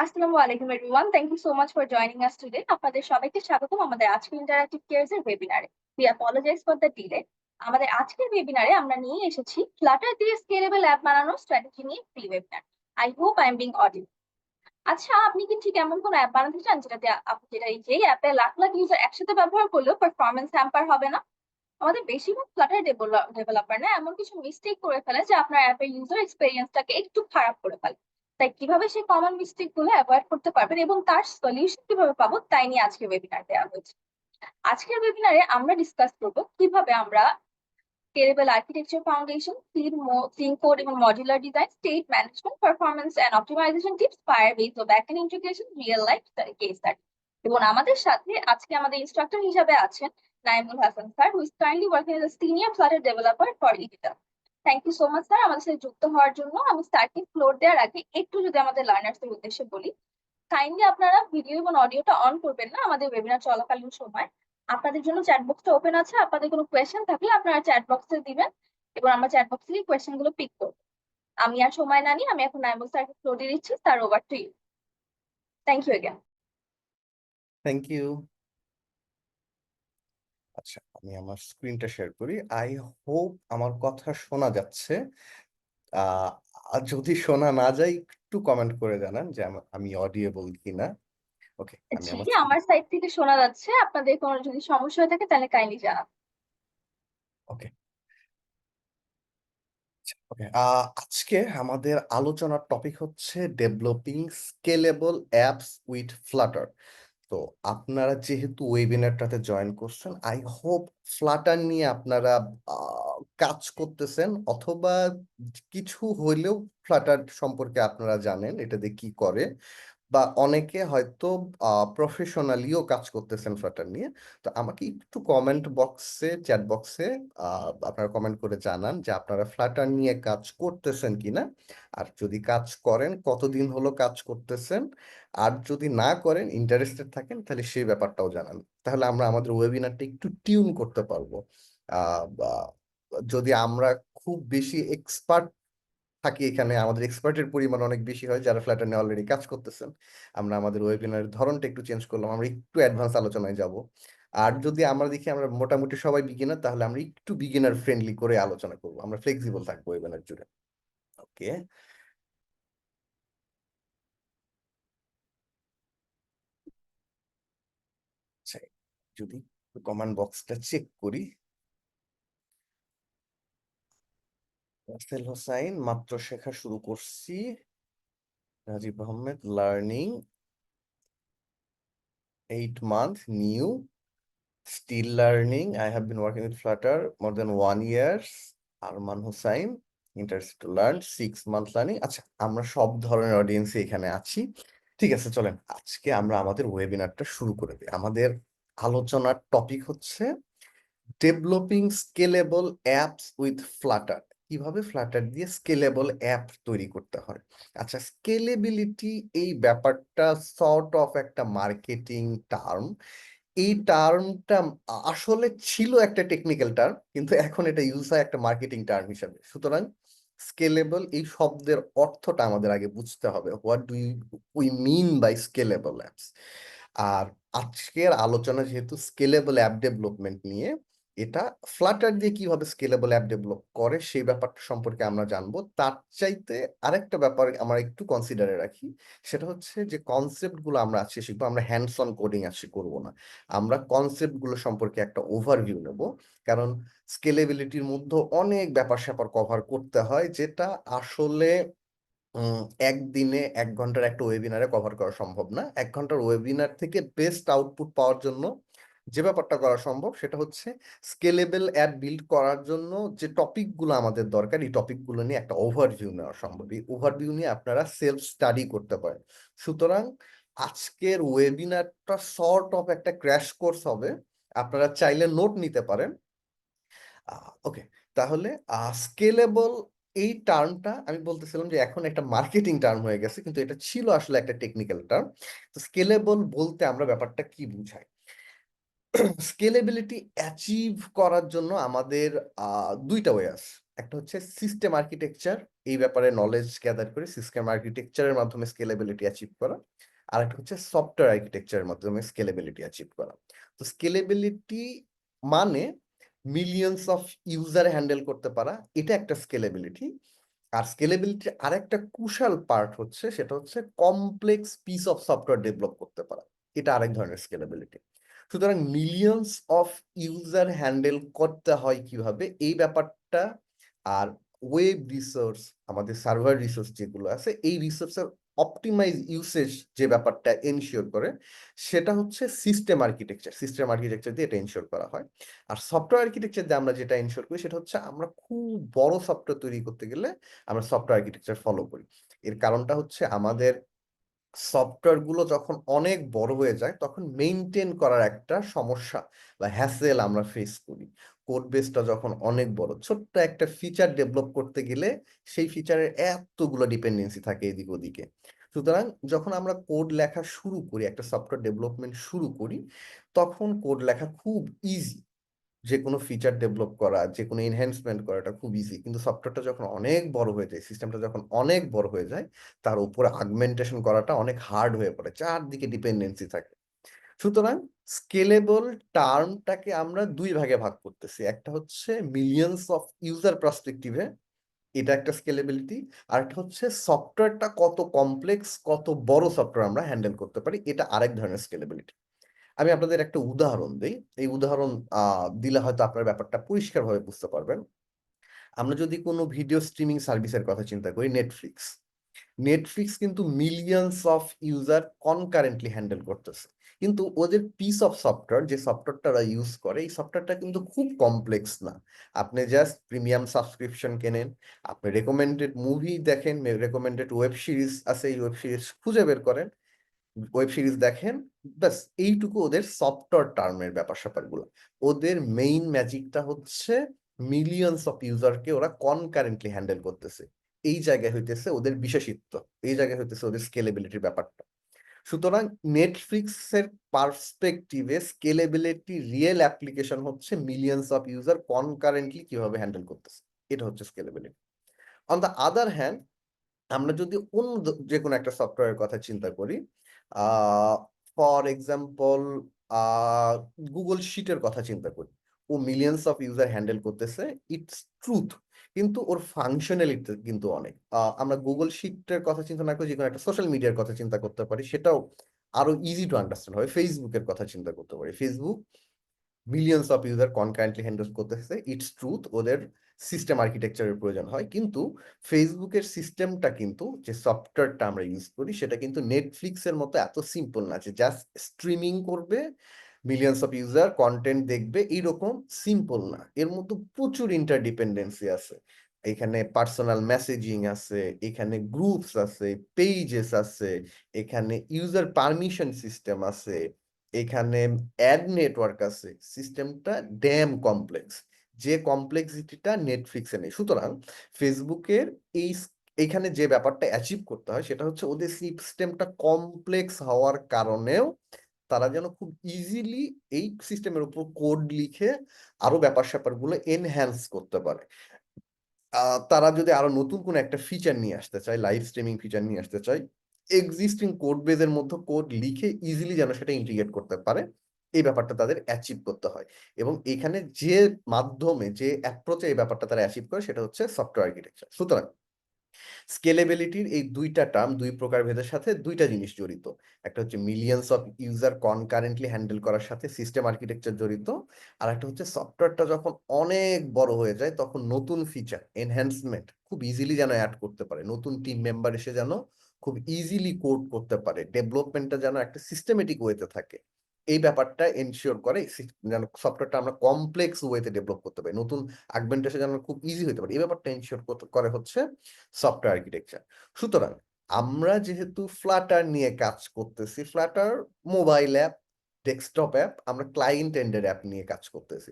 আসসালামু আলাইকুম everyone. Thank you so much for joining us today. আপনাদের সবাইকে স্বাগতম আমাদের আজকের ইন্টারঅ্যাক্টিভ কেয়ারস এর ওয়েবিনারে। We apologize for the delay. আমাদের আজকের ওয়েবিনারে আমরা নিয়ে এসেছি ফ্লাটার দিয়ে স্কেলেবল অ্যাপ বানানোর স্ট্র্যাটেজি নিয়ে free webinar. I hope I am being audible. আচ্ছা, আপনি কি ঠিক এমন কোনো অ্যাপ বানাতে চান যেটাতে যেই অ্যাপে লাখ লাখ ইউজার একসাথে ব্যবহার করলেও পারফরমেন্স হ্যাম্পার হবে না? আমাদের বেশিরভাগ ফ্লাটার ডেভেলপার না এমন কিছু মিস্টেক করে ফেলে যে আপনার অ্যাপের ইউজার এক্সপেরিয়েন্সটাকে একটু খারাপ করে ফেলে। তাই কিভাবে সেই কমন মিস্টেক গুলো অ্যাভয়েড করতে পারবেন এবং তার সলিউশন কিভাবে পাবো তাই নিয়ে আজকে ওয়েবিনার দেওয়া হয়েছে। আজকের ওয়েবিনারে আমরা ডিসকাস করব কিভাবে আমরা scalable architecture foundation, clean code এবং modular design, state management, performance and optimization tips, Firebase ও backend integration, real life case study. এবং আমাদের সাথে আজকে আমাদের ইনস্ট্রাক্টর হিসেবে আছেন Naimul Hasan sir, who is kindly working as a senior Flutter developer for ইডিটা। Thank you so much sir আমাদের সাথে যুক্ত হওয়ার জন্য। আমি স্টার্টিং ফ্লোর দেওয়ার আগে একটু যদি আমাদের লার্নার্সদের উদ্দেশ্যে বলি, কাইন্ডলি আপনারা ভিডিও এবং অডিওটা অন করবেন না আমাদের ওয়েবিনার চলাকালীন সময়। আপনাদের জন্য চ্যাট বক্সটা ওপেন আছে। আপনাদের কোনো কোয়েশ্চেন থাকলে আপনারা চ্যাট বক্সে দিবেন এবং আমরা চ্যাট বক্স থেকে কোয়েশ্চেন গুলো পিক করব। আমি আর সময় না নিয়ে আমি এখন নাইমুল স্যারকে ফ্লোর দিয়ে দিচ্ছি। Sir, over to you. Thank you again. Thank you. আচ্ছা, আমি আমার স্ক্রিনটা শেয়ার করি। আই হোপ আমার কথা শোনা যাচ্ছে। আর যদি শোনা না যায় একটু কমেন্ট করে জানান যে আমি অডিয়েবল কিনা। ওকে, আমি জি, আমার আমার সাইড থেকে শোনা যাচ্ছে। আপনাদের কোনো যদি সমস্যা হয়ে থাকে তাহলে কাইন্ডলি জানান। ওকে ওকে আজকে আমাদের আলোচনার টপিক হচ্ছে developing scalable apps with Flutter. তো আপনারা যেহেতু ওয়েবিনারটাতে জয়েন করছেন, আই হোপ ফ্লাটার নিয়ে আপনারা কাজ করতেছেন, অথবা কিছু হইলেও ফ্লাটার সম্পর্কে আপনারা জানেন এটা দিয়ে কি করে, বা অনেকে হয়তো প্রফেশনালিও কাজ করতেছেন ফ্লাটার নিয়ে। তো আমাকে একটু কমেন্ট বক্সে, চ্যাট বক্সে আপনারা কমেন্ট করে জানান যে আপনারা ফ্লাটার নিয়ে কাজ করতেছেন কিনা, আর যদি কাজ করেন কতদিন হলো কাজ করতেছেন, আর যদি না করেন ইন্টারেস্টেড থাকেন তাহলে সেই ব্যাপারটাও জানান। তাহলে আমরা আমাদের ওয়েবিনারটা একটু টিউন করতে পারবো। বা যদি আমরা খুব বেশি এক্সপার্ট থাকি, এখানে আমাদের এক্সপার্টের পরিমাণ অনেক বেশি হয় যারা ফ্ল্যাটার নিয়ে অলরেডি কাজ করতেছেন, আমরা আমাদের ওয়েবিনারের ধরনটা একটু চেঞ্জ করলাম, আমরা একটু অ্যাডভান্স আলোচনায় যাব। আর যদি আমরা দেখি আমরা মোটামুটি সবাই বিগিনার, তাহলে আমরা একটু বিগিনার ফ্রেন্ডলি করে আলোচনা করবো, আমরা ফ্লেক্সিবল থাকবো ওয়েবিনার জুড়ে। ওকে, যদি কমান্ড বক্সটা চেক করি। রাসেল হোসাইন, মাত্র শেখা শুরু করছি। Rajib Ahmed, learning 8 month new, still learning, I have been working with Flutter more than 1 year. Arman Hossain, interested to learn, 6 month learning। আচ্ছা, আমরা সব ধরনের অডিয়েন্সে এখানে আছি। ঠিক আছে, চলেন আজকে আমরা আমাদের ওয়েবিনারটা শুরু করে দিই। আমাদের আলোচনার টপিক হচ্ছে developing scalable apps with Flutter. কিভাবে ফ্লাটার দিয়ে স্কেলেবল অ্যাপ তৈরি করতে হয়। আচ্ছা, স্কেলেবিলিটি এই ব্যাপারটা সর্ট অফ একটা মার্কেটিং টার্ম। এই টার্মটা আসলে ছিল একটা টেকনিক্যাল টার্ম, কিন্তু এখন এটা ইউজ হয় একটা মার্কেটিং টার্ম হিসাবে। সুতরাং স্কেলেবল এই শব্দের অর্থটা আমাদের আগে বুঝতে হবে, what do we mean by scalable apps. আর আজকের আলোচনা যেহেতু স্কেলেবল অ্যাপ ডেভেলপমেন্ট নিয়ে, এটা ফ্লাটার দিয়ে কিভাবে স্কেলেবল অ্যাপ ডেভেলপ করে সেই ব্যাপারটা সম্পর্কে আমরা জানবো। তার চাইতে আরেকটা ব্যাপার আমরা একটু কনসিডারে রাখি, সেটা হচ্ছে যে কনসেপ্ট গুলো আমরা আজকে শিখবো, আমরা হ্যান্ডস অন কোডিং আজকে করবো না। আমরা কনসেপ্ট গুলো সম্পর্কে একটা ওভারভিউ নেব, কারণ স্কেলেবিলিটির মধ্যে অনেক ব্যাপার স্যাপার কভার করতে হয়, যেটা আসলে একদিনে 1 ঘন্টার একটা ওয়েবিনারে কভার করা সম্ভব না। 1 ঘন্টার ওয়েবিনার থেকে বেস্ট আউটপুট পাওয়ার জন্য যে ব্যাপারটা করা সম্ভব সেটা হচ্ছে স্কেলেবল অ্যাপ বিল্ড করার জন্য যে টপিকগুলো আমাদের দরকার, এই টপিকগুলো নিয়ে একটা ওভারভিউ নেওয়া সম্ভব। এই ওভারভিউ নিয়ে আপনারা সেলফ স্টাডি করতে পারেন। সুতরাং আজকের ওয়েবিনারটা সর্ট অফ একটা ক্র্যাশ কোর্স হবে, আপনারা চাইলে নোট নিতে পারেন। ওকে, তাহলে স্কেলেবল এই টার্মটা আমি বলতেছিলাম যে এখন একটা মার্কেটিং টার্ম হয়ে গেছে, কিন্তু এটা ছিল আসলে একটা টেকনিক্যাল টার্ম। তো স্কেলেবল বলতে আমরা ব্যাপারটা কি বুঝাই? স্কেলেবিলিটি অ্যাচিভ করার জন্য আমাদের দুইটা ওয়ে আছে। একটা হচ্ছে সিস্টেম আর্কিটেকচার, এই ব্যাপারে নলেজ গ্যাদার করে সিস্টেম আর্কিটেকচারের মাধ্যমে স্কেলেবিলিটি অ্যাচিভ করা। আর একটা হচ্ছে সফটওয়্যার আর্কিটেকচারের মাধ্যমে স্কেলেবিলিটি অ্যাচিভ করা। তো স্কেলেবিলিটি মানে মিলিয়নস অফ ইউজার হ্যান্ডেল করতে পারা, এটা একটা স্কেলেবিলিটি। আর স্কেলেবিলিটির আরেকটা ক্রুশাল পার্ট হচ্ছে, সেটা হচ্ছে complex piece of software develop করতে পারা, এটা আরেক ধরনের স্কেলেবিলিটি। সুতরাং মিলিয়নস অফ ইউজার হ্যান্ডেল করতে হয় কিভাবে, এই ব্যাপারটা, আর ওয়েব রিসোর্স, আমাদের সার্ভার রিসোর্স যেগুলো আছে, এই রিসোর্সের অপটিমাইজ ইউসেজ যে ব্যাপারটা এনশিওর করে, সেটা হচ্ছে সিস্টেম আর্কিটেকচার দিয়ে এটা এনশিওর করা হয়। আর সফটওয়্যার আর্কিটেকচার দিয়ে আমরা যেটা এনশিওর করি, সেটা হচ্ছে আমরা খুব বড় সফটওয়্যার তৈরি করতে গেলে আমরা সফটওয়্যার আর্কিটেকচার ফলো করি। এর কারণটা হচ্ছে আমাদের সফটওয়্যার গুলো যখন অনেক বড় হয়ে যায়, তখন মেইনটেইন করার একটা সমস্যা বা হ্যাসেল আমরা ফেস করি। কোড বেসটা যখন অনেক বড়, ছোট্ট একটা ফিচার ডেভেলপ করতে গেলে সেই ফিচারের এতগুলো ডিপেন্ডেন্সি থাকে এদিক ওদিকে। সুতরাং যখন আমরা কোড লেখা শুরু করি, একটা সফটওয়্যার ডেভেলপমেন্ট শুরু করি, তখন কোড লেখা খুব ইজি, যে কোনো ফিচার ডেভেলপ করা, যে কোনো এনহ্যান্সমেন্ট করাটা খুব ইজি। কিন্তু সফটওয়্যারটা যখন অনেক বড় হয়ে যায়, সিস্টেমটা যখন অনেক বড় হয়ে যায়, তার উপরে আগমেন্টেশন করাটা অনেক হার্ড হয়ে পড়ে, চারদিকে ডিপেন্ডেন্সি থাকে। সুতরাং স্কেলেবল টার্মটাকে আমরা দুই ভাগে ভাগ করতেছি, একটা হচ্ছে মিলিয়নস অফ ইউজার পার্সপেক্টিভে, এটা একটা স্কেলেবিলিটি। আর একটা হচ্ছে সফটওয়্যারটা কত কমপ্লেক্স, কত বড় সফটওয়্যার আমরা হ্যান্ডেল করতে পারি, এটা আরেক ধরনের স্কেলেবিলিটি। আমি আপনাদের একটা উদাহরণ দিই, এই উদাহরণ দিলে হয়তো আপনার ব্যাপারটা পরিষ্কারভাবে বুঝতে পারবেন। আমরা যদি কোনো ভিডিও স্ট্রিমিং সার্ভিসের কথা চিন্তা করি, নেটফ্লিক্স কিন্তু millions of user concurrently handle করতেছে। কিন্তু ওদের পিস অফ সফটওয়্যার, যে সফটওয়্যারটা ওরা ইউজ করে, এই সফটওয়্যারটা কিন্তু খুব কমপ্লেক্স না। আপনি জাস্ট প্রিমিয়াম সাবস্ক্রিপশন কেনেন, আপনি রেকমেন্ডেড মুভি দেখেন, রেকমেন্ডেড ওয়েব সিরিজ আছে, এই ওয়েব সিরিজ খুঁজে বের করেন, ওয়েব সিরিজ দেখেন, ব্যাস এইটুকু ওদের সফটওয়্যার টার্মের ব্যাপার স্যাপারগুলো। ওদের মেইন ম্যাজিকটা হচ্ছে মিলিয়নস অফ ইউজারকে ওরা কনকারেন্টলি হ্যান্ডেল করতেছে, এই জায়গায় হইতেছে ওদের বিশেষত্ব, এই জায়গায় হইতেছে ওদের স্কেলেবিলিটির ব্যাপারটা। সুতরাং নেটফ্লিক্সের পার্সপেক্টিভে স্কেলেবিলিটি রিয়েল অ্যাপ্লিকেশন হচ্ছে মিলিয়নস অফ ইউজার কনকারেন্টলি কিভাবে হ্যান্ডেল করতেছে, এটা হচ্ছে scalability. On the other hand, আমরা যদি অন্য যে কোনো একটা সফটওয়্যারের কথা চিন্তা করি, ফর এক্সাম্পল গুগল শিটের কথা চিন্তা করি, ও মিলিয়নস অফ ইউজার হ্যান্ডেল করতেছে, ইটস ট্রুথ। কিন্তু ওর ফাংশনালিটি কিন্তু অনেক। আমরা গুগল শিটের কথা চিন্তা না করে যে কোনো একটা সোশ্যাল মিডিয়ার কথা চিন্তা করতে পারি, সেটাও আরো ইজি টু আন্ডারস্ট্যান্ড হবে। ফেসবুকের কথা চিন্তা করতে পারি, Facebook millions of user concurrently handle করতেছে, ইটস ট্রুথ, ওদের সিস্টেম আর্কিটেকচারের প্রয়োজন হয়। কিন্তু ফেসবুকের সিস্টেমটা কিন্তু, যে সফটওয়্যারটা আমরা ইউজ করি, সেটা কিন্তু নেটফ্লিক্সের মতো এত সিম্পল না, যে জাস্ট স্ট্রিমিং করবে, মিলিয়নস অফ ইউজার কন্টেন্ট দেখবে, এইরকম সিম্পল না। এর মধ্যে প্রচুর ইন্টারডিপেন্ডেন্সি আছে। এখানে পার্সোনাল মেসেজিং আছে, এখানে গ্রুপস আছে, পেজেস আছে, এখানে ইউজার পারমিশন সিস্টেম আছে, এখানে অ্যাড নেটওয়ার্ক আছে। সিস্টেমটা ড্যাম কমপ্লেক্স, যে কমপ্লেক্সিটিটা নেটফ্লিক্সে নেই। সুতরাং ফেসবুকের এই এখানে যে ব্যাপারটা অ্যাচিভ করতে হয়, সেটা হচ্ছে ওদের সিস্টেমটা কমপ্লেক্স হওয়ার কারণেও তারা যেন খুব ইজিলি এই সিস্টেমের উপর কোড লিখে আরো ব্যাপার স্যাপার গুলো এনহ্যান্স করতে পারে। তারা যদি আরো নতুন কোন একটা ফিচার নিয়ে আসতে চায়, লাইভ স্ট্রিমিং ফিচার নিয়ে আসতে চায়, এক্সিস্টিং কোড বেজের মধ্যে কোড লিখে ইজিলি যেন সেটা ইন্টিগ্রেট করতে পারে, এই ব্যাপারটা তাদের অ্যাচিভ করতে হয়। এবং এখানে যে মাধ্যমে, যে অ্যাপ্রোচে এই ব্যাপারটা তারা অ্যাচিভ করে, সেটা হচ্ছে সফটওয়্যার আর্কিটেকচার। সুতরাং স্কেলেবিলিটির এই দুইটা টার্ম, দুই প্রকার ভেদের সাথে দুইটা জিনিস জড়িত। একটা হচ্ছে millions of user concurrently handle করার সাথে সিস্টেম আর্কিটেকচার জড়িত। আর একটা হচ্ছে সফটওয়্যারটা যখন অনেক বড় হয়ে যায়, তখন নতুন ফিচার এনহ্যান্সমেন্ট খুব ইজিলি যেন অ্যাড করতে পারে, নতুন টিম মেম্বার এসে যেন খুব ইজিলি কোড করতে পারে, ডেভেলপমেন্টটা যেন একটা সিস্টেমেটিক ওয়েতে থাকে, এই ব্যাপারটা এনশিওর করে যেন সফটওয়্যারটা আমরা কমপ্লেক্স ওয়েতে ডেভেলপ করতে পারি, নতুন আগমেন্টেশন যেন খুব ইজি হতে পারে, এই ব্যাপারটা এনশিওর করে হচ্ছে সফটওয়্যার আর্কিটেকচার। সুতরাং আমরা যেহেতু ফ্লাটার নিয়ে কাজ করতেছি, Flutter mobile app, desktop app, আমরা ক্লায়েন্ট এন্ডের অ্যাপ নিয়ে কাজ করতেছি।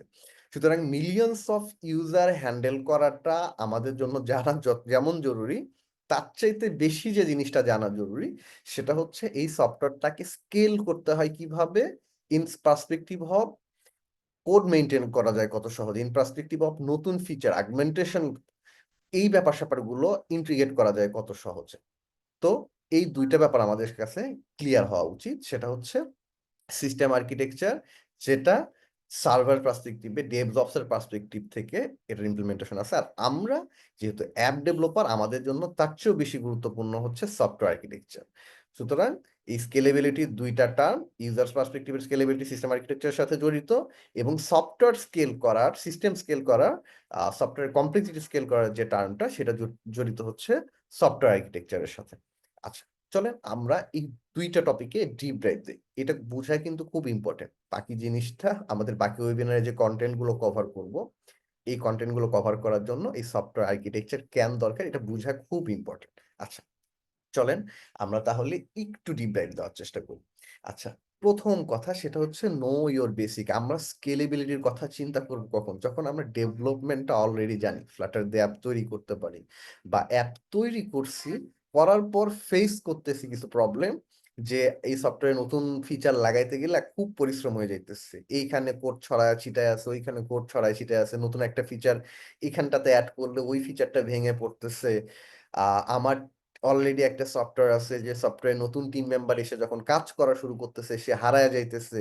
সুতরাং মিলিয়নস অফ ইউজার হ্যান্ডেল করাটা আমাদের জন্য জানা যেমন জরুরি, তার চাইতে বেশি যে জিনিসটা জানা জরুরি, সেটা হচ্ছে এই সফটওয়্যারটাকে স্কেল করতে হয় কিভাবে, ইন পার্সপেক্টিভ কোড মেনটেন করা যায় কত সহজে, ইন পার্সপেক্টিভ অফ নতুন ফিচার আগমেন্টেশন এই ব্যাপার স্যাপারগুলো ইন্টিগ্রেট করা যায় কত সহজে। তো এই দুইটা ব্যাপার আমাদের কাছে ক্লিয়ার হওয়া উচিত। সেটা হচ্ছে সিস্টেম আর্কিটেকচার, যেটা সার্ভার পার্সপেক্টিভে ডেভঅপস এর পার্সপেক্টিভ থেকে এটার ইমপ্লিমেন্টেশন আছে। আর আমরা যেহেতু অ্যাপ ডেভেলপার, আমাদের জন্য তার চেয়েও বেশি গুরুত্বপূর্ণ হচ্ছে সফটওয়্যার আর্কিটেকচার। সুতরাং এই স্কেলেবিলিটি দুইটা টার্ম, ইউজার্স পার্সপেক্টিভের স্কেলেবিলিটি সিস্টেম আর্কিটেকচারের সাথে জড়িত, এবং সফটওয়্যার স্কেল করার, সিস্টেম স্কেল করার, সফটওয়্যার কমপ্লেক্সিটি স্কেল করার যে টার্মটা, সেটা জড়িত হচ্ছে সফটওয়্যার আর্কিটেকচারের সাথে। আচ্ছা, চলেন আমরা এই দুইটা টপিকে ডিপ ডাইভ দিই। এটা বোঝা কিন্তু খুব ইম্পর্টেন্ট। বাকি জিনিসটা আমাদের বাকি ওয়েবিনারে যে কন্টেন্ট গুলো কভার করব, এই কন্টেন্ট গুলো কভার করার জন্য এই সফটওয়্যার আর্কিটেকচার কেন দরকার এটা বোঝা খুব ইম্পর্টেন্ট। আচ্ছা, চলেন আমরা তাহলে একটু ডিপ ডাইভ দেওয়ার চেষ্টা করি। আচ্ছা, প্রথম কথা সেটা হচ্ছে নো ইওর বেসিক। আমরা স্কেলেবিলিটির কথা চিন্তা করব কখন? যখন আমরা ডেভেলপমেন্টটা অলরেডি জানি, ফ্লাটার দিয়ে অ্যাপ তৈরি করতে পারি, বা অ্যাপ তৈরি করছি, করার পর ফেস করতেছি কিছু প্রবলেম, যে এই সফটওয়্যারে নতুন ফিচার লাগাইতে গেলে খুব পরিশ্রম হয়ে যাইতেছে। এইখানে কোড ছড়ায় ছিটায় আছে, ওইখানে কোড ছড়ায় ছিটায় আছে, নতুন একটা ফিচার এখানটাতে অ্যাড করলে ওই ফিচারটা ভেঙে পড়তেছে। আমার অলরেডি একটা সফটওয়্যার আছে, যে সফটওয়্যার নতুন টিম মেম্বার এসে যখন কাজ করা শুরু করতেছে সে হারায় যাইতেছে।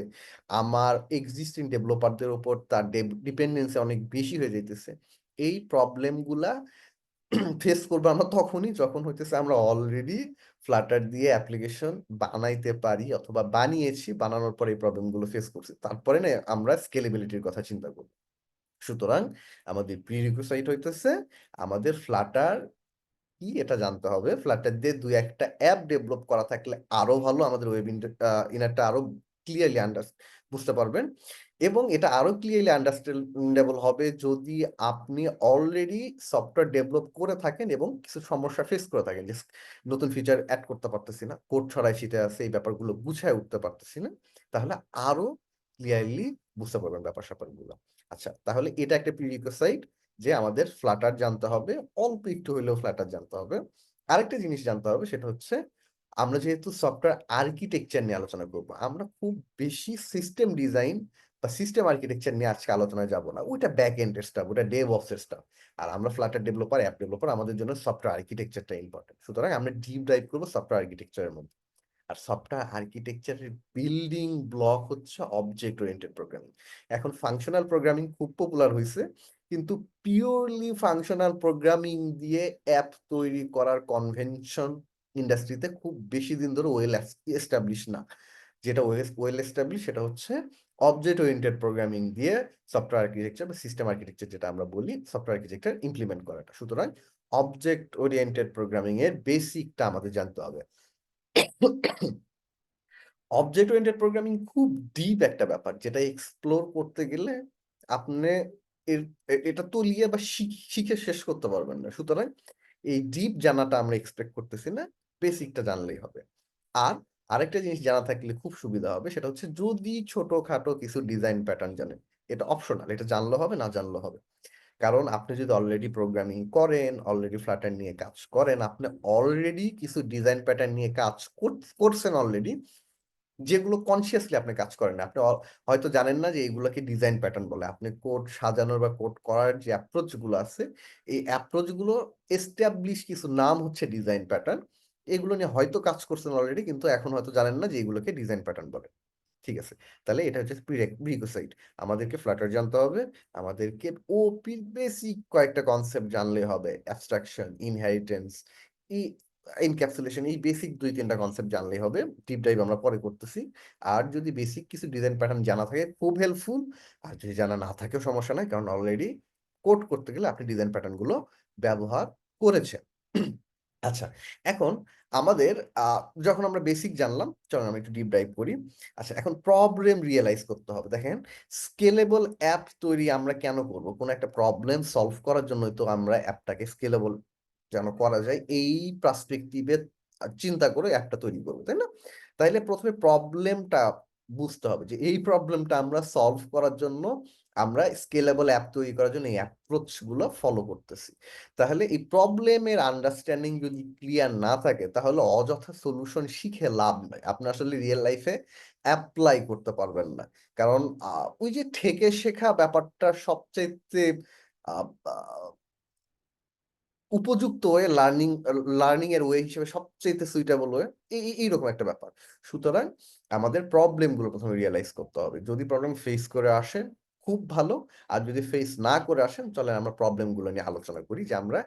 আমার এক্সিস্টিং ডেভেলপারদের উপর তার ডিপেন্ডেন্সি অনেক বেশি হয়ে যাইতেছে। এই প্রবলেমগুলা ফেস করবো আমরা তখনই যখন হইতেছে আমরা অলরেডি ফ্লাটার দিয়ে অ্যাপ্লিকেশন বানাইতে পারি, অথবা বানিয়েছি, বানানোর পর এই প্রবলেমগুলো ফেস করছি, তারপরে না আমরা স্কেলেবিলিটির কথা চিন্তা করবো। সুতরাং আমাদের প্রিরিকুইসাইট হইতেছে আমাদের ফ্লাটার কি এটা জানতে হবে। ফ্লাটার দিয়ে দুই একটা অ্যাপ ডেভেলপ করা থাকলে আরো ভালো, আমাদের ওয়েব ইনারটা আরো ক্লিয়ারলি বুঝতে পারবেন। এবং এটা আরো ক্লিয়ারলি আন্ডারস্ট্যান্ডেবল হবে যদি আপনি অলরেডি সফটওয়্যার ডেভেলপ করে থাকেন এবং কিছু সমস্যা ফেস করে থাকেন, যে নতুন ফিচার অ্যাড করতে পারতেছি না, কোড ছড়াই ছিটে আছে, এই ব্যাপারগুলো গুছায় উঠতে পারতেছি না, তাহলে আরো ক্লিয়ারলি বুঝতে পারবেন ব্যাপার স্যাপারগুলো। আচ্ছা, তাহলে এটা একটা প্রিরিকুইসাইট যে আমাদের ফ্লাটার জানতে হবে, অল্প একটু হইলেও ফ্লাটার জানতে হবে। আরেকটা জিনিস জানতে হবে, সেটা হচ্ছে আমরা যেহেতু সফটওয়্যার আর্কিটেকচার নিয়ে আলোচনা করব, আমরা খুব বেশি সিস্টেম ডিজাইন বা সিস্টেম আর্কিটেকচার নিয়ে আজকে আলোচনায় যাব না। ওইটা ব্যাক এন্ডের স্টাফ, ওটা ডেভঅপস এর স্টাফ। আর আমরা ফ্লাটার ডেভেলপার, অ্যাপ ডেভেলপার, আমাদের জন্য সফটওয়্যার আর্কিটেকচারটা ইম্পর্টেন্ট। সুতরাং আমরা ডিপ ডাইভ করবো সফটওয়্যার আর্কিটেকচারের মধ্যে। আর সফটওয়্যার আর্কিটেকচারের বিল্ডিং ব্লক হচ্ছে অবজেক্ট ওরিয়েন্টেড প্রোগ্রামিং। এখন ফাংশনাল প্রোগ্রামিং খুব পপুলার হয়েছে, কিন্তু পিওরলি ফাংশনাল প্রোগ্রামিং দিয়ে অ্যাপ তৈরি করার কনভেনশন ইন্ডাস্ট্রিতে খুব বেশি দিন ধরে ওয়েল এস্টাবলিশ না। যেটা ওয়েল এস্টাবলিশ সেটা হচ্ছে অবজেক্ট ওরিয়েন্টেড প্রোগ্রামিং দিয়ে সফটওয়্যার আর্কিটেকচার বা সিস্টেম আর্কিটেকচার, যেটা আমরা বলি, সফটওয়্যার আর্কিটেকচার ইমপ্লিমেন্ট করাটা। সুতরাং অবজেক্ট ওরিয়েন্টেড প্রোগ্রামিং এর বেসিকটা আমাদের জানতে হবে। অবজেক্ট ওরিয়েন্টেড প্রোগ্রামিং খুব ডিপ একটা ব্যাপার, যেটা এক্সপ্লোর করতে গেলে আপনি এটা তলিয়ে বা শিখে শেষ করতে পারবেন না। সুতরাং এই ডিপ জানাটা আমরা এক্সপেক্ট করতেছি না, বেসিকটা জানলেই হবে। আর আরেকটা জিনিস জানা থাকলে খুব সুবিধা হবে, সেটা হচ্ছে যদি ছোটখাটো কিছু ডিজাইন প্যাটার্ন জানেন, এটা অপশনাল, এটা জানলে হবে না জানলে হবে। কারণ আপনি যদি অলরেডি প্রোগ্রামিং করেন, অলরেডি ফ্লাটার নিয়ে কাজ করেন, আপনি অলরেডি কিছু ডিজাইন প্যাটার্ন নিয়ে কাজ করছেন অলরেডি, যেগুলো কনসিয়াসলি আপনি কাজ করেন না। আপনি হয়তো জানেন না যে এইগুলোকে ডিজাইন প্যাটার্ন বলে। আপনি কোড সাজানোর বা কোড করার যে অ্যাপ্রোচ গুলো আছে, এই অ্যাপ্রোচ গুলো এস্টাবলিশ কিছু নাম হচ্ছে ডিজাইন প্যাটার্ন। এগুলো নিয়ে হয়তো কাজ করছেন অলরেডি, কিন্তু এখন হয়তো জানেন না যে এগুলোকে ডিজাইন প্যাটার্ন বলে। ঠিক আছে, তাহলে এটা হচ্ছে প্রিরিকুইসাইট। আমাদেরকে ফ্লাটার জানতে হবে, আমাদেরকে ওপি বেসিক কয়েকটা কনসেপ্ট জানলে হবে, অ্যাবস্ট্রাকশন, ইনহেরিটেন্স, এই এনক্যাপসুলেশন, এই বেসিক দুই তিনটা কনসেপ্ট জানলেই হবে। ডিপ ডাইভ আমরা পরে করতেছি। আর যদি বেসিক কিছু ডিজাইন প্যাটার্ন জানা থাকে খুব হেল্পফুল, আর যদি জানা না থাকেও সমস্যা নাই, কারণ অলরেডি কোড করতে গেলে আপনি ডিজাইন প্যাটার্ন গুলো ব্যবহার করেছেন। আচ্ছা, এখন আমাদের যখন আমরা বেসিক জানলাম, চলুন আমরা একটু ডিপ ডাইভ করি। আচ্ছা, এখন প্রবলেম রিয়েলাইজ করতে হবে। দেখেন, স্কেলেবল অ্যাপ তৈরি আমরা কেন করব? কোনো একটা প্রবলেম সলভ করার জন্য তো আমরা অ্যাপটাকে স্কেলেবল যেন করা যায় এই পার্সপেক্টিভে চিন্তা করে অ্যাপটা তৈরি করবো, তাই না? তাইলে প্রথমে প্রবলেমটা বুঝতে হবে, যে এই প্রবলেমটা আমরা সলভ করার জন্য আমরা স্কেলেবল অ্যাপ তৈরি করার জন্য এই অ্যাপ্রোচ গুলো ফলো করতেছি। তাহলে এই প্রবলেমের আন্ডারস্ট্যান্ডিং যদি ক্লিয়ার না থাকে, তাহলে অযথা সলিউশন শিখে লাভ নাই, আপনি আসলে রিয়েল লাইফে অ্যাপ্লাই করতে পারবেন না। কারণ ওই যে থেকে শেখা ব্যাপারটা সবচেয়ে উপযুক্ত ওয়ে, লার্নিং এর ওয়ে হিসেবে সবচেয়ে সুইটেবল ওয়ে, এইরকম একটা ব্যাপার। সুতরাং আমাদের প্রবলেম গুলো প্রথমে রিয়েলাইজ করতে হবে। যদি প্রবলেম ফেস করে আসেন খুব ভালো, আর যদি ফেস না করে আসেন চলেন আমরা প্রবলেম গুলো নিয়ে আলোচনা করি যে আমরা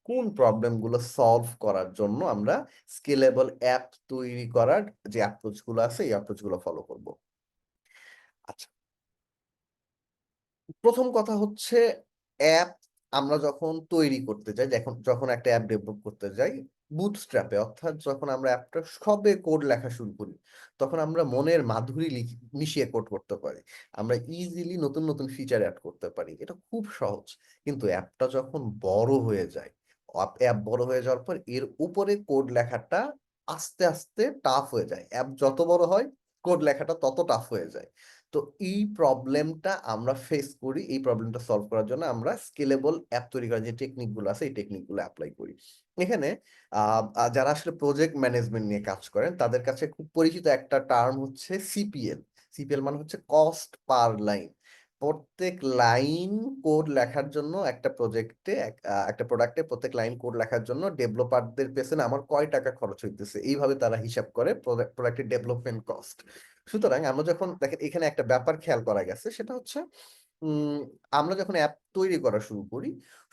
কোন প্রবলেম গুলো সলভ করার জন্য আমরা স্কেলেবল অ্যাপ তৈরি করার যে অ্যাপ্রোচ গুলো আছে এই অ্যাপ্রোচ গুলো ফলো করব। আচ্ছা, প্রথম কথা হচ্ছে অ্যাপ আমরা যখন তৈরি করতে যাই, যখন একটা অ্যাপ ডেভেলপ করতে যাই বুটস্ট্র্যাপে, অর্থাৎ যখন আমরা অ্যাপটা সবে কোড লেখা শুরু করি তখন আমরা মনের মাধুরী মিশিয়ে কোড করতে পারি। আমরা ইজিলি নতুন নতুন ফিচার অ্যাড করতে পারি, এটা খুব সহজ। কিন্তু অ্যাপটা যখন বড় হয়ে যায়, অ্যাপ বড় হয়ে যাওয়ার পর এর উপরে কোড লেখাটা আস্তে আস্তে টাফ হয়ে যায়। অ্যাপ যত বড় হয় কোড লেখাটা তত টাফ হয়ে যায়। তো এই প্রবলেমটা আমরা ফেস করি, এই প্রবলেমটা সলভ করার জন্য আমরা স্কেলেবল অ্যাপ তৈরি করার যে টেকনিক গুলো আছে এই টেকনিক গুলো অ্যাপ্লাই করি। এখানে যারা আসলে প্রজেক্ট ম্যানেজমেন্ট নিয়ে কাজ করেন তাদের কাছে খুব পরিচিত একটা টার্ম হচ্ছে সিপিএল। সিপিএল মানে হচ্ছে কস্ট পার লাইন। প্রত্যেক লাইন কোড লেখার জন্য একটা প্রজেক্টে, একটা প্রোডাক্টে প্রত্যেক লাইন কোড লেখার জন্য ডেভেলপারদের পেছনে আমার কয় টাকা খরচ হইতেছে এইভাবে তারা হিসাব করে প্রোডাক্টের ডেভেলপমেন্ট কস্ট। সুতরাং আমরা যখন দেখেন এখানে একটা ব্যাপার খেয়াল করা গেছে, সেটা হচ্ছে উম আমরা যখন অ্যাপ তৈরি করা শুরু করি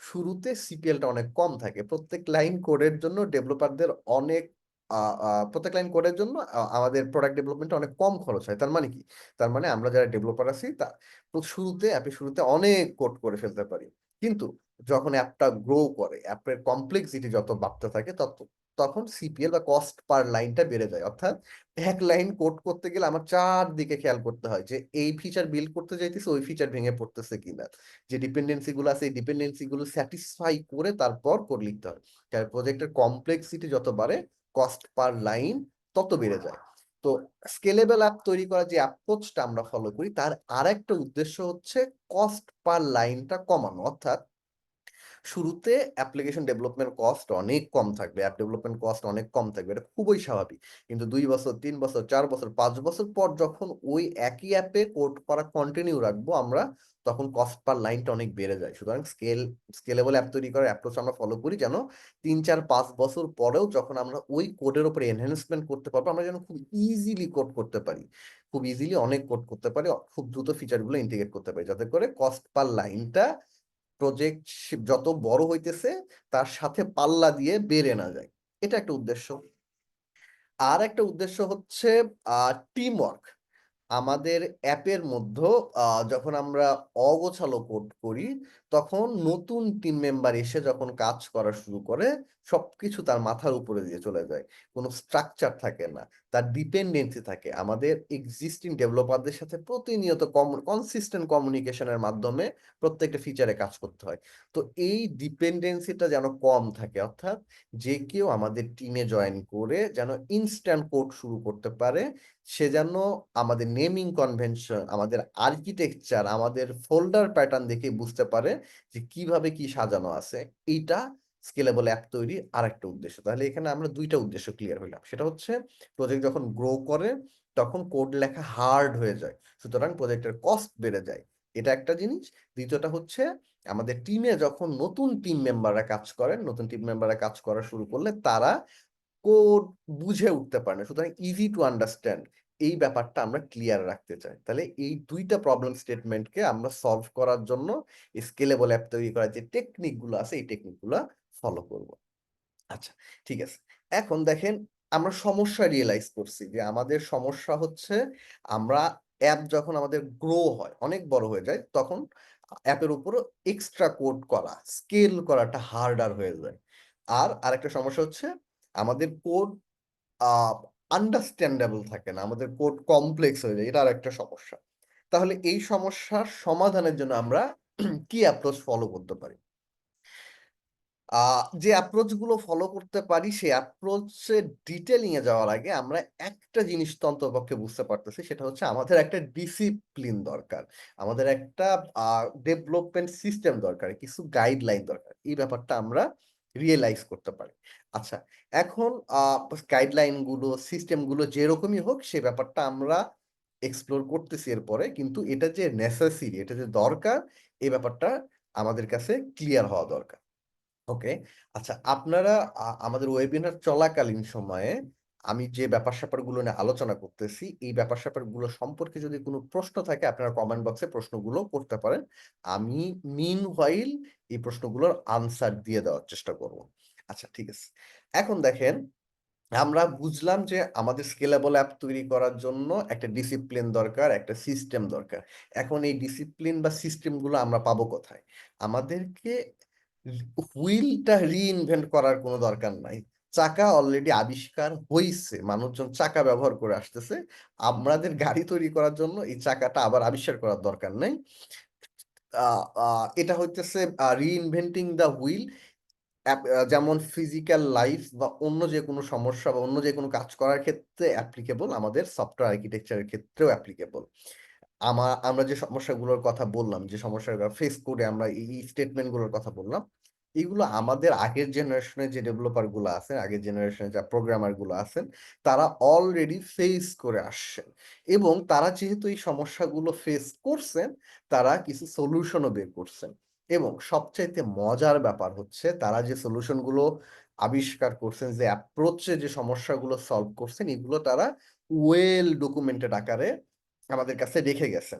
শুরুতে সিপিএলটা অনেক কম থাকে। প্রত্যেক লাইন কোডের জন্য ডেভেলপারদের অনেক প্রত্যেক লাইন কোডের জন্য আমাদের প্রোডাক্ট ডেভেলপমেন্টে অনেক কম খরচ হয়। তার মানে কি? তার মানে আমরা যারা ডেভেলপার আছি তা তো অ্যাপের শুরুতে অনেক কোড করে ফেলতে পারি। কিন্তু যখন অ্যাপটা গ্রো করে, অ্যাপের কমপ্লেক্সিটি যত বাড়তে থাকে তখন সিপিএল বা কস্ট পার লাইনটা বেড়ে যায়। অর্থাৎ এক লাইন কোড করতে গেলে আমার চারদিকে খেয়াল করতে হয় যে এই ফিচার বিল্ড করতে যাইতেছে ওই ফিচার ভেঙে পড়তেছে কিনা, যে ডিপেন্ডেন্সি গুলো আছে এই ডিপেন্ডেন্সি গুলো স্যাটিসফাই করে তারপর কোড লিখতে হয়। প্রজেক্টের কমপ্লেক্সিটি যত বাড়ে কস্ট পার লাইন তত বেড়ে যায়। তো স্কেলেবল অ্যাপ তৈরি করার যে অ্যাপ্রোচটা আমরা ফলো করি তার আরেকটা উদ্দেশ্য হচ্ছে কস্ট পার লাইনটা কমানো। অর্থাৎ শুরুতে অ্যাপ্লিকেশন ডেভেলপমেন্ট কস্ট অনেক কম থাকবে, অ্যাপ ডেভেলপমেন্ট কস্ট অনেক কম থাকবে, এটা খুবই স্বাভাবিক। কিন্তু 2 বছর 3 বছর 4 বছর 5 বছর পর যখন ওই একই অ্যাপে কোড করা কন্টিনিউ রাখবো আমরা, তখন কস্ট পার লাইনটা অনেক বেড়ে যায়। সুতরাং স্কেলেবল অ্যাপ তৈরি করার অ্যাপ্রোচ আমরা ফলো করি যেন 3 4 5 বছর পরেও যখন আমরা ওই কোডের উপরে এনহ্যান্সমেন্ট করতে পারবো আমরা যেন খুব ইজিলি কোড করতে পারি, খুব ইজিলি অনেক কোড করতে পারি, খুব দ্রুত ফিচারগুলো ইন্টিগ্রেট করতে পারি, যাতে করে কস্ট পার লাইনটা প্রজেক্ট যত বড় হইতেছে তার সাথে পাল্লা দিয়ে বেড়ে না যায়। এটা একটা উদ্দেশ্য। আর একটা উদ্দেশ্য হচ্ছে টিম ওয়ার্ক। আমাদের অ্যাপের মধ্যে যখন আমরা অগোছালো কোড করি তখন নতুন টিম মেম্বার এসে যখন কাজ করা শুরু করে সবকিছু তার মাথার উপরে দিয়ে চলে যায়, কোনো স্ট্রাকচার থাকে না, তার ডিপেন্ডেন্সি থাকে। আমাদের এক্সিস্টিং ডেভেলপারদের সাথে প্রতিনিয়ত কনসিস্টেন্ট কমিউনিকেশনের মাধ্যমে প্রত্যেকটা ফিচারে কাজ করতে হয়। তো এই ডিপেন্ডেন্সিটা যেন কম থাকে, অর্থাৎ যে কেউ আমাদের টিমে জয়েন করে যেন ইনস্ট্যান্ট কোড শুরু করতে পারে, সে যেন আমাদের নেমিং কনভেনশন, আমাদের আর্কিটেকচার, আমাদের ফোল্ডার প্যাটার্ন দেখে বুঝতে পারে যে কিভাবে কি সাজানো আছে। এইটা স্কেলেবল অ্যাপ তৈরি আর একটা উদ্দেশ্য। তাহলে এখানে আমরা দুইটা উদ্দেশ্য ক্লিয়ার হইলাম। সেটা হচ্ছে প্রজেক্ট যখন গ্রো করে তখন কোড লেখা হার্ড হয়ে যায়, সুতরাং প্রজেক্টের কস্ট বেড়ে যায়, এটা একটা জিনিস। দ্বিতীয়টা হচ্ছে আমাদের টিমে যখন নতুন টিম মেম্বাররা কাজ করেন, নতুন টিম মেম্বাররা কাজ করা শুরু করলে তারা কোড বুঝে উঠতে পারে না, সুতরাং ইজি টু আন্ডারস্ট্যান্ড এই ব্যাপারটা আমরা ক্লিয়ার রাখতে চাই। তাহলে এই দুইটা প্রবলেম স্টেটমেন্টকে আমরা সলভ করার জন্য স্কেলেবল অ্যাপ তৈরি করার যে টেকনিক গুলো আছে এই টেকনিক গুলো ফলো করব। আচ্ছা, ঠিক আছে। এখন দেখেন আমরা সমস্যা রিয়েলাইজ করছি যে আমাদের সমস্যা হচ্ছে আমরা অ্যাপ যখন আমাদের গ্রো হয় অনেক বড় হয়ে যায় তখন অ্যাপের উপর এক্সট্রা কোড করা, স্কেল করাটা হার্ডার হয়ে যায়। আর আরেকটা সমস্যা হচ্ছে আমাদের কোড আন্ডারস্ট্যান্ডেবল থাকে না, আমাদের কোড কমপ্লেক্স হয়ে যায়, এটা আর একটা সমস্যা। তাহলে এই সমস্যার সমাধানের জন্য আমরা কি অ্যাপ্রোচ ফলো করতে পারি? যে অ্যাপ্রোচ গুলো ফলো করতে পারি সেই অ্যাপ্রোচে ডিটেলিং এ যাওয়ার আগে আমরা একটা জিনিস তো অন্ততপক্ষে বুঝতে পারতেছি, সেটা হচ্ছে আমাদের একটা ডিসিপ্লিন দরকার, আমাদের একটা ডেভেলপমেন্ট সিস্টেম দরকার, কিছু গাইডলাইন দরকার। এই ব্যাপারটা আমরা রিয়েলাইজ করতে পারি। আচ্ছা, এখন গাইডলাইন গুলো সিস্টেম গুলো যেরকমই হোক সে ব্যাপারটা আমরা এক্সপ্লোর করতেছি এরপরে, কিন্তু এটা যে নেসেসারি, এটা যে দরকার এই ব্যাপারটা আমাদের কাছে ক্লিয়ার হওয়া দরকার। ওকে। আচ্ছা, আপনারা আমাদের ওয়েবিনার চলাকালীন সময়ে আমি যে ব্যাপার-স্যাপারগুলো নিয়ে আলোচনা করতেছি, এই ব্যাপার-স্যাপারগুলো সম্পর্কে যদি কোনো প্রশ্ন থাকে আপনারা কমেন্ট বক্সে প্রশ্নগুলো করতে পারেন। আমি মিনহোয়াইল এই প্রশ্নগুলোর আনসার দিয়ে দেওয়ার চেষ্টা করব। আচ্ছা, ঠিক আছে। এখন দেখেন, আমরা বুঝলাম যে আমাদের স্কেলেবল অ্যাপ তৈরি করার জন্য একটা ডিসিপ্লিন দরকার, একটা সিস্টেম দরকার। এখন এই ডিসিপ্লিন বা সিস্টেমগুলো আমরা পাবো কোথায়? আমাদেরকে হুইলটা রিইনভেন্ট করার কোনো দরকার নাই। চাকা অলরেডি আবিষ্কার হইছে। মানুষজন চাকা ব্যবহার করে আসতেছে। আমাদের গাড়ি তৈরি করার জন্য এই চাকাটা আবার আবিষ্কার করার দরকার নাই। আ আ এটা হইতেছে রিইনভেন্টিং দ্য হুইল। যেমন ফিজিক্যাল লাইফ বা অন্য যেকোনো সমস্যা বা অন্য যেকোনো কাজ করার ক্ষেত্রে অ্যাপ্লিকেবল, আমাদের সফটওয়্যার আর্কিটেকচারের ক্ষেত্রেও অ্যাপ্লিকেবল। আমরা যে সমস্যাগুলোর কথা বললাম, যে সমস্যাগুলো ফেস করে আমরা এই স্টেটমেন্ট গুলোর কথা বললাম, এগুলো আমাদের আগের জেনারেশনের যে ডেভেলপার গুলো আছেন, আগের জেনারেশনের যে প্রোগ্রামার গুলো আছেন, তারা অলরেডি ফেস করে আসছেন। এবং তারা যেহেতু এই সমস্যাগুলো ফেস করছেন, তারা কিছু সলিউশনও বের করছেন। এবং সবচাইতে মজার ব্যাপার হচ্ছে তারা যে সলিউশন গুলো আবিষ্কার করছেন, যে অ্যাপ্রোচে যে সমস্যাগুলো সলভ করছেন, এগুলো তারা ওয়েল ডকুমেন্টেড আকারে আমাদের কাছে রেখে গেছেন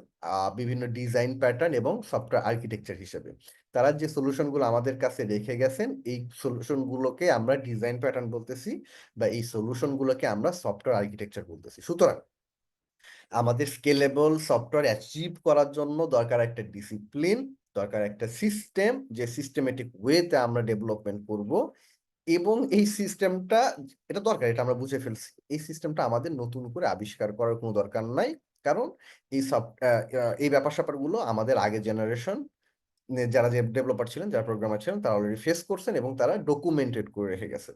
বিভিন্ন ডিজাইন প্যাটার্ন এবং সফটওয়্যার আর্কিটেকচার হিসেবে। তারা যে সলিউশন গুলো আমাদের কাছে রেখে গেছেন, এই সলিউশন গুলোকে আমরা ডিজাইন প্যাটার্ন বলতেছি, বা এই সলিউশন গুলোকে আমরা সফটওয়্যার আর্কিটেকচার বলতেছি। সুতরাং আমাদের স্কেলেবল সফটওয়্যার অ্যাচিভ করার জন্য দরকার একটা ডিসিপ্লিন, দরকার একটা সিস্টেম, যে সিস্টেমেটিক ওয়েতে আমরা ডেভেলপমেন্ট করব। এবং এই সিস্টেমটা, এটা দরকার, এটা আমরা বুঝে ফেলছি। এই সিস্টেমটা আমাদের নতুন করে আবিষ্কার করার কোনো দরকার নাই। কারণ এই ব্যাপার-স্যাপারগুলো আমাদের আগের জেনারেশন যারা যে ডেভেলপার ছিলেন, যারা প্রোগ্রামার ছিলেন, তারা অলরেডি ফেস করছেন এবং তারা ডকুমেন্টেড করে রেখে গেছে।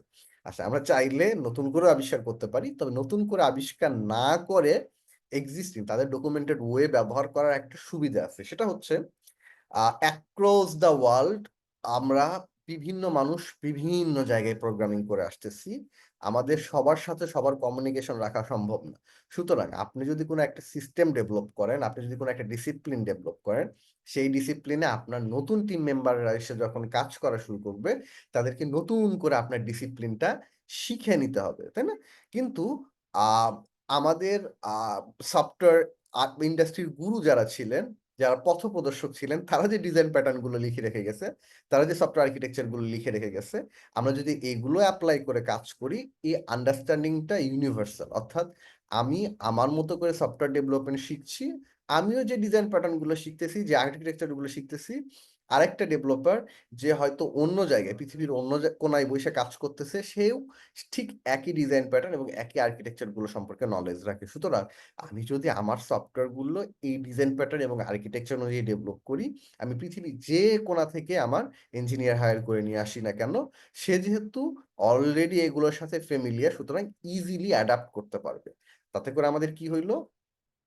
আচ্ছা, আমরা চাইলে নতুন করে আবিষ্কার করতে পারি। তবে নতুন করে আবিষ্কার না করে এক্সিস্টিং তাদের ডকুমেন্টেড ওয়ে ব্যবহার করার একটা সুবিধা আছে। সেটা হচ্ছে অ্যাক্রস দ্য ওয়ার্ল্ড আমরা বিভিন্ন মানুষ বিভিন্ন জায়গায় প্রোগ্রামিং করে আসতেছি। আমাদের সবার সাথে সবার কমিউনিকেশন রাখা সম্ভব না। সুতরাং আপনি যদি কোনো একটা সিস্টেম ডেভেলপ করেন, আপনি যদি কোনো একটা ডিসিপ্লিন ডেভেলপ করেন, সেই ডিসিপ্লিনে আপনার নতুন টিম মেম্বাররা এসে যখন কাজ করা শুরু করবে, তাদেরকে নতুন করে আপনার ডিসিপ্লিনটা শিখে নিতে হবে, তাই না? কিন্তু আ আমাদের আ সফটওয়্যার ইন্ডাস্ট্রির গুরু যারা ছিলেন, যারা পথপ্রদর্শক ছিলেন, তারা যে ডিজাইন প্যাটার্ন গুলো লিখে রেখে গেছে, তারা যে সফটওয়্যার আর্কিটেকচার গুলো লিখে রেখে গেছে, আমরা যদি এগুলো এপ্লাই করে কাজ করি, এই আন্ডারস্ট্যান্ডিংটা ইউনিভার্সাল। অর্থাৎ আমি আমার মতো করে সফটওয়্যার ডেভেলপমেন্ট শিখছি, আমিও যে ডিজাইন প্যাটার্ন গুলো শিখতেছি, যে আর্কিটেকচার গুলো শিখতেছি, আরেকটা ডেভেলপার যে হয়তো অন্য জায়গায়, পৃথিবীর অন্য কোনায় বসে কাজ করতেছে, সেও ঠিক একই ডিজাইন প্যাটার্ন এবং একই আর্কিটেকচার গুলো সম্পর্কে নলেজ রাখে। সুতরাং আমি যদি আমার সফটওয়্যার গুলো এই ডিজাইন প্যাটার্ন এবং আর্কিটেকচার অনুযায়ী ডেভেলপ করি, আমি পৃথিবীর যে কোণা থেকে আমার ইঞ্জিনিয়ার হায়ার করে নিয়ে আসি না কেন, সে যেহেতু অলরেডি এগুলোর সাথে ফ্যামিলিয়ার, সুতরাং ইজিলি অ্যাডাপ্ট করতে পারবে। তাতে করে আমাদের কি হইলো?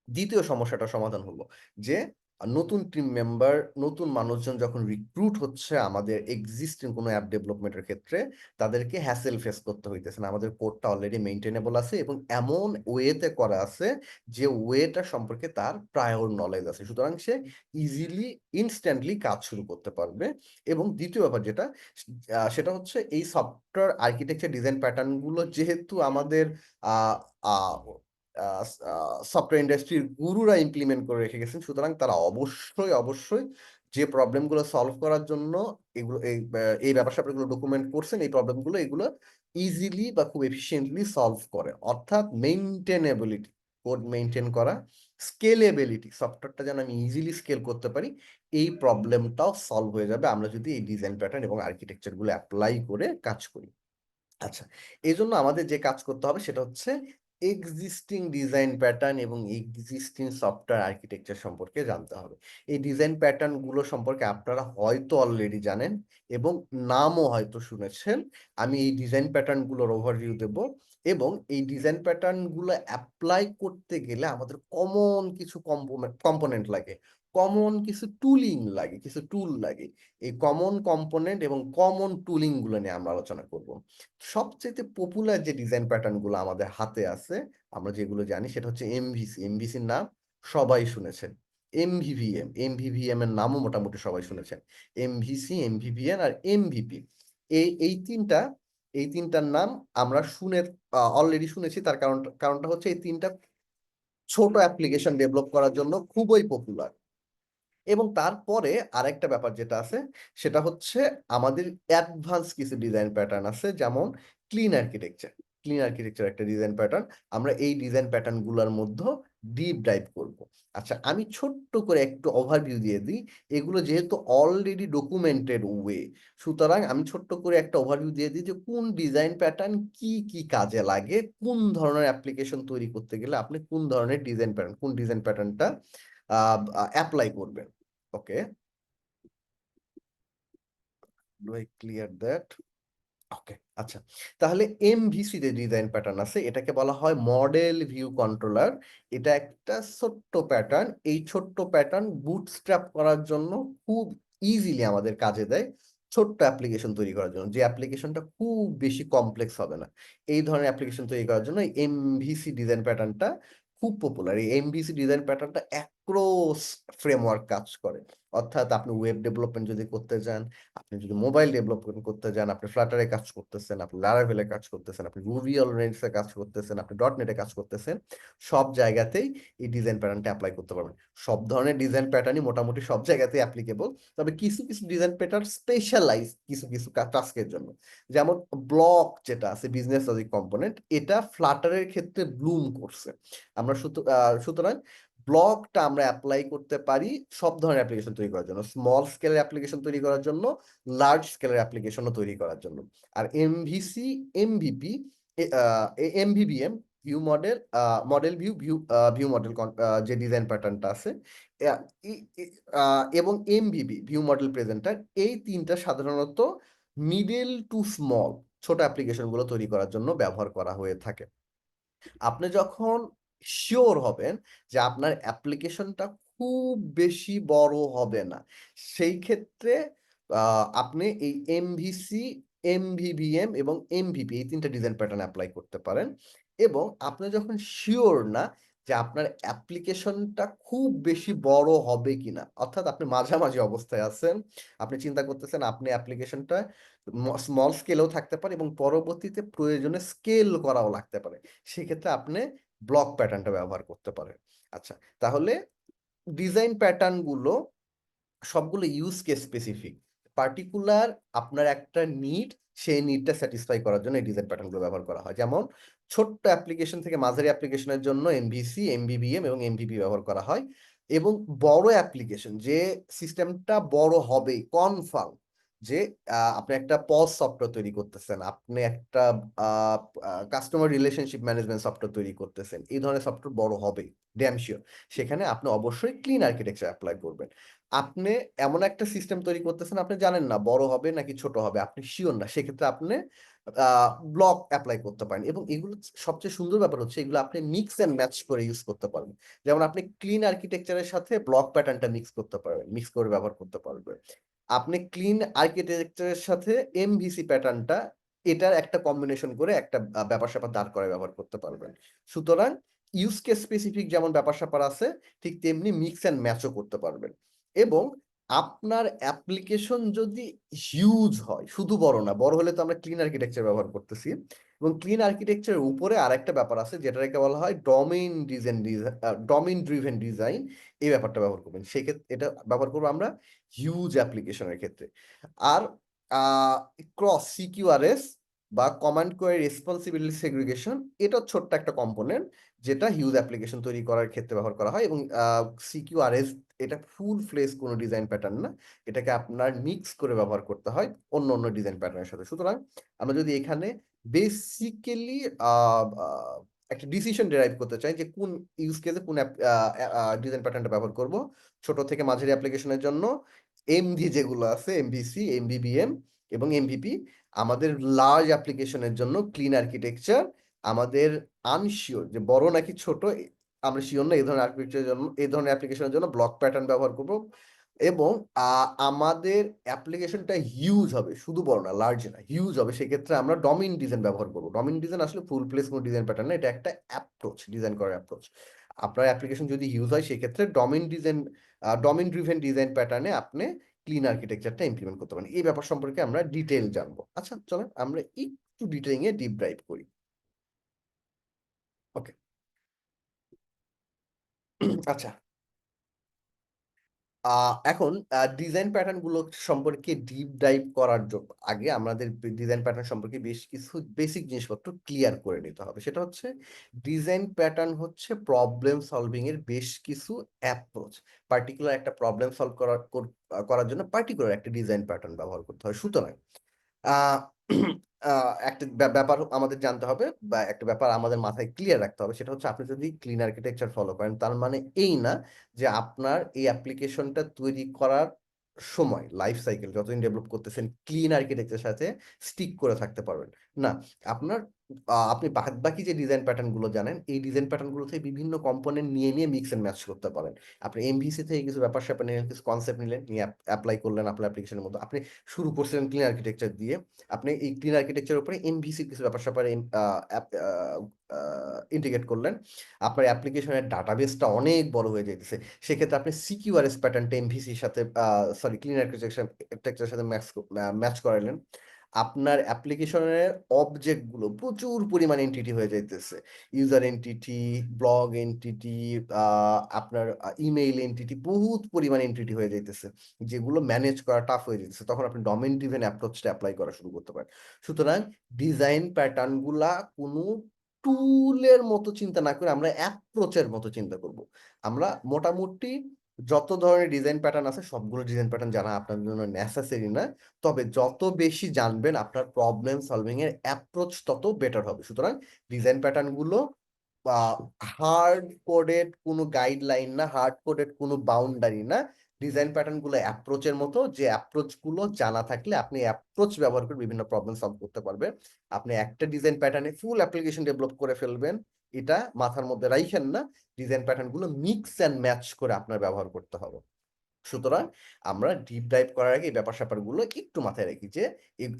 দ্বিতীয় সমস্যাটা সমাধান হলো যে নতুন টিম মেম্বার, নতুন মানুষজন যখন রিক্রুট হচ্ছে আমাদের এক্সিস্টিং কোনো অ্যাপ ডেভেলপমেন্টের ক্ষেত্রে, তাদেরকে হ্যাসেল ফেস করতে হইতেছে না। আমাদের কোডটা অলরেডি মেইনটেনেবল আছে এবং এমন ওয়েতে করা আছে যে ওয়েটা সম্পর্কে তার প্রায়র নলেজ আছে। সুতরাং সে ইজিলি ইনস্ট্যান্টলি কাজ শুরু করতে পারবে। এবং দ্বিতীয় ব্যাপার যেটা, সেটা হচ্ছে এই সফটওয়্যার আর্কিটেকচার ডিজাইন প্যাটার্ন গুলো যেহেতু আমাদের আহ আহ সফটওয়্যার ইন্ডাস্ট্রির গুরুরা ইমপ্লিমেন্ট করে রেখে গেছেন, সুতরাং তারা অবশ্যই যে প্রবলেম গুলো সলভ করার জন্য এগুলো এই ব্যাপার-স্যাপারগুলো ডকুমেন্ট করছেন, এই প্রবলেম গুলো এগুলো ইজিলি বা খুব এফিশিয়েন্টলি সলভ করে। অর্থাৎ মেইনটেনেবিলিটি, কোড মেইনটেইন করা, স্কেলেবিলিটি, সফটওয়্যারটা যেন আমি ইজিলি স্কেল করতে পারি, এই প্রবলেমটাও সলভ হয়ে যাবে আমরা যদি এই ডিজাইন প্যাটার্ন এবং আর্কিটেকচার গুলো এপ্লাই করে কাজ করি। আচ্ছা, এজন্য আমাদের যে কাজ করতে হবে সেটা হচ্ছে এক্সিস্টিং ডিজাইন প্যাটার্ন এবং এক্সিস্টিং সফটওয়্যার আর্কিটেকচার সম্পর্কে জানতে হবে। এই ডিজাইন প্যাটার্ন গুলো সম্পর্কে আপনারা হয়তো অলরেডি জানেন এবং নামও হয়তো শুনেছেন। আমি এই ডিজাইন প্যাটার্ন গুলোর ওভারভিউ দেব এবং এই ডিজাইন প্যাটার্ন গুলো এপ্লাই করতে গেলে আমাদের কমন কিছু কম্পোনেন্ট লাগে। কমন কিছু টুলিং লাগে, কিছু টুল লাগে। এই কমন কম্পোনেন্ট এবং কমন টুলিং গুলো নিয়ে আমরা আলোচনা করব। সবচেয়ে পপুলার যে ডিজাইন প্যাটার্ন গুলো আমাদের হাতে আছে, আমরা যেগুলো জানি সেটা হচ্ছে এমভিসি। এমভিসির নাম সবাই শুনেছেন। এমভিভিএম, এমভিভিএম এর নামও মোটামুটি সবাই শুনেছেন। এমভিসি, এমভিভিএন আর এমভিপি। এই তিনটার নাম আমরা অলরেডি শুনেছি। তার কারণটা হচ্ছে এই তিনটা ছোট অ্যাপ্লিকেশন ডেভেলপ করার জন্য খুবই পপুলার। এবং তারপরে আরেকটা ব্যাপার যেটা আছে সেটা হচ্ছে আমাদের অ্যাডভান্স কিছু ডিজাইন প্যাটার্ন আছে, যেমন ক্লিন আর্কিটেকচার। ক্লিন আর্কিটেকচার একটা ডিজাইন প্যাটার্ন, আমরা এই ডিজাইন প্যাটার্ন গুলোর মধ্যে ডিপ ডাইভ করব। আচ্ছা, আমি ছোট্ট করে একটু ওভারভিউ দিয়ে দিই। এগুলো যেহেতু অলরেডি ডকুমেন্টেড ওয়ে, সুতরাং আমি ছোট্ট করে একটা ওভারভিউ দিয়ে দিই যে কোন ডিজাইন প্যাটার্ন কি কি কাজে লাগে, কোন ধরনের অ্যাপ্লিকেশন তৈরি করতে গেলে আপনি কোন ধরনের কোন ডিজাইন প্যাটার্নটা অ্যাপ্লাই করবেন। ওকে, ডু আই ক্লিয়ার দ্যাট? ওকে, আচ্ছা, তাহলে এমভিসি যে ডিজাইন প্যাটার্ন আছে এটাকে বলা হয় মডেল ভিউ কন্ট্রোলার। এটা একটা ছোট্ট প্যাটার্ন। এই ছোট্ট প্যাটার্ন বুটস্ট্র্যাপ করার জন্য খুব ইজিলি আমাদের কাজে দেয়, ছোট্ট অ্যাপ্লিকেশন তৈরি করার জন্য, যে অ্যাপ্লিকেশনটা খুব বেশি কমপ্লেক্স হবে না। এই ধরনের অ্যাপ্লিকেশন তৈরি করার জন্য এমভিসি ডিজাইন প্যাটার্নটা খুব পপুলার। এই এমভিসি ডিজাইন প্যাটার্নটা অ্যাক্রস ফ্রেমওয়ার্ক কাজ করে। অর্থাৎ আপনি ওয়েব ডেভেলপমেন্ট যদি করতে চান, আপনি যদি মোবাইল ডেভেলপমেন্ট করতে যান, আপনি ফ্লাটারে কাজ করতেছেন, আপনি লারাভেলে কাজ করতেছেন, আপনি রুবি অন রেইলসে কাজ করতেছেন, আপনি ডট নেটে কাজ করতেছেন, সব জায়গাতেই এই ডিজাইন প্যাটার্নটা অ্যাপ্লাই করতে পারবেন। সব ধরনের ডিজাইন প্যাটার্নই মোটামুটি সব জায়গাতেই অ্যাপ্লিকেবল, তবে কিছু কিছু ডিজাইন প্যাটার্ন স্পেশালাইজ কিছু কিছু টাস্কের জন্য। যেমন ব্লক যেটা আছে, বিজনেস লজিক কম্পোনেন্ট, এটা ফ্লাটারের ক্ষেত্রে ব্লুম করছে। আমরা সুতরাং ব্লকটা আমরা অ্যাপ্লাই করতে পারি সব ধরনের অ্যাপ্লিকেশন তৈরি করার জন্য, স্মল স্কেলের অ্যাপ্লিকেশন তৈরি করার জন্য, লার্জ স্কেলের অ্যাপ্লিকেশনও তৈরি করার জন্য। আর এমভিসি, এমভিপি, এমভিবিএম, view model, model view, view model, যে ডিজাইন প্যাটার্নটা আছে, এবং এমভিবি, ভিউ মডেল প্রেজেন্টার, এই তিনটা সাধারণত মিডল টু স্মল ছোট অ্যাপ্লিকেশনগুলো তৈরি করার জন্য ব্যবহার করা হয়ে থাকে। আপনি যখন শিওর হবেন যে আপনার অ্যাপ্লিকেশনটা খুব বেশি বড় হবে না, সেই ক্ষেত্রে আপনি এই এমভিসি, এমভিবিএম এবং এমভিপি এই তিনটা ডিজাইন প্যাটার্ন অ্যাপ্লাই করতে পারেন। এবং আপনি যখন শিওর না যে আপনার অ্যাপ্লিকেশনটা খুব বেশি বড় হবে কিনা, অর্থাৎ আপনি মাঝামাঝি অবস্থায় আছেন, আপনি চিন্তা করতেছেন আপনি অ্যাপ্লিকেশনটা স্মল স্কেলেও থাকতে পারে এবং পরবর্তীতে প্রয়োজনে স্কেল করাও লাগতে পারে, সেক্ষেত্রে আপনি ব্লক প্যাটার্নটা ব্যবহার করতে পারেন। আচ্ছা, তাহলে ডিজাইন প্যাটার্ন গুলো সবগুলো ইউজ কেস স্পেসিফিক, পার্টিকুলার আপনার একটা নিড, সেই নিডটা স্যাটিসফাই করার জন্য এই ডিজাইন প্যাটার্নগুলো ব্যবহার করা হয়। যেমন ছোট্ট অ্যাপ্লিকেশন থেকে মাঝারি অ্যাপ্লিকেশনের জন্য এমভিসি, এমভিবিএম এবং এমভিপি ব্যবহার করা হয়। এবং বড় অ্যাপ্লিকেশন, যে সিস্টেমটা বড় হবে কনফার্ম, যে আপনি একটা পজ সফটওয়্যার তৈরি করতেছেন, আপনি একটা কাস্টমার রিলেশনশিপ ম্যানেজমেন্ট সফটওয়্যার তৈরি করতেছেন, এই ধরনের সফটওয়্যার বড় হবে ড্যাম শিওর, সেখানে আপনি অবশ্যই ক্লিন আর্কিটেকচার অ্যাপ্লাই করবেন। আপনি এমন একটা সিস্টেম তৈরি করতেছেন, আপনি জানেন না বড় হবে নাকি ছোট হবে, আপনি শিওর না, সেক্ষেত্রে আপনি ব্লক অ্যাপ্লাই করতে পারেন। এবং এগুলো সবচেয়ে সুন্দর ব্যাপার হচ্ছে এগুলো আপনি মিক্স এন্ড ম্যাচ করে ইউজ করতে পারবেন। যেমন আপনি ক্লিন আর্কিটেকচারের সাথে ব্লক প্যাটার্নটা মিক্স করতে পারবেন, মিক্স করে ব্যবহার করতে পারবেন। আপনি ক্লিন আর্কিটেকচারের সাথে এমভিসি প্যাটার্নটা, এটার একটা কম্বিনেশন করে একটা ব্যাপার স্যাপার দাঁড় করে ব্যবহার করতে পারবেন। সুতরাং ইউজ কেস স্পেসিফিক যেমন ব্যাপার স্যাপার আছে, ঠিক তেমনি মিক্স এন্ড ম্যাচও করতে পারবেন। এবং আপনার অ্যাপ্লিকেশন যদি হিউজ হয়, শুধু বড় না, বড় হলে তো আমরা ক্লিন আর্কিটেকচার ব্যবহার করতেছি, এবং ক্লিন আর্কিটেকচারের উপরে আরেকটা ব্যাপার আছে যেটাকে বলা হয় ডোমেইন ড্রিভেন ডিজাইন, এই ব্যাপারটা ব্যবহার করবেন। সেক্ষেত্রে এটা ব্যবহার করবো আমরা হিউজ অ্যাপ্লিকেশনের ক্ষেত্রে। আর ক্রস সিকিউআরএস বা কমান্ড কোয়ারি রেসপন্সিবিলিটি সেগ্রিগেশন, এটা ছোট্ট একটা কম্পোনেন্ট যেটা হিউজ অ্যাপ্লিকেশন তৈরি করার ক্ষেত্রে ব্যবহার করা হয়। এবং সিকিউআরএস এটা ফুল ফ্লেজ কোনো ডিজাইন প্যাটার্ন না, এটাকে আপনার মিক্স করে ব্যবহার করতে হয় অন্য অন্য ডিজাইন প্যাটার্নের সাথে। সুতরাং আমরা যদি এখানে বেসিক্যালি একটা ডিসিশন ডেরাইভ করতে চাই যে কোন ইউজ কেসে কোন ডিজাইন প্যাটার্নটা ব্যবহার করব, ছোট থেকে মাঝারি অ্যাপ্লিকেশনের জন্য এমভি যেগুলো আছে, এমভিসি, এমভিবিএম এবং এমভিপি, আমাদের লার্জ অ্যাপ্লিকেশনের জন্য ক্লিন আর্কিটেকচার, আমাদের আনশিওর যে বড় নাকি ছোট আমরা শিওর না, এই ধরনের অ্যাপ্লিকেশনের জন্য ব্লক প্যাটার্ন ব্যবহার করব। এবং আমাদের অ্যাপ্লিকেশনটা হিউজ হবে, শুধু বড় না, লার্জ না, হিউজ হবে, সেক্ষেত্রে আমরা ডোমেইন ডিজাইন ব্যবহার করবো। ডোমেইন ডিজাইন আসলে ফুল প্লেস কোনো ডিজাইন প্যাটার্ন না, এটা একটা অ্যাপ্রোচ, ডিজাইন করার অ্যাপ্রোচ। আপনার অ্যাপ্লিকেশন যদি হিউজ হয় সেক্ষেত্রে ডোমেইন ড্রিভেন ডিজাইন প্যাটার্নে আপনি ক্লিন আর্কিটেকচারটা ইমপ্লিমেন্ট করতে পারেন। এই ব্যাপার সম্পর্কে আমরা ডিটেইল জানবো। আচ্ছা, চলেন আমরা একটু ডিটেইলিং এ ডিপ ডাইভ করি। ওকে। আচ্ছা, এখন ডিজাইন প্যাটার্ন গুলো সম্পর্কে ডিপ ডাইভ করার জন্য আগে আমাদের ডিজাইন প্যাটার্ন সম্পর্কে বেশ কিছু বেসিক জিনিসপত্র ক্লিয়ার করে নিতে হবে। সেটা হচ্ছে ডিজাইন প্যাটার্ন হচ্ছে প্রবলেম সলভিং এর বেশ কিছু অ্যাপ্রোচ। পার্টিকুলার একটা প্রবলেম সলভ করার জন্য পার্টিকুলার একটা ডিজাইন প্যাটার্ন ব্যবহার করতে হয়। সুতরাং আহ একটা ব্যাপার আমাদের জানতে হবে বা একটা ব্যাপার আমাদের মাথায় ক্লিয়ার রাখতে হবে, সেটা হচ্ছে আপনি যদি ক্লিন আর্কিটেকচার ফলো করেন তার মানে এই না যে আপনার এই অ্যাপ্লিকেশনটা তৈরি করার সময় লাইফ সাইকেল যতদিন ডেভেলপ করতেছেন ক্লিন আর্কিটেকচারের সাথে স্টিক করে থাকতে পারবেন না। আপনার আপনি বাদ বাকি যে ডিজাইন প্যাটার্ন গুলো জানেন এই ডিজাইন প্যাটার্ন গুলো থেকে বিভিন্ন কম্পোনেন্ট নিয়ে নিয়ে মিক্স এন্ড ম্যাচ করতে পারেন। আপনি এমভিসি থেকে কিছু ব্যাপার স্যাপার নিলেন, কিছু কনসেপ্ট নিলেন, নিয়ে অ্যাপ্লাই করলেন আপনার অ্যাপ্লিকেশনের মধ্যে। আপনি শুরু করছিলেন ক্লিন আর্কিটেকচার দিয়ে, আপনি এই ক্লিন আর্কিটেকচারের উপরে এমভিসির কিছু ব্যাপার স্যাপার ইন্টিগ্রেট করলেন। আপনার অ্যাপ্লিকেশনের ডাটাবেসটা অনেক বড় হয়ে যাইতেছে, সেক্ষেত্রে আপনি সিকিউআরএস প্যাটার্নটা এমভিসির সাথে সরি ক্লিন আর্কিটেকচারের সাথে ম্যাচ করাইলেন। আপনার অ্যাপ্লিকেশনের অবজেক্ট গুলো প্রচুর পরিমাণে এন্টিটি হয়ে যাইতেছে, ইউজার এন্টিটি, ব্লগ এন্টিটি, আপনার ইমেইল এন্টিটি, বহুত পরিমাণে এন্টিটি হয়ে যাইতেছে যেগুলো ম্যানেজ করা টাফ হয়ে যাচ্ছে। তখন আপনি ডোমেইন ড্রিভেন অ্যাপ্রোচটা অ্যাপ্লাই করা শুরু করতে পারেন। সুতরাং ডিজাইন প্যাটার্ন গুলা কোনো টুলের মতো চিন্তা না করে আমরা অ্যাপ্রোচের মতো চিন্তা করব। আমরা মোটামুটি যত ধরনের ডিজাইন প্যাটার্ন আছে সবগুলো ডিজাইন প্যাটার্ন জানা আপনার জন্য নেসেসারি না, তবে যত বেশি জানবেন আপনার প্রবলেম সলভিং এর অ্যাপ্রোচ তত বেটার হবে। সুতরাং ডিজাইন প্যাটার্ন গুলো হার্ড কোডেড কোনো গাইডলাইন না, হার্ড কোডেড কোনো বাউন্ডারি না। ডিজাইন প্যাটার্ন গুলো অ্যাপ্রোচের মতো, যে অ্যাপ্রোচ গুলো জানা থাকলে আপনি অ্যাপ্রোচ ব্যবহার করে বিভিন্ন প্রবলেম সলভ করতে পারবেন। আপনি একটা ডিজাইন প্যাটার্নে ফুল অ্যাপ্লিকেশন ডেভেলপ করে ফেলবেন, এটা মাথার মধ্যে রাইখেন না। ডিজাইন প্যাটার্ন গুলো মিক্স অ্যান্ড ম্যাচ করে আপনার ব্যবহার করতে হবে। সুতরাং আমরা ডিপ ডাইভ করার আগে এই ব্যাপার স্যাপার গুলো একটু মাথায় রাখি যে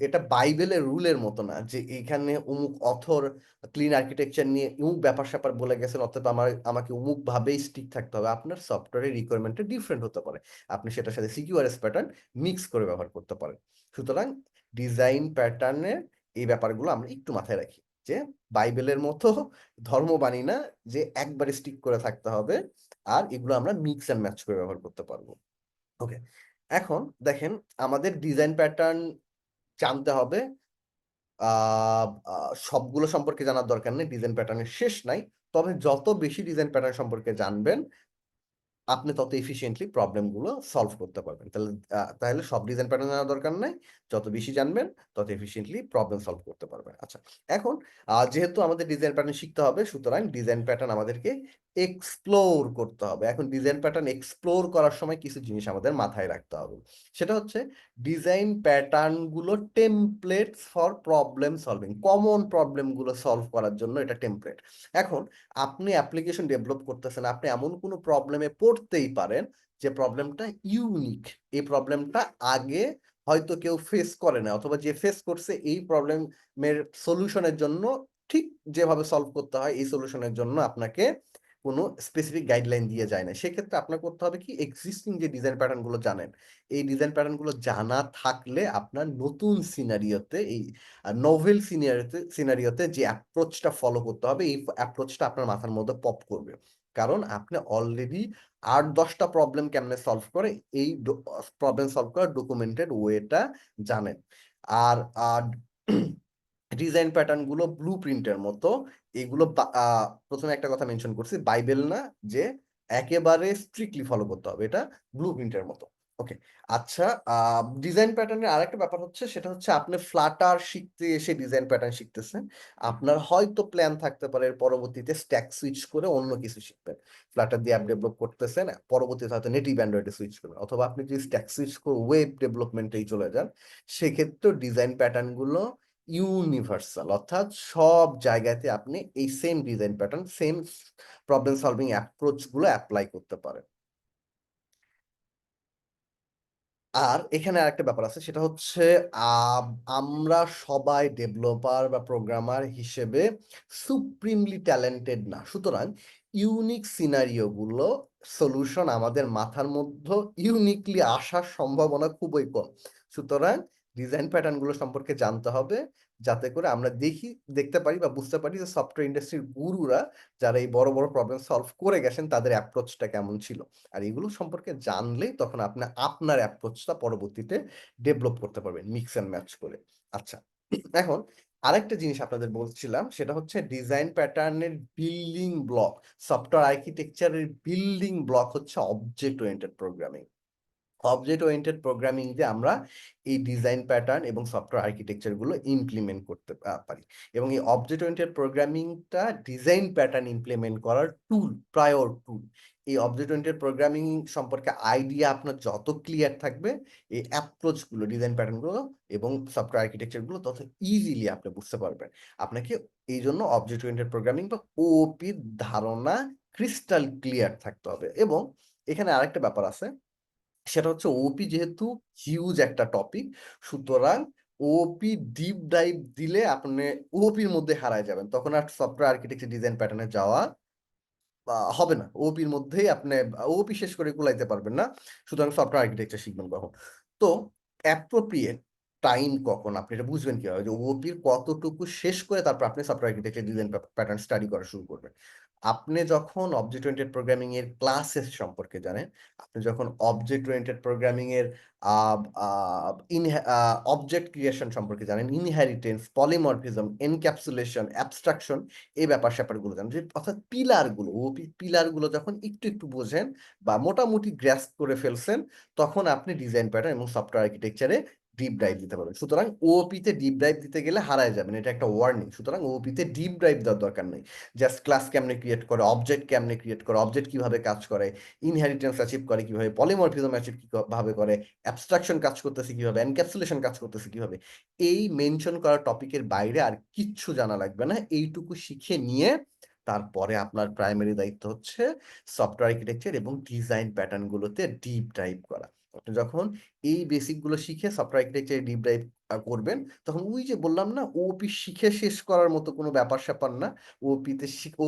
এটা বাইবেলের রুলের মতো না যে এখানে অমুক অথর ক্লিন আর্কিটেকচার নিয়ে অমুক ব্যাপার স্যাপার বলে গেছেন অর্থাৎ আমাকে অমুক ভাবেই স্টিক থাকতে হবে। আপনার সফটওয়্যারের রিকোয়ারমেন্টটা ডিফারেন্ট হতে পারে, আপনি সেটার সাথে সিকিউআরএস প্যাটার্ন মিক্স করে ব্যবহার করতে পারেন। সুতরাং ডিজাইন প্যাটার্নের এই ব্যাপারগুলো আমরা একটু মাথায় রাখি যে বাইবেলের মতো ধর্মবাণী না যে একবারে স্টিক করে থাকতে হবে, আর এগুলো আমরা মিক্স অ্যান্ড ম্যাচ করে ব্যবহার করতে পারবো। ওকে, এখন দেখেন আমাদের ডিজাইন প্যাটার্ন জানতে হবে। সবগুলো সম্পর্কে জানার দরকার নেই, ডিজাইন প্যাটার্নের শেষ নাই। তবে যত বেশি ডিজাইন প্যাটার্ন সম্পর্কে জানবেন আপনি তত এফিসিয়েন্টলি প্রবলেম গুলো সলভ করতে পারবেন। তাহলে সব ডিজাইন প্যাটার্ন জানার দরকার নাই, যত বেশি জানবেন তত এফিসিয়েন্টলি প্রবলেম সলভ করতে পারবেন। আচ্ছা, এখন যেহেতু আমাদের ডিজাইন প্যাটার্ন শিখতে হবে সুতরাং ডিজাইন প্যাটার্ন আমাদেরকে এক্সপ্লোর করতে হবে। এখন ডিজাইন প্যাটার্ন এক্সপ্লোর করার সময় কিছু জিনিস আমাদের মাথায় রাখতে হবে, সেটা হচ্ছে ডিজাইন প্যাটার্ন গুলো templates for problem solving, common problem গুলো সলভ করার জন্য এটা টেমপ্লেট। এখন আপনি অ্যাপ্লিকেশন ডেভেলপ করতেছেন, আপনি এমন কোনো প্রবলেমে পড়তেই পারেন যে প্রবলেমটা ইউনিক, এই প্রবলেমটা আগে হয়তো কেউ ফেস করে না, অথবা যে ফেস করছে এই প্রবলেমের সলিউশনের জন্য ঠিক যেভাবে সলভ করতে হয় এই সলিউশনের জন্য আপনাকে কোনো স্পেসিফিক গাইডলাইন দিয়ে যায় না। সেক্ষেত্রে আপনার করতে হবে কি, এক্সিস্টিং যে ডিজাইন প্যাটার্ন গুলো জানেন এই ডিজাইন প্যাটার্ন গুলো জানা থাকলে আপনার নতুন সিনারিওতে, এই নোভেল সিনারিওতে যে অ্যাপ্রোচটা ফলো করতে হবে এই অ্যাপ্রোচটা আপনার মাথার মধ্যে পপ করবে, কারণ আপনি অলরেডি 8-10টা প্রবলেম কেমনে সলভ করে এই প্রবলেম সলভ করার ডকুমেন্টেড ওয়েটা জানেন। আর ডিজাইন প্যাটার্ন গুলো ব্লু প্রিন্টের মতো, এগুলো প্রথমে একটা কথা মেনশন করছি, বাইবেল না যে একেবারে স্ট্রিক্টলি ফলো করতে হবে, এটা ব্লু প্রিন্টের মতো। ওকে, আচ্ছা, ডিজাইন প্যাটার্নের আরেকটা ব্যাপার হচ্ছে সেটা হচ্ছে আপনি ফ্লাটার শিখতে এসে ডিজাইন প্যাটার্ন শিখতেছেন, আপনার হয়তো প্ল্যান থাকতে পারে এর পরবর্তীতে স্ট্যাক সুইচ করে অন্য কিছু শিখবেন। ফ্লাটার দিয়ে অ্যাপ ডেভেলপ করতেছেন, পরবর্তীতে হয়তো নেটিভ অ্যান্ড্রয়েডে সুইচ করবেন, অথবা আপনি যদি স্ট্যাক সুইচ করে ওয়েব ডেভেলপমেন্টেই চলে যান, সেক্ষেত্রে ডিজাইন প্যাটার্ন গুলো ইউনিভার্সাল, অর্থাৎ সব জায়গাতে আপনি এই same design pattern, same problem solving approach গুলো অ্যাপ্লাই করতে পারেন। আর এখানে আরেকটা ব্যাপার আছে, সেটা হচ্ছে আমরা সবাই ডেভেলপার বা প্রোগ্রামার হিসেবে সুপ্রিমলি ট্যালেন্টেড না। সুতরাং ইউনিক সিনারিও গুলো সলিউশন আমাদের মাথার মধ্যে ইউনিকলি আসার সম্ভাবনা খুবই কম। সুতরাং ডিজাইন প্যাটার্ন গুলো সম্পর্কে জানতে হবে, যাতে করে আমরা দেখতে পারি বা বুঝতে পারি যে সফটওয়্যার ইন্ডাস্ট্রির গুরুরা যারা এই বড় বড় প্রবলেম সলভ করে গেছেন তাদের অ্যাপ্রোচটা কেমন ছিল। আর এগুলো সম্পর্কে জানলেই তখন আপনি আপনার অ্যাপ্রোচটা পরবর্তীতে ডেভেলপ করতে পারবেন মিক্স অ্যান্ড ম্যাচ করে। আচ্ছা, এখন আরেকটা জিনিস আপনাদের বলছিলাম, সেটা হচ্ছে ডিজাইন প্যাটার্নের বিল্ডিং ব্লক। সফটওয়্যার আর্কিটেকচারের বিল্ডিং ব্লক হচ্ছে object oriented programming. Object oriented programming দিয়ে আমরা এই ডিজাইন প্যাটার্ন এবং সফটওয়্যার আর্কিটেকচার গুলো ইমপ্লিমেন্ট করতে পারি, এবং এই অবজেক্ট ওরিয়েন্টেড প্রোগ্রামিংটা ডিজাইন প্যাটার্ন ইমপ্লিমেন্ট করার প্রায়র টুল। এই অবজেক্ট ওরিয়েন্টেড প্রোগ্রামিং সম্পর্কে আইডিয়া আপনার যত ক্লিয়ার থাকবে, এই অ্যাপ্রোচ গুলো, ডিজাইন প্যাটার্ন গুলো এবং সফটওয়্যার আর্কিটেকচার গুলো তত ইজিলি আপনি বুঝতে পারবেন। আপনাকে এই জন্য অবজেক্ট ওরিয়েন্টেড প্রোগ্রামিং বা ওওপির ধারণা ক্রিস্টাল ক্লিয়ার থাকতে হবে। এবং এখানে আরেকটা ব্যাপার আছে, সেটা হচ্ছে ওপি যেহেতু হিউজ একটা টপিক, সুতরাং ওপি ডিপ ডাইভ দিলে আপনি ওপির মধ্যে হারায় যাবেন, তখন আর সফটওয়্যার আর্কিটেকচার ডিজাইন প্যাটার্নে যাওয়া হবে না। ওপির মধ্যেই আপনি ওপি শেষ করে কুলাইতে পারবেন না। সুতরাং সফটওয়্যার আর্কিটেকচার শিখবেন কখন? তো অ্যাপ্রোপ্রিয়েট টাইম কখন, আপনি এটা বুঝবেন কিভাবে যে ওপির কতটুকু শেষ করে তারপর আপনি software architecture design pattern study করা শুরু করবেন? আপনি যখন অবজেক্ট ওরিয়েন্টেড প্রোগ্রামিং এর ক্লাসেস সম্পর্কে জানেন, আপনি যখন অবজেক্ট ওরিয়েন্টেড প্রোগ্রামিং এর অবজেক্ট ক্রিয়েশন সম্পর্কে জানেন, ইনহেরিটেন্স, পলিমরফিজম, এনক্যাপসুলেশন, অ্যাবস্ট্রাকশন, এই ব্যাপার স্যাপারগুলো জানেন, যে অর্থাৎ পিলারগুলো, ওপি পিলারগুলো যখন একটু একটু বোঝেন বা মোটামুটি গ্রাস্প করে ফেলছেন, তখন আপনি ডিজাইন প্যাটার্ন এবং সফটওয়্যার আর্কিটেকচারে ডিপ ড্রাইভ দিতে পারবেন। সুতরাং ওপি তে ডিপ ড্রাইভ দিতে গেলে হারায় যাবেন, এটা একটা ওয়ার্নিং। সুতরাং ওপি তে ডিপ ড্রাইভ দেওয়ার দরকার নেই। জাস্ট ক্লাস কেমনে ক্রিয়েট করে, অবজেক্ট কেমনে ক্রিয়েট করে, অবজেক্ট কিভাবে কাজ করে, ইনহেরিটেন্স অ্যাচিভ করে কিভাবে, পলিমরফিজম অ্যাচিভ কিভাবে করে, অ্যাবস্ট্রাকশন কাজ করতেছে কিভাবে, এনক্যাপসুলেশন কাজ করতেছে কিভাবে, এই মেনশন করা টপিকের বাইরে আর কিচ্ছু জানা লাগবে না। এইটুকু শিখে নিয়ে তারপরে আপনার প্রাইমারি দায়িত্ব হচ্ছে সফটওয়্যার আর্কিটেকচার এবং ডিজাইন প্যাটার্ন গুলোতে ডিপ ডাইভ করা। আপনি যখন এই বেসিক গুলো শিখে সফটওয়্যার আর্কিটেকচার ডিপ ডাইভ করবেন, তখন ওই যে বললাম না, ওপি শিখে শেষ করার মতো কোনো ব্যাপার স্যাপার না।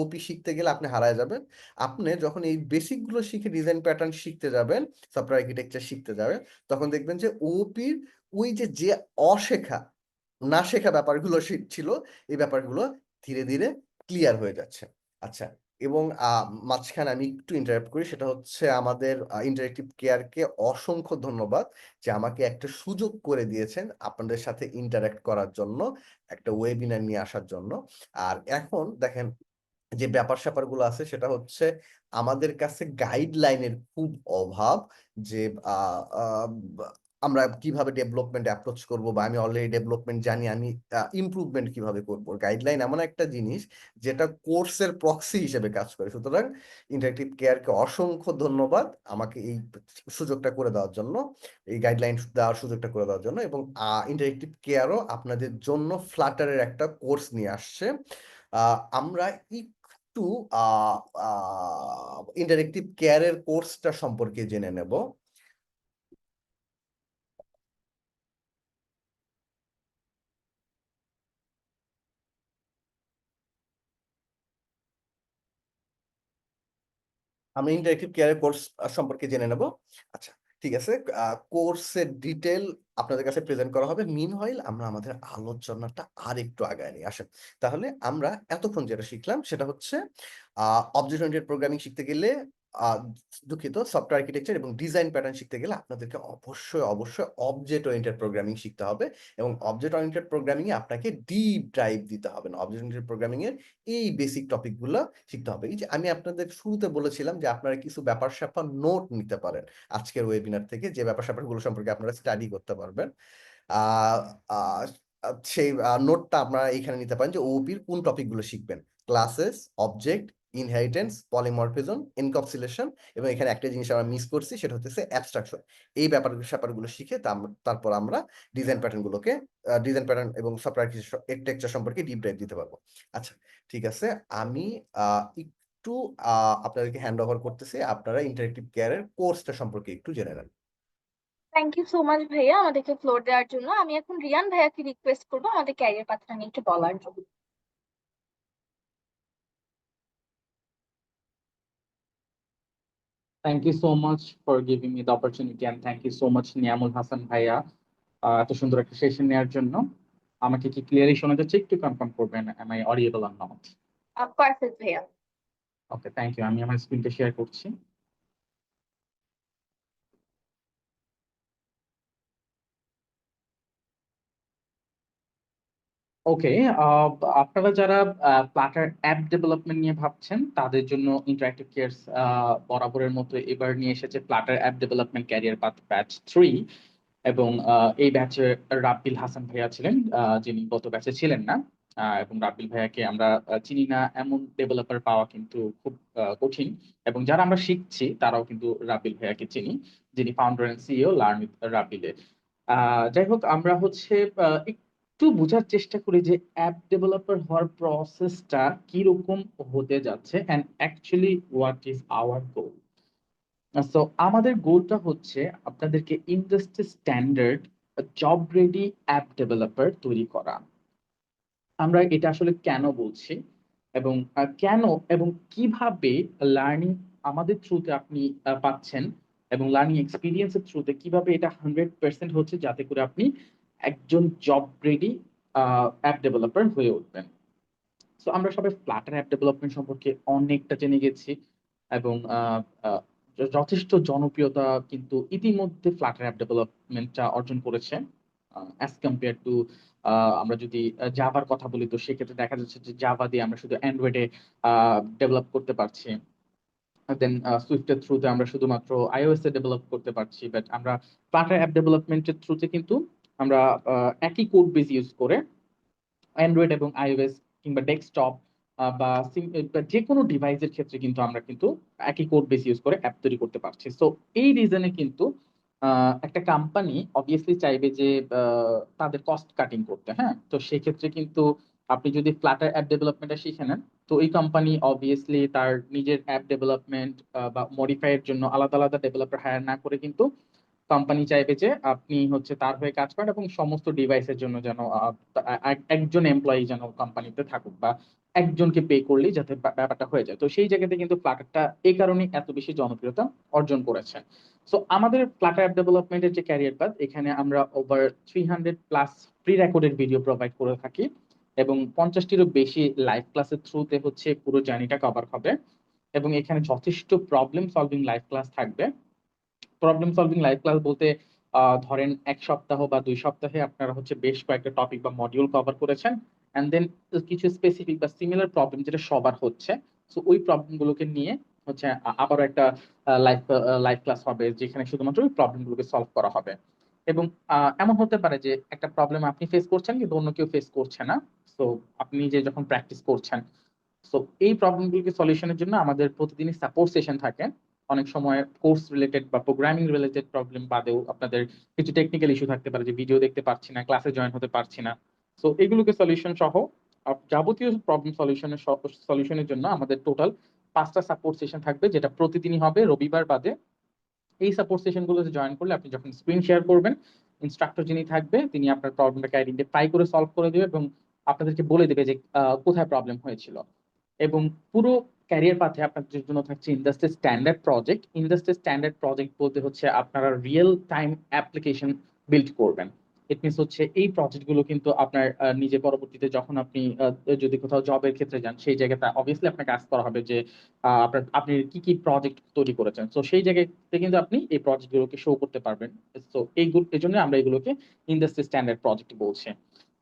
ওপি শিখতে গেলে আপনি হারায় যাবেন। আপনি যখন এই বেসিক গুলো শিখে ডিজাইন প্যাটার্ন শিখতে যাবেন, সফটওয়্যার আর্কিটেকচার শিখতে যাবেন, তখন দেখবেন যে ওপির ওই যে অশেখা, না শেখা ব্যাপারগুলো ছিল, এই ব্যাপারগুলো ধীরে ধীরে ক্লিয়ার হয়ে যাচ্ছে। আচ্ছা, এবং মাঝখানে আমি একটু ইন্টারাপ্ট করি, সেটা হচ্ছে আমাদের ইন্টারেক্টিভ কেয়ারকে অসংখ্য ধন্যবাদ যে আমাকে একটা সুযোগ করে দিয়েছেন আপনাদের সাথে ইন্টারাক্ট করার জন্য, একটা ওয়েবিনার নিয়ে আসার জন্য। আর এখন দেখেন, যে ব্যাপার স্যাপারগুলো আছে সেটা হচ্ছে আমাদের কাছে গাইডলাইনের খুব অভাব, যে আহ, আহ, আমরা কিভাবে ডেভেলপমেন্ট অ্যাপ্রোচ করব, বা আমি অলরেডি ডেভেলপমেন্ট জানি, আমি ইমপ্রুভমেন্ট কিভাবে করব। গাইডলাইন এমন একটা জিনিস যেটা কোর্সের প্রক্সি হিসেবে কাজ করে। সুতরাং ইন্টারেক্টিভ কেয়ারকে অসংখ্য ধন্যবাদ আমাকে এই সুযোগটা করে দেওয়ার জন্য, এই গাইডলাইন দেওয়ার সুযোগটা করে দেওয়ার জন্য। এবং ইন্টারেক্টিভ কেয়ারও আপনাদের জন্য ফ্লাটারের একটা কোর্স নিয়ে আসছে। আমরা একটু ইন্টারেক্টিভ কেয়ারের কোর্সটা সম্পর্কে জেনে নেব। আমরা ইন্টারেক্টিভ কেয়ারের কোর্স সম্পর্কে জেনে নেব। আচ্ছা, ঠিক আছে। কোর্সের ডিটেল আপনাদের কাছে প্রেজেন্ট করা হবে। মিনহোয়াইল আমরা আমাদের আলোচনাটা আর একটু আগায় নিয়ে আসেন। তাহলে আমরা এতক্ষণ যেটা শিখলাম সেটা হচ্ছে অবজেক্ট ওরিয়েন্টেড প্রোগ্রামিং শিখতে গেলে, আহ, দুঃখিত, সফটওয়্যার আর্কিটেকচার এবং ডিজাইন প্যাটার্ন শিখতে গেলে আপনাদেরকে অবশ্যই অবশ্যই অবজেক্ট ওরিয়েন্টেড প্রোগ্রামিং শিখতে হবে। এবং অবজেক্ট ওরিয়েন্টেড প্রোগ্রামিং এ আপনাকে ডিপ ড্রাইভ দিতে হবে না। অবজেক্ট ওরিয়েন্টেড প্রোগ্রামিং এর এই বেসিক টপিকগুলো শিখতে হবে। এই যে আমি আপনাদের শুরুতে বলেছিলাম যে আপনারা কিছু ব্যাপার স্যাপার নোট নিতে পারেন আজকের ওয়েবিনার থেকে, যে ব্যাপার স্যাপারগুলো সম্পর্কে আপনারা স্টাডি করতে পারবেন। আহ আহ সেই নোটটা আপনারা এখানে নিতে পারেন, যে ওপির কোন টপিকগুলো শিখবেন: classes, object, inheritance, polymorphism, encapsulation, এবং এখানে একটা জিনিস আমরা মিস করছি, সেটা হচ্ছে অ্যাবস্ট্রাকশন। এই স্যাপারগুলো শিখে তারপর আমরা ডিজাইন প্যাটার্ন এবং সফটওয়্যার আর্কিটেকচার সম্পর্কে ডিপ ডাইভ দিতে পারবো। আচ্ছা, ঠিক আছে। আমি একটু আপনাদেরকে হ্যান্ড ওভার করতেছি, আপনারা ইন্টারেক্টিভ কেয়ারের কোর্সটা সম্পর্কে একটু জেনে নেন। থ্যাংক ইউ সো মাচ ভাইয়া আমাদেরকে ফ্লোর দেওয়ার জন্য। আমি এখন রিয়ান ভাইয়াকে রিকোয়েস্ট করবো আমাদের ক্যারিয়ার পাথটা নিয়ে একটু বলার জন্য। Thank you so much for giving me the opportunity and thank you so much Niamul Hasan ভাইয়া এত সুন্দর একটা সেশন নেওয়ার জন্য। আমাকে কি ক্লিয়ারলি শোনা যাচ্ছে? একটু কনফার্ম করবেন, am I audible or not? Perfect ভাইয়া। ওকে, থ্যাংক ইউ। আমি আমার স্ক্রিনটা শেয়ার করছি। ওকে, আপনারা যারা প্লাটার অ্যাপ ডেভেলপমেন্ট নিয়ে ভাবছেন তাদের জন্য ইন্টারঅ্যাক্টিভ কেয়ারস বরাবরের মতো এবার নিয়ে এসেছে platter app development career path batch 3। এবং এই ব্যাচে রাব্বিল হাসান ভাইয়া ছিলেন, যিনি গত ব্যাচে ছিলেন না। এবং রাব্বিল ভাইয়াকে আমরা চিনি না এমন ডেভেলপার পাওয়া কিন্তু খুব কঠিন। এবং যারা আমরা শিখছি তারাও কিন্তু রাব্বিল ভাইয়াকে চিনি, যিনি founder and CEO learn with রাব্বিলের। যাই হোক, আমরা হচ্ছে একটু বোঝার চেষ্টা করি যে অ্যাপ ডেভেলপার হওয়ার প্রসেসটা কিরকম হতে যাচ্ছে and actually what is our goal. So আমাদের গোলটা হচ্ছে আপনাদেরকে industry standard job ready app developer তৈরি করা। আমরা এটা আসলে কেন বলছি এবং কেন এবং কিভাবে লার্নিং আমাদের থ্রুতে আপনি পাচ্ছেন এবং লার্নিং এক্সপিরিয়েন্সের থ্রুতে কিভাবে এটা 100% হচ্ছে, যাতে করে আপনি একজন জব রেডি অ্যাপ ডেভেলপার হয়ে উঠবেন। তো আমরা সবাই ফ্লাটার অ্যাপ ডেভেলপমেন্ট সম্পর্কে অনেকটা জেনে গেছি এবং যথেষ্ট জনপ্রিয়তা কিন্তু ইতিমধ্যে ফ্লাটার অ্যাপ ডেভেলপমেন্টটা অর্জন করেছে অ্যাজ কম্পেয়ার টু। আমরা যদি জাভার কথা বলি তো সেক্ষেত্রে দেখা যাচ্ছে যে জাভা দিয়ে আমরা শুধু অ্যান্ড্রয়েডে ডেভেলপ করতে পারছি। দেন সুইফটের থ্রুতে আমরা শুধুমাত্র আইওএস এ ডেভেলপ করতে পারছি, বাট আমরা ফ্লাটার অ্যাপ ডেভেলপমেন্টের থ্রুতে কিন্তু আমরা একই কোড বেস ইউজ করে অ্যান্ড্রয়েড এবং আইওএস কিংবা ডেস্কটপ বা যে কোনো ডিভাইসের ক্ষেত্রে কিন্তু আমরা কিন্তু একই কোড বেস ইউজ করে অ্যাপ তৈরি করতে পারছি। সো এই রিজনে কিন্তু একটা কোম্পানি অবভিয়াসলি চাইবে যে তাদের কস্ট কাটিং করতে। হ্যাঁ, তো সেই ক্ষেত্রে কিন্তু আপনি যদি ফ্লাটার অ্যাপ ডেভেলপমেন্টটা শিখে নেন তো এই কোম্পানি অবভিয়াসলি তার নিজের অ্যাপ ডেভেলপমেন্ট বা মডিফাই এর জন্য আলাদা আলাদা ডেভেলপার হায়ার না করে কিন্তু কোম্পানি চাইবে যে আপনি হচ্ছে তার হয়ে কাজ করেন এবং সমস্ত ডিভাইসের জন্য যেন একজন এমপ্লয়ি যেন কোম্পানিতে থাকুক বা একজনকে পে করলেই যাতে ব্যাপারটা হয়ে যায়। তো সেই জায়গাতে কিন্তু ফ্লাটারটা এই কারণে এত বেশি জনপ্রিয়তা অর্জন করেছে। সো আমাদের ফ্লাটার অ্যাপ ডেভেলপমেন্টের যে ক্যারিয়ার পাথ, এখানে আমরা over 300+ pre recorded video provide করে থাকি এবং 50টিরও বেশি লাইভ ক্লাসের থ্রুতে হচ্ছে পুরো জার্নিটা কভার হবে। এবং এখানে যথেষ্ট প্রবলেম সলভিং লাইভ ক্লাস থাকবে। প্রবলেম সলভিং লাইভ ক্লাস বলতে ধরেন 1 সপ্তাহ বা 2 সপ্তাহে আপনারা হচ্ছে বেশ কয়েকটা টপিক বা মডিউল কভার করেছেন এন্ড দেন কিছু স্পেসিফিক বা সিমিলার প্রবলেম যেটা সবার হচ্ছে, সো ওই প্রবলেম গুলোকে নিয়ে হচ্ছে আবারও একটা লাইভ লাইভ ক্লাস হবে যেখানে শুধুমাত্র ওই প্রবলেম গুলোকে সলভ করা হবে। এবং এমন হতে পারে যে একটা প্রবলেম আপনি ফেস করছেন কিন্তু অন্য কেউ ফেস করছে না। সো আপনি যে যখন প্র্যাকটিস করছেন, সো এই প্রবলেমগুলোকে সলিউশনের জন্য আমাদের প্রতিদিনই সাপোর্ট সেশন থাকে। অনেক সময় কোর্স রিলেটেড বা প্রোগ্রামিং রিলেটেড প্রবলেম বাদেও আপনাদের কিছু টেকনিক্যাল ইস্যু থাকতে পারে যে ভিডিও দেখতে পাচ্ছি না, ক্লাসে জয়েন হতে পারছি না। সো এগুলোকে সলিউশন সহ যাবতীয় প্রবলেম সলিউশনের জন্য আমাদের টোটাল 5টা সাপোর্ট সেশন থাকবে, যেটা প্রতিদিনই হবে রবিবার বাদে। এই সাপোর্ট সেশন গুলোতে জয়েন করলে আপনি যখন স্ক্রিন শেয়ার করবেন, ইনস্ট্রাক্টর যিনি থাকবে তিনি আপনার প্রবলেমটাকে আইডেন্টিফাই করে সলভ করে দেবে এবং আপনাদেরকে বলে দেবে যে কোথায় প্রবলেম হয়েছিল। এবং পুরো ক্যারিয়ার পাথে আপনাদের জন্য থাকছে industry standard project. Industry standard project বলতে হচ্ছে আপনারা রিয়েল টাইম অ্যাপ্লিকেশন বিল্ড করবেন। ইট মিনস হচ্ছে এই প্রজেক্ট গুলো কিন্তু আপনার নিজে পরবর্তীতে যখন আপনি যদি কোথাও জবের ক্ষেত্রে যান সেই জায়গাতে অবভিয়াসলি আপনাকে আস্ক করা হবে যে আপনার আপনি কি কি প্রজেক্ট তৈরি করেছেন। তো সেই জায়গাতে কিন্তু আপনি এই প্রজেক্ট গুলোকে শো করতে পারবেন। তো এইগুলো এই জন্য আমরা এগুলোকে ইন্ডাস্ট্রি স্ট্যান্ডার্ড প্রজেক্ট বলছি।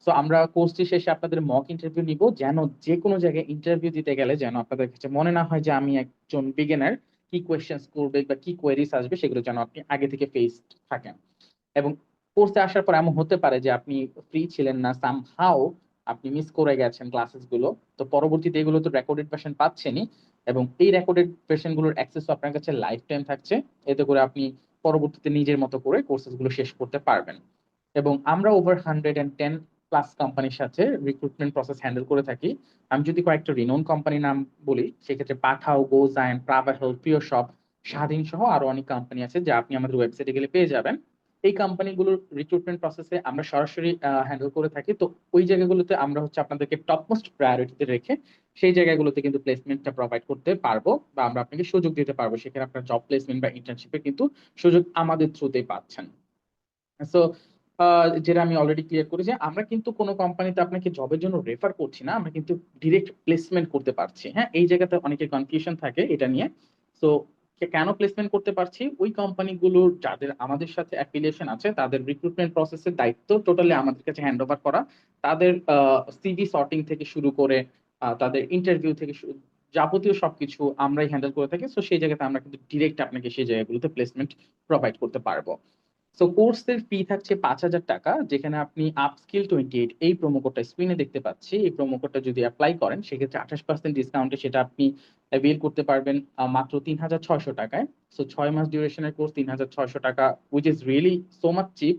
তো আমরা কোর্সটি শেষে আপনাদের মক ইন্টারভিউ নিব, যেন যে কোনো জায়গায় ইন্টারভিউ দিতে গেলে যেন আপনাদের কাছে মনে না হয় যে আমি একজন বিগিনার, কি কোয়েশ্চেন্স করবে বা কি কোয়েরিজ আসবে সেগুলো যেন আপনি আগে থেকে ফেসড থাকেন। এবং কোর্সে আসার পর এমন হতে পারে যে আপনি ফ্রি ছিলেন না, সামহাও আপনি মিস করে গেছেন ক্লাসেস গুলো, তো পরবর্তীতে এগুলো তো রেকর্ডেড ভার্সন পাচ্ছেনই এবং এই রেকর্ডেড ভার্সন গুলোর অ্যাক্সেস আপনার কাছে লাইফ টাইম থাকছে। এতে করে আপনি পরবর্তীতে নিজের মতো করে কোর্সেস গুলো শেষ করতে পারবেন। এবং আমরা ওভার 110+ কোম্পানির সাথে রিক্রুটমেন্ট প্রসেস হ্যান্ডেল করে থাকি। আমি যদি কয়েকটা রিনোন কোম্পানির নাম বলি সেক্ষেত্রে পাঠাও, গোজাইন, প্রাভা হেলথ, প্রিয় শপ, স্বাধীন সহ আরো অনেক কোম্পানি আছে যা আপনি আমাদের ওয়েবসাইটে গেলে পেয়ে যাবেন। এই কোম্পানিগুলোর রিক্রুটমেন্ট প্রসেসে আমরা সরাসরি হ্যান্ডেল করে থাকি। তো ওই জায়গাগুলোতে আমরা হচ্ছে আপনাদেরকে টপমোস্ট প্রায়োরিটিতে রেখে সেই জায়গাগুলোতে কিন্তু প্লেসমেন্টটা প্রোভাইড করতে পারবো, বা আমরা আপনাকে সুযোগ দিতে পারবো। সেখানে আপনার জব প্লেসমেন্ট বা ইন্টার্নশিপে কিন্তু সুযোগ আমাদের থ্রুতেই পাচ্ছেন। সো যেটা আমি অলরেডি ক্লিয়ার করি যে আমরা কিন্তু কোনো কোম্পানিতে আপনাকে জবের জন্য রেফার করছি না, আমরা কিন্তু ডিরেক্ট প্লেসমেন্ট করতে পারছি। হ্যাঁ, এই জায়গাতে অনেকের কনফিউশন থাকে এটা নিয়ে। সো কেন প্লেসমেন্ট করতে পারছি, ওই কোম্পানিগুলোর যাদের আমাদের সাথে অ্যাফিলিয়েশন আছে তাদের রিক্রুটমেন্ট প্রসেসের দায়িত্ব টোটালি আমাদের কাছে হ্যান্ড ওভার করা। তাদের সিভি সর্টিং থেকে শুরু করে তাদের ইন্টারভিউ থেকে যাবতীয় সবকিছু আমরাই হ্যান্ডেল করে থাকি। সো সেই জায়গাতে আমরা কিন্তু ডিরেক্ট আপনাকে সেই জায়গাগুলোতে প্লেসমেন্ট প্রোভাইড করতে পারবো। সো কোর্সের ফি থাকছে 5,000 টাকা, যেখানে আপনি আপস্কিল 28 এই প্রোমো কোডটা স্ক্রিনে দেখতে পাচ্ছি, এই প্রোমো কোডটা যদি অ্যাপ্লাই করেন সেক্ষেত্রে 28% ডিসকাউন্টে সেটা আপনি অ্যাভেল করতে পারবেন মাত্র 3,600 টাকায়। সো 6 মাস ডিউরেশনের কোর্স 3,600 টাকা, which is really so much cheap.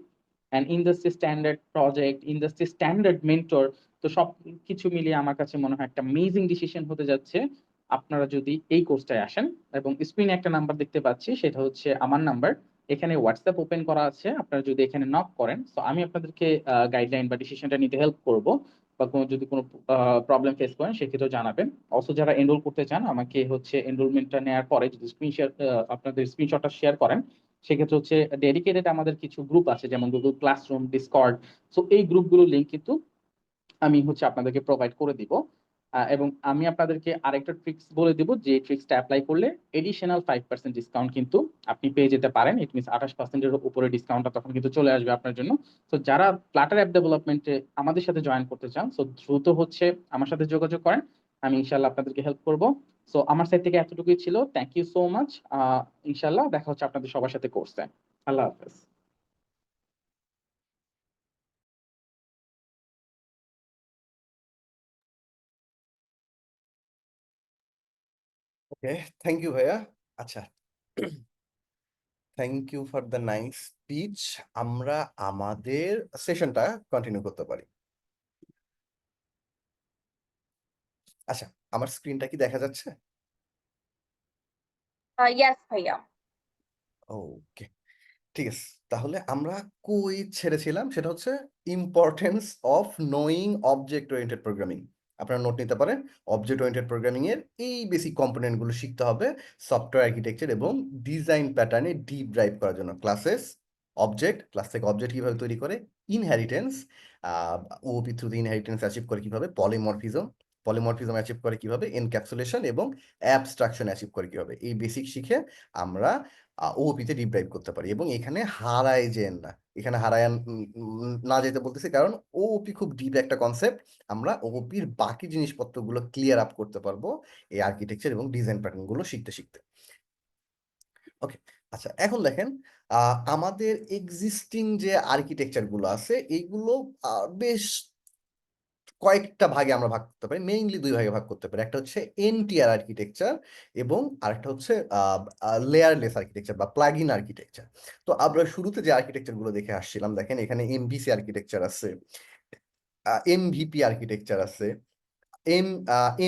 And industry standard project, industry standard mentor, তো সব কিছু মিলিয়ে আমার কাছে মনে হয় একটা অ্যামেজিং ডিসিশন হতে যাচ্ছে আপনারা যদি এই কোর্সটায় আসেন। এবং স্ক্রিনে একটা নাম্বার দেখতে পাচ্ছি, সেটা হচ্ছে আমার নাম্বার। এখানে হোয়াটসঅ্যাপ ওপেন করা আছে, আপনারা যদি এখানে নক করেন তো আমি আপনাদেরকে গাইডলাইন বা ডিসিশনটা নিতে হেল্প করব, বা যদি কোনো প্রবলেম ফেস করেন সেক্ষেত্রেও জানাবেন। অলসো যারা এনরোল করতে চান আমাকে হচ্ছে এনরোলমেন্টটা নেওয়ার পরে যদি আপনাদের স্ক্রিনশটটা শেয়ার করেন, সেক্ষেত্রে হচ্ছে ডেডিকেটেড আমাদের কিছু গ্রুপ আছে যেমন গুগল ক্লাসরুম, ডিসকর্ড। সো এই গ্রুপগুলোর লিঙ্ক কিন্তু আমি হচ্ছে আপনাদেরকে প্রোভাইড করে দিব। এবং আমি আপনাদেরকে আরেকটা ট্রিক্স বলে দিব, যে ট্রিক্সটা অ্যাপ্লাই করলে এডিশনাল 5% ডিসকাউন্ট কিন্তু আপনি পেয়ে যেতে পারেন। ইট মিনস 28%-এর উপরে ডিসকাউন্টটা তখন কিন্তু চলে আসবে আপনার জন্য। তো যারা ফ্লাটার অ্যাপ ডেভেলপমেন্টে আমাদের সাথে জয়েন করতে চান, সো দ্রুত হচ্ছে আমার সাথে যোগাযোগ করেন, আমি ইনশাল্লাহ আপনাদেরকে হেল্প করব। সো আমার সাইড থেকে এতটুকুই ছিল। Thank you so much. ইনশাল্লাহ দেখা হচ্ছে আপনাদের সবার সাথে কোর্সে। আল্লাহ হাফেজ। ওকে, থ্যাংক ইউ ভাইয়া। আচ্ছা, thank you for the nice speech. আমরা আমাদের সেশনটা কন্টিনিউ করতে পারি। আচ্ছা, আমার স্ক্রিনটা কি দেখা যাচ্ছে? ইয়েস ভাইয়া। ওকে, ঠিক আছে। তাহলে আমরা কই ছেড়েছিলাম সেটা হচ্ছে importance of knowing object oriented programming. আপনারা নোট নিতে পারেন। অবজেক্ট ওরিয়েন্টেড প্রোগ্রামিং এর এই বেসিক কম্পোনেন্ট গুলো শিখতে হবে সফটওয়্যার আর্কিটেকচার এবং ডিজাইন প্যাটার্নে ডিপ ড্রাইভ করার জন্য। ক্লাসেস, অবজেক্ট, ক্লাস থেকে অবজেক্ট কিভাবে তৈরি করে, inheritance, OOP through inheritance achieve করে কিভাবে, পলিমরফিজম, পলিমরফিজম অ্যাচিভ করে কিভাবে, এনক্যাপসুলেশন এবং অ্যাবস্ট্রাকশন অ্যাচিভ করে কিভাবে, এই বেসিক শিখে আমরা ওওপিতে ডিপ ডাইভ করতে পারি। এবং এখানে হারায় যেন না, এখানে হারায় না যেতে বলতেছি কারণ ওওপি খুব ডিপ একটা কনসেপ্ট। আমরা ওওপির বাকি জিনিসপত্রগুলো ক্লিয়ার আপ করতে পারবো এই আর্কিটেকচার এবং ডিজাইন প্যাটার্ন গুলো শিখতে শিখতে। ওকে, আচ্ছা, এখন দেখেন আমাদের এক্সিস্টিং যে আর্কিটেকচার গুলো আছে এইগুলো বেশ কয়েকটা ভাগে আমরা ভাগ করতে পারি। মেইনলি দুই ভাগে ভাগ করতে পারি। একটা হচ্ছে এনটিআর আর্কিটেকচার এবং আরেকটা হচ্ছে লেয়ারলেস আর্কিটেকচার বা প্লাগ ইন আর্কিটেকচার। তো আমরা শুরুতে যে আর্কিটেকচার গুলো দেখে আসছিলাম, দেখেন এখানে এমভিসি আর্কিটেকচার আছে, এমভিপি আর্কিটেকচার আছে,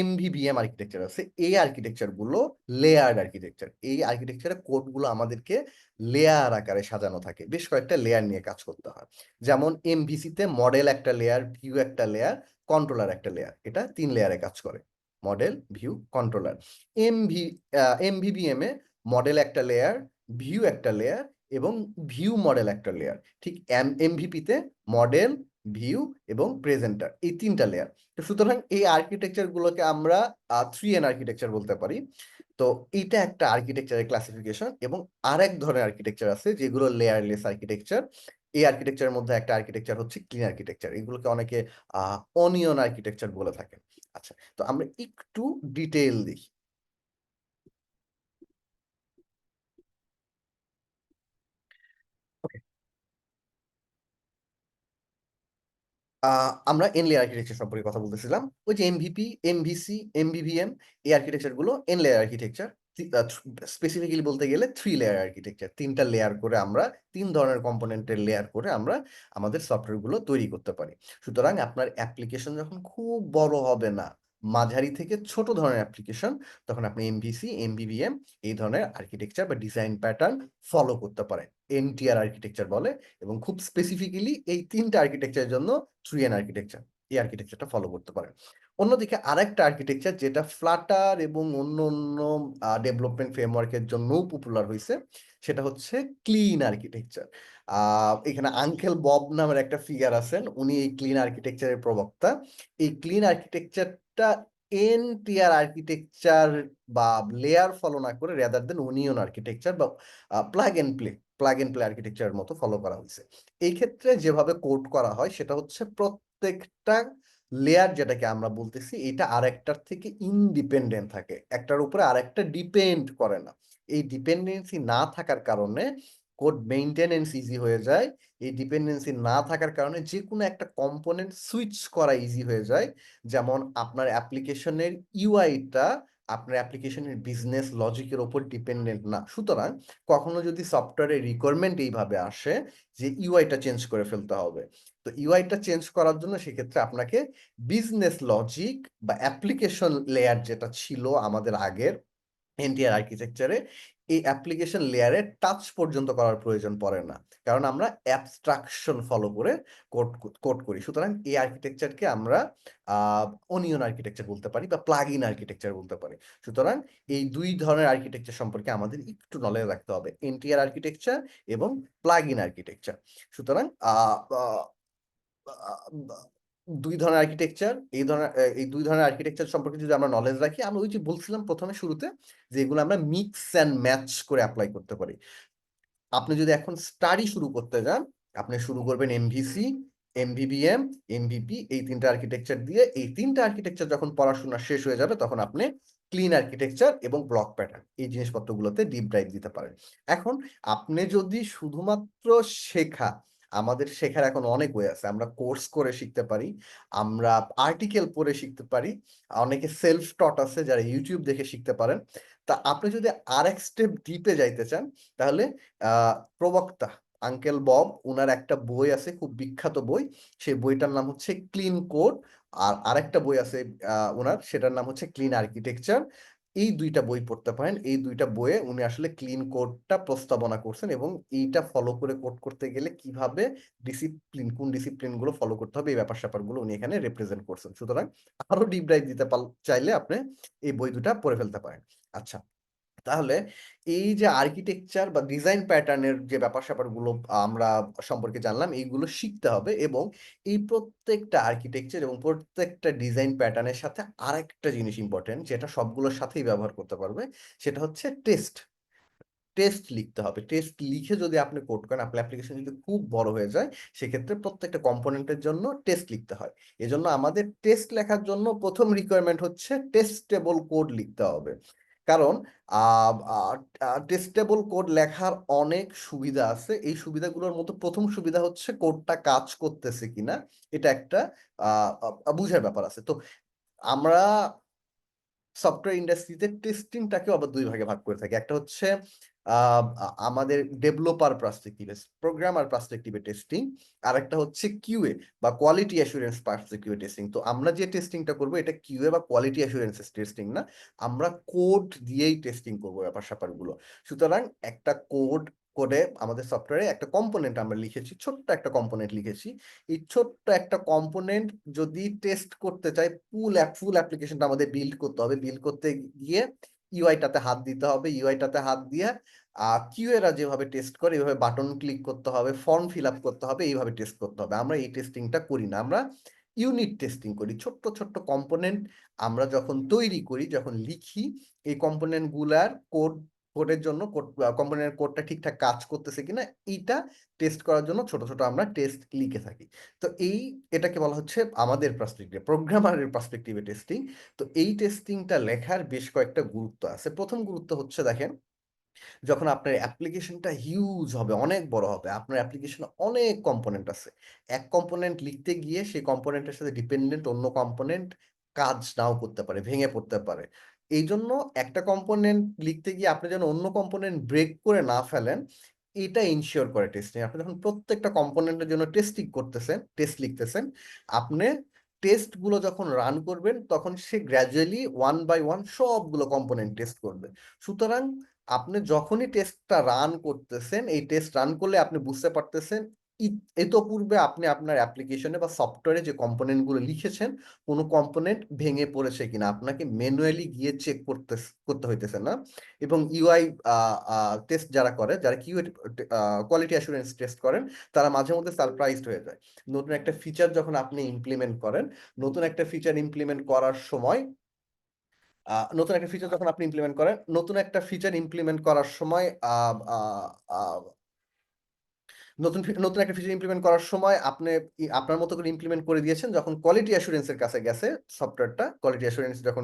এমভিভিএম আর্কিটেকচার আছে। এই আর্কিটেকচার গুলো লেয়ার্ড আর্কিটেকচার। এই আর্কিটেকচারের কোড গুলো আমাদেরকে লেয়ার আকারে সাজানো থাকে, বেশ কয়েকটা লেয়ার নিয়ে কাজ করতে হয়। যেমন এমভিসি তে মডেল একটা লেয়ার, ভিউ একটা লেয়ার, কন্ট্রোলার একটা লেয়ার, এটা 3 লেয়ারে কাজ করে, মডেল, ভিউ, কন্ট্রোলার। এমভি এমভিভিএম এ মডেল একটা লেয়ার, ভিউ একটা লেয়ার এবং ভিউ মডেল একটা লেয়ার। ঠিক এমভিপি তে মডেল, ভিউ এবং প্রেজেন্টার, এই 3টা লেয়ার। তো সুতরাং এই আর্কিটেকচার গুলোকে আমরা 3N আর্কিটেকচার বলতে পারি। তো এটা একটা আর্কিটেকচারের ক্লাসিফিকেশন। এবং আরেক ধরনের আর্কিটেকচার আছে যেগুলো লেয়ারলেস আর্কিটেকচার। এই আর্কিটেকচারের মধ্যে একটা আর্কিটেকচার হচ্ছে ক্লিন আর্কিটেকচার, এগুলোকে অনেকে অনিয়ন আর্কিটেকচার বলে থাকে। আচ্ছা, তো আমরা একটু ডিটেইল দেখি। ওকে, আমরা এন লেয়ার আর্কিটেকচার সম্পর্কে কথা বলতেছিলাম। ওই যে এমভিপি, এমভিসি, এমভিভিএম, এই আর্কিটেকচার গুলো এন লেয়ার আর্কিটেকচার। স্পেসিফিক্যালি বলতে গেলে 3 লেয়ার আর্কিটেকচার। 3টা লেয়ার করে আমরা 3 ধরনের কম্পোনেন্টের লেয়ার করে আমরা আমাদের সফটওয়্যার গুলো তৈরি করতে পারি। সুতরাং আপনার অ্যাপ্লিকেশন যখন খুব বড় হবে না, মাঝারি থেকে ছোট ধরনের অ্যাপ্লিকেশন, তখন আপনি এমভিসি, এমভিভিএম এই ধরনের আর্কিটেকচার বা ডিজাইন প্যাটার্ন ফলো করতে পারেন। এনটিআর আর্কিটেকচার বলে, এবং খুব স্পেসিফিক্যালি এই 3টা আর্কিটেকচারের জন্য 3N আর্কিটেকচার, এই আর্কিটেকচারটা ফলো করতে পারেন। অন্যদিকে আরেকটা আর্কিটেকচার যেটা ফ্লাটার এবং অন্য অন্য ডেভেলপমেন্ট ফ্রেমওয়ার্কের জন্যও পপুলার হয়েছে, সেটা হচ্ছে ক্লিন আর্কিটেকচার। এখানে আঙ্কেল বব নামের একটা ফিগার আছেন, উনি এই ক্লিন আর্কিটেকচারের প্রবক্তা। এই ক্লিন আর্কিটেকচারটা এনটিআর আর্কিটেকচার বা লেয়ার ফলো না করে রেদার দেন ওনিয়ন আর্কিটেকচার বা প্লাগ এন্ড প্লে আর্কিটেকচারের মতো ফলো করা হয়েছে। এই ক্ষেত্রে যেভাবে কোড করা হয় সেটা হচ্ছে প্রত্যেকটা লেয়ার, যেটাকে আমরা বলতেছি, এটা আরেকটার থেকে ইন্ডিপেন্ডেন্ট থাকে, একটার উপরে আরেকটা ডিপেন্ড করে না। এই ডিপেন্ডেন্সি না থাকার কারণে কোড মেইনটেনেন্স ইজি হয়ে যায়। এই ডিপেন্ডেন্সি না থাকার কারণে যে কোনো একটা কম্পোনেন্ট সুইচ করা ইজি হয়ে যায়। যেমন আপনার অ্যাপ্লিকেশনের ইউআইটা আপনার অ্যাপ্লিকেশনের বিজনেস লজিকের ওপর ডিপেন্ডেন্ট না। সুতরাং কখনো যদি সফটওয়্যারের রিকোয়ারমেন্ট এইভাবে আসে যে ইউআইটা চেঞ্জ করে ফেলতে হবে, তো ইউআইটা চেঞ্জ করার জন্য সেক্ষেত্রে আপনাকে বিজনেস লজিক বা অ্যাপ্লিকেশন লেয়ার যেটা ছিল আমাদের আগের এনটিআর আর্কিটেকচারে, এই অ্যাপ্লিকেশন লেয়ারে টাচ পর্যন্ত করার প্রয়োজন পড়ে না, কারণ আমরা অ্যাবস্ট্রাকশন ফলো করে কোড করি। সুতরাং এই আর্কিটেকচারকে আমরা অনিয়ন আর্কিটেকচার বলতে পারি বা প্লাগ ইন আর্কিটেকচার বলতে পারি। সুতরাং এই দুই ধরনের আর্কিটেকচার সম্পর্কে আমাদের একটু নলেজ রাখতে হবে, এনটিআর আর্কিটেকচার এবং প্লাগ ইন আর্কিটেকচার। সুতরাং দুই ধরনের আর্কিটেকচার, এই দুই ধরনের আর্কিটেকচার সম্পর্কে যদি আমরা নলেজ রাখি, আমরা ওই যে বলছিলাম প্রথমে শুরুতে যে এগুলো আমরা মিক্স অ্যান্ড ম্যাচ করে অ্যাপ্লাই করতে পারি। আপনি যদি এখন স্টাডি শুরু করতে যান, আপনি শুরু করবেন এমভিসি, এমভিভিএম, এমভিপি, এই 3টা আর্কিটেকচার দিয়ে। এই 3টা আর্কিটেকচার যখন পড়াশোনা শেষ হয়ে যাবে, তখন আপনি ক্লিন আর্কিটেকচার এবং ব্লক প্যাটার্ন এই জিনিসপত্রগুলোতে ডিপ ডাইভ দিতে পারেন। এখন আপনি যদি শুধুমাত্র শেখা, আমাদের শেখার এখন অনেক ওয়ে আছে, আমরা কোর্স করে শিখতে পারি, আমরা আর্টিকেল পড়ে শিখতে পারি, অনেকে সেলফ টট আছে যারা ইউটিউব দেখে শিখতে পারেন। তা আপনি যদি আরেক স্টেপ ডিপে যাইতে চান, তাহলে প্রবক্তা আঙ্কেল বব উনার একটা বই আছে, খুব বিখ্যাত বই, সেই বইটার নাম হচ্ছে ক্লিন কোড। আর আরেকটা বই আছে ওনার, সেটার নাম হচ্ছে ক্লিন আর্কিটেকচার। এই দুইটা বই পড়তে পারেন। এই দুইটা বইয়ে উনি আসলে ক্লিন কোডটা প্রস্তাবনা করছেন, এবং এইটা ফলো করে কোড করতে গেলে কিভাবে কোন ডিসিপ্লিন গুলো ফলো করতে হবে, এই ব্যাপার স্যাপার গুলো উনি এখানে রিপ্রেজেন্ট করছেন। সুতরাং আরো ডিপ ডাইভ দিতে চাইলে আপনি এই বই দুটা পড়ে ফেলতে পারেন। আচ্ছা, তাহলে এই যে আর্কিটেকচার বা ডিজাইন প্যাটার্নের যে ব্যাপার স্যাপার গুলো আমরা সম্পর্কে জানলাম, এইগুলো শিখতে হবে। এবং এই প্রত্যেকটা আর্কিটেকচার এবং প্রত্যেকটা ডিজাইন প্যাটার্নের সাথে আরেকটা জিনিস ইম্পর্টেন্ট, যেটা সবগুলোর সাথেই ব্যবহার করতে পারবে, সেটা হচ্ছে টেস্ট। টেস্ট লিখতে হবে। টেস্ট লিখে যদি আপনি কোড করেন, আপনার অ্যাপ্লিকেশন যদি খুব বড় হয়ে যায়, সেক্ষেত্রে প্রত্যেকটা কম্পোনেন্টের জন্য টেস্ট লিখতে হয়। এজন্য আমাদের টেস্ট লেখার জন্য প্রথম রিকোয়ারমেন্ট হচ্ছে টেস্টেবল কোড লিখতে হবে। কারণ টেস্টেবল কোড লেখার অনেক সুবিধা আছে। এই সুবিধাগুলোর মধ্যে প্রথম সুবিধা হচ্ছে কোডটা কাজ করতেছে কিনা, এটা একটা বুঝার ব্যাপার আছে। তো আমরা সফটওয়্যার ইন্ডাস্ট্রিতে টেস্টিংটাকে আবার দুই ভাগে ভাগ করে থাকি। একটা হচ্ছে আমাদের ডেভেলপার পার্সপেক্টিভে, প্রোগ্রামার পার্সপেক্টিভে টেস্টিং, আর একটা হচ্ছে কিউএ বা কোয়ালিটি অ্যাসুরেন্স পার্সপেক্টিভে টেস্টিং। তো আমরা যে টেস্টিংটা করব, এটা কিউএ বা কোয়ালিটি অ্যাসুরেন্স টেস্টিং না, আমরা কোড দিয়েই টেস্টিং করবো ব্যাপার স্যাপারগুলো। সুতরাং একটা কোডে আমাদের সফটওয়্যারে একটা কম্পোনেন্ট আমরা লিখেছি, ছোট্ট একটা কম্পোনেন্ট লিখেছি। এই ছোট্ট একটা কম্পোনেন্ট যদি টেস্ট করতে চাই, ফুল অ্যাপ্লিকেশনটা আমাদের বিল্ড করতে হবে। বিল্ড করতে গিয়ে ইউআইটাতে হাত দিতে হবে। ইউআইটাতে হাত দিয়ে কিউএরা যেভাবে টেস্ট করে, এইভাবে বাটন ক্লিক করতে হবে, ফর্ম ফিল আপ করতে হবে, এইভাবে টেস্ট করতে হবে। আমরা এই টেস্টিংটা করি না, আমরা ইউনিট টেস্টিং করি। ছোট্ট ছোট্ট কম্পোনেন্ট আমরা যখন তৈরি করি, যখন লিখি, এই কম্পোনেন্ট গুলার কোডের জন্য কম্পোনেন্টের কোডটা ঠিকঠাক কাজ করতেছে কিনা, এইটা টেস্ট করার জন্য ছোট ছোট আমরা টেস্ট লিখে থাকি। তো এটাকে বলা হচ্ছে আমাদের পার্সপেক্টিভে, প্রোগ্রামারের পার্সপেক্টিভে টেস্টিং। তো এই টেস্টিংটা লেখার বেশ কয়েকটা গুরুত্ব আছে। প্রথম গুরুত্ব হচ্ছে, দেখেন, যখন আপনার অ্যাপ্লিকেশনটা হিউজ হবে, অনেক বড় হবে, আপনার অ্যাপ্লিকেশনে অনেক কম্পোনেন্ট আছে, এক কম্পোনেন্ট লিখতে গিয়ে সেই কম্পোনেন্টের সাথে ডিপেন্ডেন্ট অন্য কম্পোনেন্ট কাজ নাও করতে পারে, ভেঙে পড়তে পারে। এই জন্য একটা কম্পোনেন্ট লিখতে গিয়ে আপনি যেন অন্য কম্পোনেন্ট ব্রেক করে না ফেলেন, এটা ইনশিওর করে টেস্টিং। আপনি যখন প্রত্যেকটা কম্পোনেন্টের জন্য টেস্ট লিখতেছেন, আপনি টেস্ট গুলো যখন রান করবেন তখন সে গ্র্যাজুয়ালি ওয়ান বাই ওয়ান সবগুলো কম্পোনেন্ট টেস্ট করবে। সুতরাং আপনি যখনই টেস্টটা রান করতেছেন, এই টেস্ট রান করলে আপনি বুঝতে পারতেছেন ইতোপূর্বে আপনি আপনার অ্যাপ্লিকেশনে বা সফটওয়্যারে যে কম্পোনেন্ট গুলো লিখেছেন কোনো কম্পোনেন্ট ভেঙে পড়েছে কিনা, আপনাকে ম্যানুয়ালি গিয়ে চেক করতে হইতেছে না। এবং ইউআই টেস্ট যারা করে, যারা কিউআই কোয়ালিটি অ্যাসুরেন্স টেস্ট করেন, তারা মাঝে মধ্যে সারপ্রাইজড হয়ে যায়। নতুন একটা ফিচার যখন আপনি ইমপ্লিমেন্ট করেন, নতুন একটা ফিচার ইমপ্লিমেন্ট করার সময় নতুন একটা ফিচার যখন আপনি ইমপ্লিমেন্ট করেন, নতুন একটা ফিচার ইমপ্লিমেন্ট করার সময় নতুন একটা ফিচার ইমপ্লিমেন্ট করার সময় আপনি আপনার মতো করে ইমপ্লিমেন্ট করে দিয়েছেন। যখন কোয়ালিটি অ্যাসুরেন্সের কাছে গেছে সফটওয়্যারটা, কোয়ালিটি অ্যাসুরেন্স যখন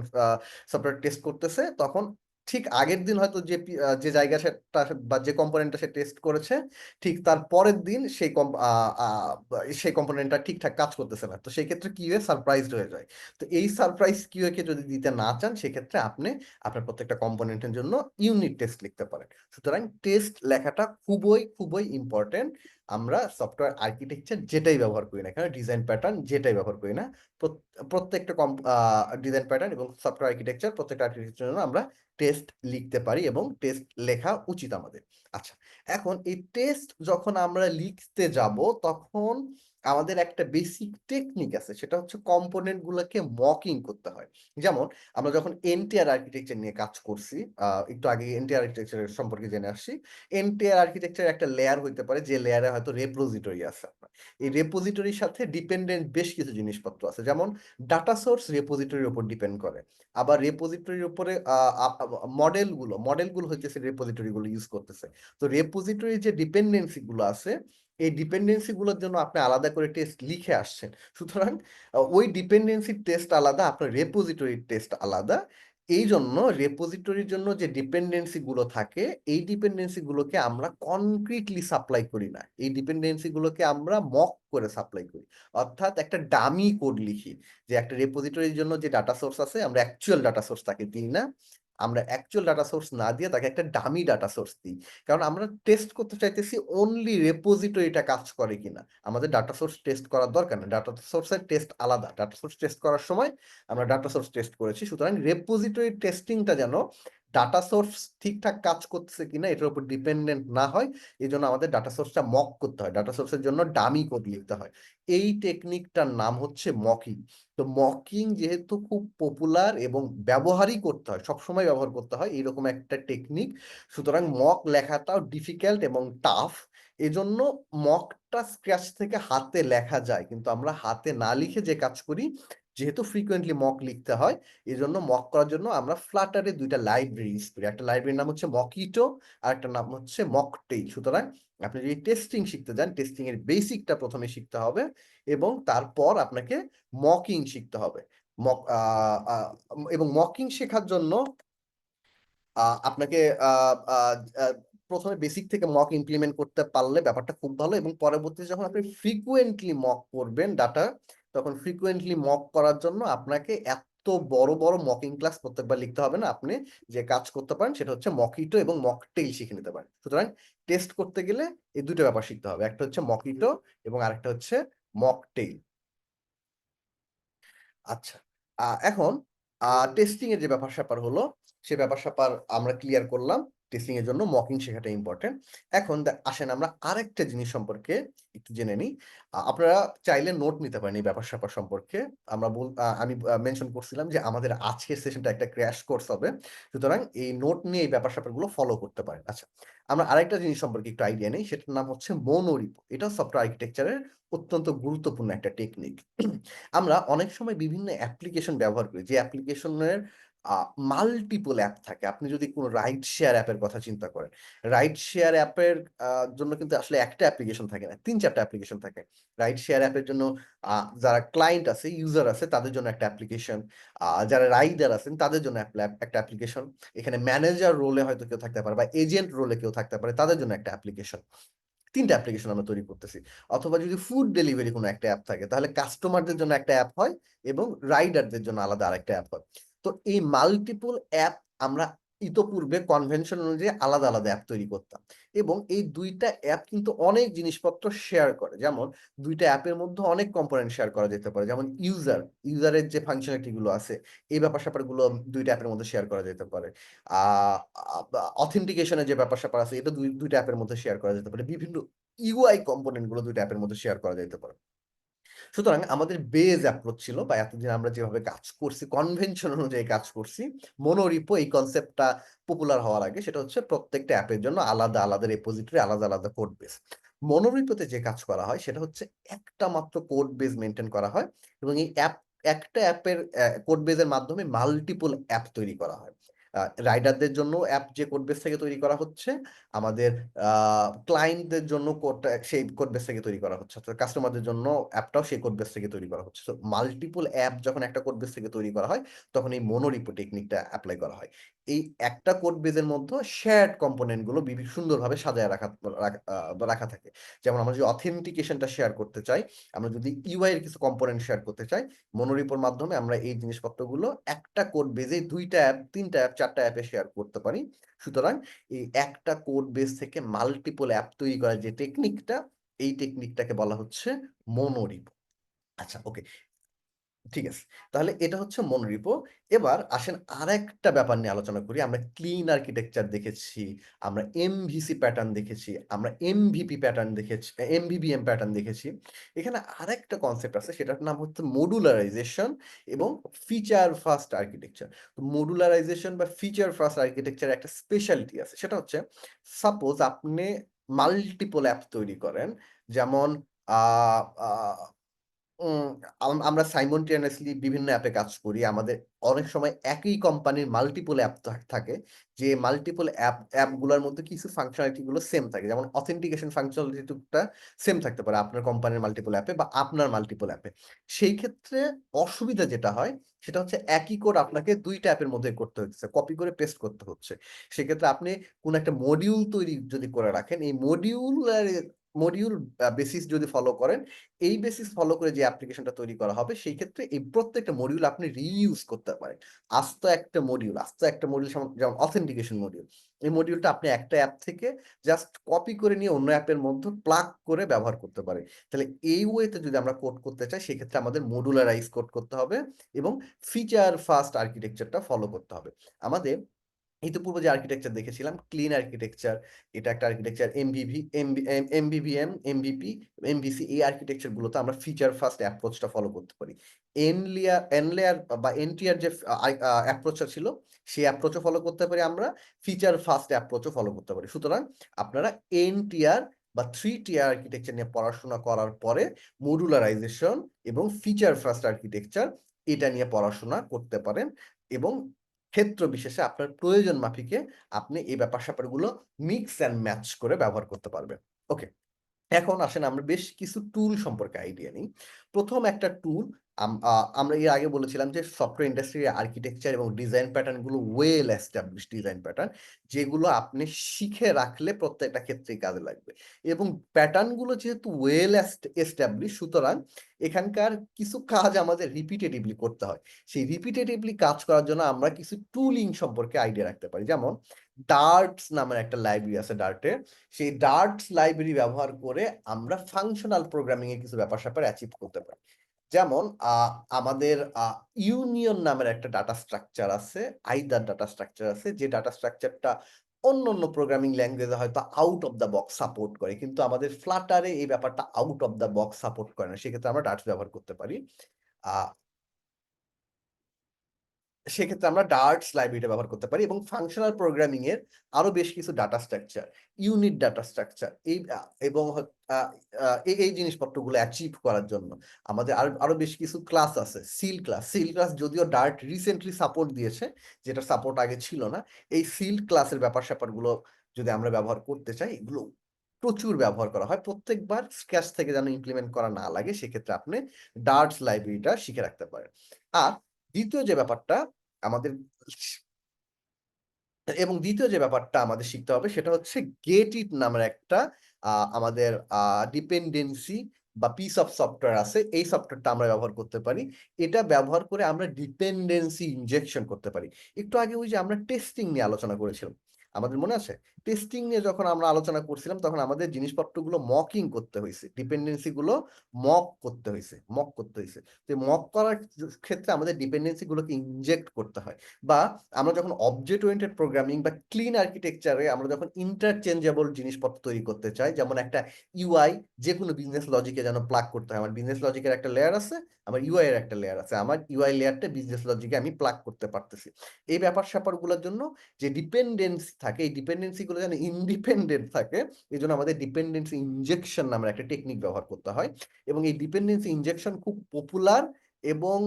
সফটওয়্যার টেস্ট করতেছে, তখন ঠিক আগের দিন হয়তো যে জায়গাটা বা যে কম্পোনেন্টটা সে টেস্ট করেছে, ঠিক তার পরের দিন সেই কম্পোনেন্টটা ঠিকঠাক কাজ করতেছে না। তো সেই ক্ষেত্রে কিউএ সারপ্রাইজড হয়ে যায়। তো এই সারপ্রাইজ কিউএ কে যদি দিতে না চান, সেক্ষেত্রে আপনি আপনার প্রত্যেকটা কম্পোনেন্টের জন্য ইউনিট টেস্ট লিখতে পারেন। সুতরাং টেস্ট লেখাটা খুবই ইম্পর্টেন্ট। আমরা সফটওয়্যার আর্কিটেকচার যেটাই ব্যবহার করি না কেন, ডিজাইন প্যাটার্ন যেটাই ব্যবহার করি না, প্রত্যেকটা ডিজাইন প্যাটার্ন এবং সফটওয়্যার আর্কিটেকচার, প্রত্যেকটা আর্কিটেকচারের জন্য আমরা টেস্ট লিখতে পারি এবং টেস্ট লেখা উচিত আমাদের। আচ্ছা, এখন এই টেস্ট যখন আমরা লিখতে যাব, তখন আমাদের একটা বেসিক টেকনিক আছে, সেটা হচ্ছে কম্পোনেন্ট গুলোকে মকিং করতে হয়। যেমন আমরা যখন এনটিআর আর্কিটেকচার নিয়ে কাজ করছি, একটু আগে এনটিআর আর্কিটেকচার সম্পর্কে জেনে আসছি। এনটিআর আর্কিটেকচার একটা লেয়ার হইতে পারে, যে লেয়ারে হয়তো রেপোজিটরি আছে আপনার। এই রেপোজিটরির সাথে ডিপেন্ডেন্ট বেশ কিছু জিনিসপত্র আছে, যেমন ডাটা সোর্স রেপোজিটরির উপর ডিপেন্ড করে। আবার রেপোজিটরির উপরে মডেলগুলো হইতেছে রেপোজিটরি গুলো ইউজ করতেছে। তো রেপোজিটরির যে ডিপেন্ডেন্সি গুলো আছে, এই ডিপেন্ডেন্সি গুলোর জন্য আপনি আলাদা করে টেস্ট লিখে আসছেন। সুতরাং ওই ডিপেন্ডেন্সির টেস্ট আলাদা, আপনার রেপোজিটরির টেস্ট আলাদা। এই জন্য রেপোজিটরির জন্য যে ডিপেন্ডেন্সি গুলো থাকে, এই ডিপেন্ডেন্সি গুলোকে আমরা কনক্রিটলি সাপ্লাই করি না, এই ডিপেন্ডেন্সি গুলোকে আমরা মক করে সাপ্লাই করি। অর্থাৎ একটা ডামি কোড লিখি, যে একটা রেপোজিটরির জন্য যে ডাটা সোর্স আছে, আমরা অ্যাকচুয়াল ডাটা সোর্স তাকে দিই না, আমরা অ্যাকচুয়াল ডাটা সোর্স না দিয়ে তাকে একটা ডামি ডাটা সোর্স দিই। কারণ আমরা টেস্ট করতে চাইতেছি অনলি রেপোজিটরিটা কাজ করে কিনা, আমাদের ডাটা সোর্স টেস্ট করার দরকার নেই। ডাটা সোর্সের টেস্ট আলাদা, ডাটা সোর্স টেস্ট করার সময় আমরা ডাটা সোর্স টেস্ট করেছি। সুতরাং রেপোজিটরি টেস্টিংটা যেন ডাটা সোর্স ঠিকঠাক কাজ করতেছে কিনা এটার উপর ডিপেন্ডেন্ট না হয়, এই জন্য আমাদের ডাটা সোর্সটা মক করতে হয়, ডাটা সোর্সের জন্য ডামি কোড লিখতে হয়। এই টেকনিকটার নাম হচ্ছে মকিং। তো মকিং যেহেতু খুব পপুলার এবং ব্যবহারই করতে হয়, সবসময় ব্যবহার করতে হয় এইরকম একটা টেকনিক, সুতরাং মক লেখাটাও ডিফিকাল্ট এবং টাফ। এজন্য মকটা স্ক্র্যাচ থেকে হাতে লেখা যায়, কিন্তু আমরা হাতে না লিখে যে কাজ করি, যেহেতু ফ্রিকোয়েন্টলি মক লিখতে হয়, এই জন্য মক করার জন্য আমরা ফ্লাটারে দুইটা লাইব্রেরি ইউজ করি। একটা লাইব্রেরির নাম হচ্ছে মকিটো, আর একটা নাম হচ্ছে মকটেইল। সুতরাং আপনি যদি টেস্টিং শিখতে যান, টেস্টিং এর বেসিকটা প্রথমে শিখতে হবে এবং তারপর আপনাকে মকিং শিখতে হবে। মক এবং মকিং শেখার জন্য আপনাকে প্রথমে বেসিক থেকে মক ইমপ্লিমেন্ট করতে পারলে ব্যাপারটা খুব ভালো, এবং পরবর্তীতে যখন আপনি ফ্রিকুয়েন্টলি মক করবেন ডাটা, তখন ফ্রিকুয়েন্টলি মক করার জন্য আপনাকে এত বড় বড় মকিং ক্লাস প্রত্যেকবার লিখতে হবে না। আপনি যে কাজ করতে পারেন সেটা হচ্ছে মকিটো এবং মকটেইল শিখে নিতে পারেন। সুতরাং টেস্ট করতে গেলে এই দুটো ব্যাপার শিখতে হবে, একটা হচ্ছে মকিটো এবং আরেকটা হচ্ছে মকটেইল। আচ্ছা, এখন টেস্টিং এর যে ব্যাপার স্যাপার হলো, সে ব্যাপার স্যাপার আমরা ক্লিয়ার করলাম। টেস্টিং এর জন্য মকিং শেখাটা ইম্পর্টেন্ট। এখন আসেন আমরা আরেকটা জিনিস সম্পর্কে একটু জেনে নিই। আপনারা চাইলে নোট নিতে পারেন এই ব্যাপার স্যাপার সম্পর্কে। আমি মেনশন করছিলাম যে আমাদের আজকের সেশনটা একটা ক্র্যাশ কোর্স হবে, সুতরাং এই নোট নিয়ে এই ব্যাপার স্যাপার গুলো ফলো করতে পারেন। আচ্ছা, আমরা আরেকটা জিনিস সম্পর্কে একটু আইডিয়া নেই, সেটার নাম হচ্ছে মোনোরিপো। এটা সফটওয়্যার আর্কিটেকচারের অত্যন্ত গুরুত্বপূর্ণ একটা টেকনিক। আমরা অনেক সময় বিভিন্ন অ্যাপ্লিকেশন ব্যবহার করি, যে অ্যাপ্লিকেশনের মাল্টিপল অ্যাপ থাকে। আপনি যদি কোনো রাইড শেয়ার অ্যাপের কথা চিন্তা করেন, রাইড শেয়ার অ্যাপের জন্য কিন্তু আসলে একটা অ্যাপ্লিকেশন থাকে না, 3-4টা অ্যাপ্লিকেশন থাকে। রাইড শেয়ার অ্যাপের জন্য যারা ক্লায়েন্ট আছে, ইউজার আছে, তাদের জন্য একটা অ্যাপ্লিকেশন, যারা রাইডার আছেন তাদের জন্য একটা অ্যাপ্লিকেশন, এখানে ম্যানেজার রোলে হয়তো কেউ থাকতে পারে বা এজেন্ট রোলে কেউ থাকতে পারে, তাদের জন্য একটা অ্যাপ্লিকেশন। 3টা অ্যাপ্লিকেশন আমরা তৈরি করতেছি। অথবা যদি ফুড ডেলিভারি কোনো একটা অ্যাপ থাকে, তাহলে কাস্টমারদের জন্য একটা অ্যাপ হয় এবং রাইডারদের জন্য আলাদা আরেকটা অ্যাপ হয়। তো এই মাল্টিপল অ্যাপ আমরা ইতপূর্বে কনভেনশন অনুযায়ী আলাদা আলাদা অ্যাপ তৈরি করতাম, এবং এই দুইটা অ্যাপ কিন্তু অনেক জিনিসপত্র শেয়ার করে। যেমন দুইটা অ্যাপের মধ্যে অনেক কম্পোনেন্ট শেয়ার করা যেতে পারে, যেমন ইউজারের যে ফাংশনালিটি গুলো আছে, এই ব্যাপার স্যাপার গুলো দুইটা অ্যাপের মধ্যে শেয়ার করা যেতে পারে। অথেন্টিকেশনের যে ব্যাপার স্যাপার আছে, এটা দুইটা অ্যাপের মধ্যে শেয়ার করা যেতে পারে। বিভিন্ন ইউআই কম্পোনেন্ট গুলো দুইটা অ্যাপের মধ্যে শেয়ার করা যেতে পারে। সুতরাং আমাদের বেজ অ্যাপ্রোচ ছিল, বা এতদিন আমরা যেভাবে কাজ করছি, কনভেনশন অনুযায়ী কাজ করছি, মনোরিপো এই কনসেপ্টটা পপুলার হওয়ার আগে সেটা হচ্ছে প্রত্যেকটা অ্যাপের জন্য আলাদা আলাদা রেপোজিটরি, আলাদা আলাদা কোড বেস। মনোরিপোতে যে কাজ করা হয় সেটা হচ্ছে একটা মাত্র কোড বেস মেনটেন করা হয়, এবং এই একটা অ্যাপের কোড বেসের মাধ্যমে মাল্টিপল অ্যাপ তৈরি করা হয়। রাইডারদের জন্য অ্যাপ যে কোড বেস থেকে তৈরি করা হচ্ছে, আমাদের ক্লায়েন্টদের জন্য কোডটা সেই কোড বেস থেকে তৈরি করা হচ্ছে, অর্থাৎ কাস্টমারদের জন্য অ্যাপটাও সেই কোড বেস থেকে তৈরি করা হচ্ছে। তো মাল্টিপল অ্যাপ যখন একটা কোড বেস থেকে তৈরি করা হয়, তখন এই মনোরিপো টেকনিকটা অ্যাপ্লাই করা হয়। এই একটা কোড বেসের মধ্যে শেয়ার্ড কম্পোনেন্ট গুলো সুন্দরভাবে সাজায় রাখা থাকে। যেমন আমরা যদি অথেন্টিকেশনটা শেয়ার করতে চাই, আমরা যদি ইউআই এর কিছু কম্পোনেন্ট শেয়ার করতে চাই, মনোরিপোর মাধ্যমে আমরা এই জিনিসপত্রগুলো একটা কোড বেসে দুইটা অ্যাপ, তিনটা অ্যাপ, চারটা অ্যাপে শেয়ার করতে পারি। সুতরাং এই একটা কোড বেস থেকে মাল্টিপল অ্যাপ তৈরি করার যে টেকনিকটা, এই টেকনিকটাকে বলা হচ্ছে মনোরিপো। আচ্ছা, ওকে, ঠিক আছে। তাহলে এটা হচ্ছে মনোরিপো। এবার আসেন আরেকটা ব্যাপার নিয়ে আলোচনা করি। আমরা ক্লিন আর্কিটেকচার দেখেছি, আমরা এমভিসি প্যাটার্ন দেখেছি, আমরা এমভিপি প্যাটার্ন দেখেছি, এমভিবিএম প্যাটার্ন দেখেছি। এখানে আরেকটা কনসেপ্ট আছে, সেটার নাম হচ্ছে মডুলারাইজেশন এবং ফিচার ফার্স্ট আর্কিটেকচার। তো মডুলারাইজেশন বা ফিচার ফার্স্ট আর্কিটেকচার একটা স্পেশালিটি আছে, সেটা হচ্ছে সাপোজ আপনি মাল্টিপল অ্যাপ তৈরি করেন, যেমন আহ আহ উম আমরা সাইমultaneously বিভিন্ন অ্যাপে কাজ করি। আমাদের অনেক সময় একই কোম্পানির মাল্টিপল অ্যাপ থাকে, যে মাল্টিপল অ্যাপগুলোর মধ্যে কিছু ফাংশনালিটি গুলো সেম থাকে। যেমন অথেন্টিকেশন ফাংশনালিটিটা সেম থাকতে পারে আপনার কোম্পানির মাল্টিপল অ্যাপে বা আপনার মাল্টিপল অ্যাপে। সেই ক্ষেত্রে অসুবিধা যেটা হয়, সেটা হচ্ছে একই কোড আপনাকে দুইটা অ্যাপের মধ্যে করতে হচ্ছে, কপি করে পেস্ট করতে হচ্ছে। সেক্ষেত্রে আপনি কোন একটা মডিউল তৈরি যদি করে রাখেন, এই মডিউল বেসিস যদি ফলো করেন, এই বেসিস ফলো করে যে অ্যাপ্লিকেশনটা তৈরি করা হবে, সেই ক্ষেত্রে এই প্রত্যেকটা মডিউল আপনি রিইউজ করতে পারেন। আস্ত একটা মডিউল যেমন অথেন্টিকেশন মডিউল, এই মডিউলটা আপনি একটা অ্যাপ থেকে জাস্ট কপি করে নিয়ে অন্য অ্যাপের মধ্যে প্লাগ করে ব্যবহার করতে পারে। তাহলে এই ওয়েতে যদি আমরা কোড করতে চাই, সেক্ষেত্রে আমাদের মডুলারাইজ কোড করতে হবে এবং ফিচার ফার্স্ট আর্কিটেকচারটা ফলো করতে হবে। আমাদের ইতিপূর্বে যে আর্কিটেকচার দেখেছিলাম, ক্লিন আর্কিটেকচার, এটা একটা আর্কিটেকচার। এমভিভিএম, এমভিপি, এমভিসি, এই আর্কিটেকচার গুলোতে আমরা ফিচার ফার্স্ট অ্যাপ্রোচটা ফলো করতে পারি। এন লেয়ার বা এনটিআর যে অ্যাপ্রোচটা ছিল, সেই অ্যাপ্রোচও ফলো করতে পারি আমরা, ফিচার ফার্স্ট অ্যাপ্রোচও ফলো করতে পারি। সুতরাং আপনারা এনটিআর বা 3 টিয়ার আর্কিটেকচার নিয়ে পড়াশোনা করার পরে মডুলারাইজেশন এবং ফিচার ফার্স্ট আর্কিটেকচার এটা নিয়ে পড়াশোনা করতে পারেন, এবং ক্ষেত্র বিশেষে আপনার প্রয়োজন মাফিকে আপনি এই ব্যাপার স্যাপারগুলো মিক্স অ্যান্ড ম্যাচ করে ব্যবহার করতে পারবেন। ওকে, এখন আসেন আমরা বেশ কিছু টুল সম্পর্কে আইডিয়া নিই। প্রথম একটা টুল, আমরা এর আগে বলেছিলাম যে সফটওয়্যার ইন্ডাস্ট্রির আর্কিটেকচার এবং ডিজাইন প্যাটার্ন গুলো ওয়েল এস্টাবলিশ ডিজাইন প্যাটার্ন, যেগুলো আপনি শিখে রাখলে প্রত্যেকটা ক্ষেত্রেই কাজে লাগবে। এবং প্যাটার্ন গুলো যেহেতু ওয়েল এস্টাবলিশ, সুতরাং এখানকার কিছু কাজ আমাদের রিপিটেটিভলি করতে হয়। সেই রিপিটেটিভলি কাজ করার জন্য আমরা কিছু টুলিং সম্পর্কে আইডিয়া রাখতে পারি। যেমন ডার্টস নামের একটা লাইব্রেরি আছে ডার্টের, সেই ডার্টস লাইব্রেরি ব্যবহার করে আমরা ফাংশনাল প্রোগ্রামিং এর কিছু ব্যাপার স্যাপার অ্যাচিভ করতে পারি। যেমন আমাদের ইউনিয়ন নামের একটা ডাটা স্ট্রাকচার আছে, আইদার ডাটা স্ট্রাকচার আছে, যে ডাটা স্ট্রাকচারটা অন্য অন্য প্রোগ্রামিং ল্যাঙ্গুয়েজে হয়তো out of the box support করে, কিন্তু আমাদের ফ্লাটারে এই ব্যাপারটা out of the box support করে না। সেক্ষেত্রে আমরা ডার্টস ব্যবহার করতে পারি। আহ সেক্ষেত্রে আমরা ডার্টস লাইব্রেরিটা ব্যবহার করতে পারি, এবং ফাংশনাল প্রোগ্রামিং এর আরো বেশ কিছু data structure, unit data structure, এবং এই জিনিসপত্রগুলো অ্যাচিভ করার জন্য আমাদের আরো বেশ কিছু ক্লাস আছে। সিল ক্লাস যদিও ডার্ট রিসেন্টলি সাপোর্ট দিয়েছে, যেটা সাপোর্ট আগে ছিল না। এই সিল ক্লাসের ব্যাপার স্যাপারগুলো যদি আমরা ব্যবহার করতে চাই, এগুলো প্রচুর ব্যবহার করা হয়। প্রত্যেকবার স্ক্র্যাচ থেকে যেন ইমপ্লিমেন্ট করা না লাগে, সেক্ষেত্রে আপনি ডার্টস লাইব্রেরিটা শিখে রাখতে পারেন। আর দ্বিতীয় যে ব্যাপারটা আমাদের দ্বিতীয় যে ব্যাপারটা আমাদের শিখতে হবে, সেটা হচ্ছে গেট ইট নামের একটা আমাদের ডিপেন্ডেন্সি বা পিস অফ সফটওয়্যার আছে, এই সফটওয়্যারটা আমরা ব্যবহার করতে পারি। এটা ব্যবহার করে আমরা ডিপেন্ডেন্সি ইনজেকশন করতে পারি। একটু আগে ওই যে আমরা টেস্টিং নিয়ে আলোচনা করেছিলাম, আমাদের মনে আছে? টেস্টিং নিয়ে যখন আমরা আলোচনা করছিলাম তখন আমাদের জিনিসপত্রগুলো মকিং করতে হয়েছে, ডিপেন্ডেন্সি গুলো মক করতে হয়েছে। তো মক করার ক্ষেত্রে আমাদের ডিপেন্ডেন্সি গুলোকে ইনজেক্ট করতে হয়। বা আমরা যখন অবজেক্ট ওরিয়েন্টেড প্রোগ্রামিং বা ক্লিন আর্কিটেকচারে আমরা যখন ইন্টারচেঞ্জেবল জিনিসপত্র তৈরি করতে চাই, যেমন একটা ইউআই যে কোনো বিজনেস লজিকে যেন প্লাগ করতে হয়। আমার বিজনেস লজিকের একটা লেয়ার আছে, আমার ইউআই এর একটা লেয়ার আছে, আমার ইউআই লেয়ারটা বিজনেস লজিকে আমি প্লাগ করতে পারতেছি। এই ব্যাপার স্যাপারগুলোর জন্য যে ডিপেন্ডেন্সি থাকে, এই ডিপেন্ডেন্সি গুলো যেন ইন্ডিপেন্ডেন্ট থাকে, এই জন্য আমাদের ডিপেন্ডেন্সি ইনজেকশন নামের একটা টেকনিক ব্যবহার করতে হয়। এবং এই ডিপেন্ডেন্সি ইনজেকশন খুব পপুলার এবং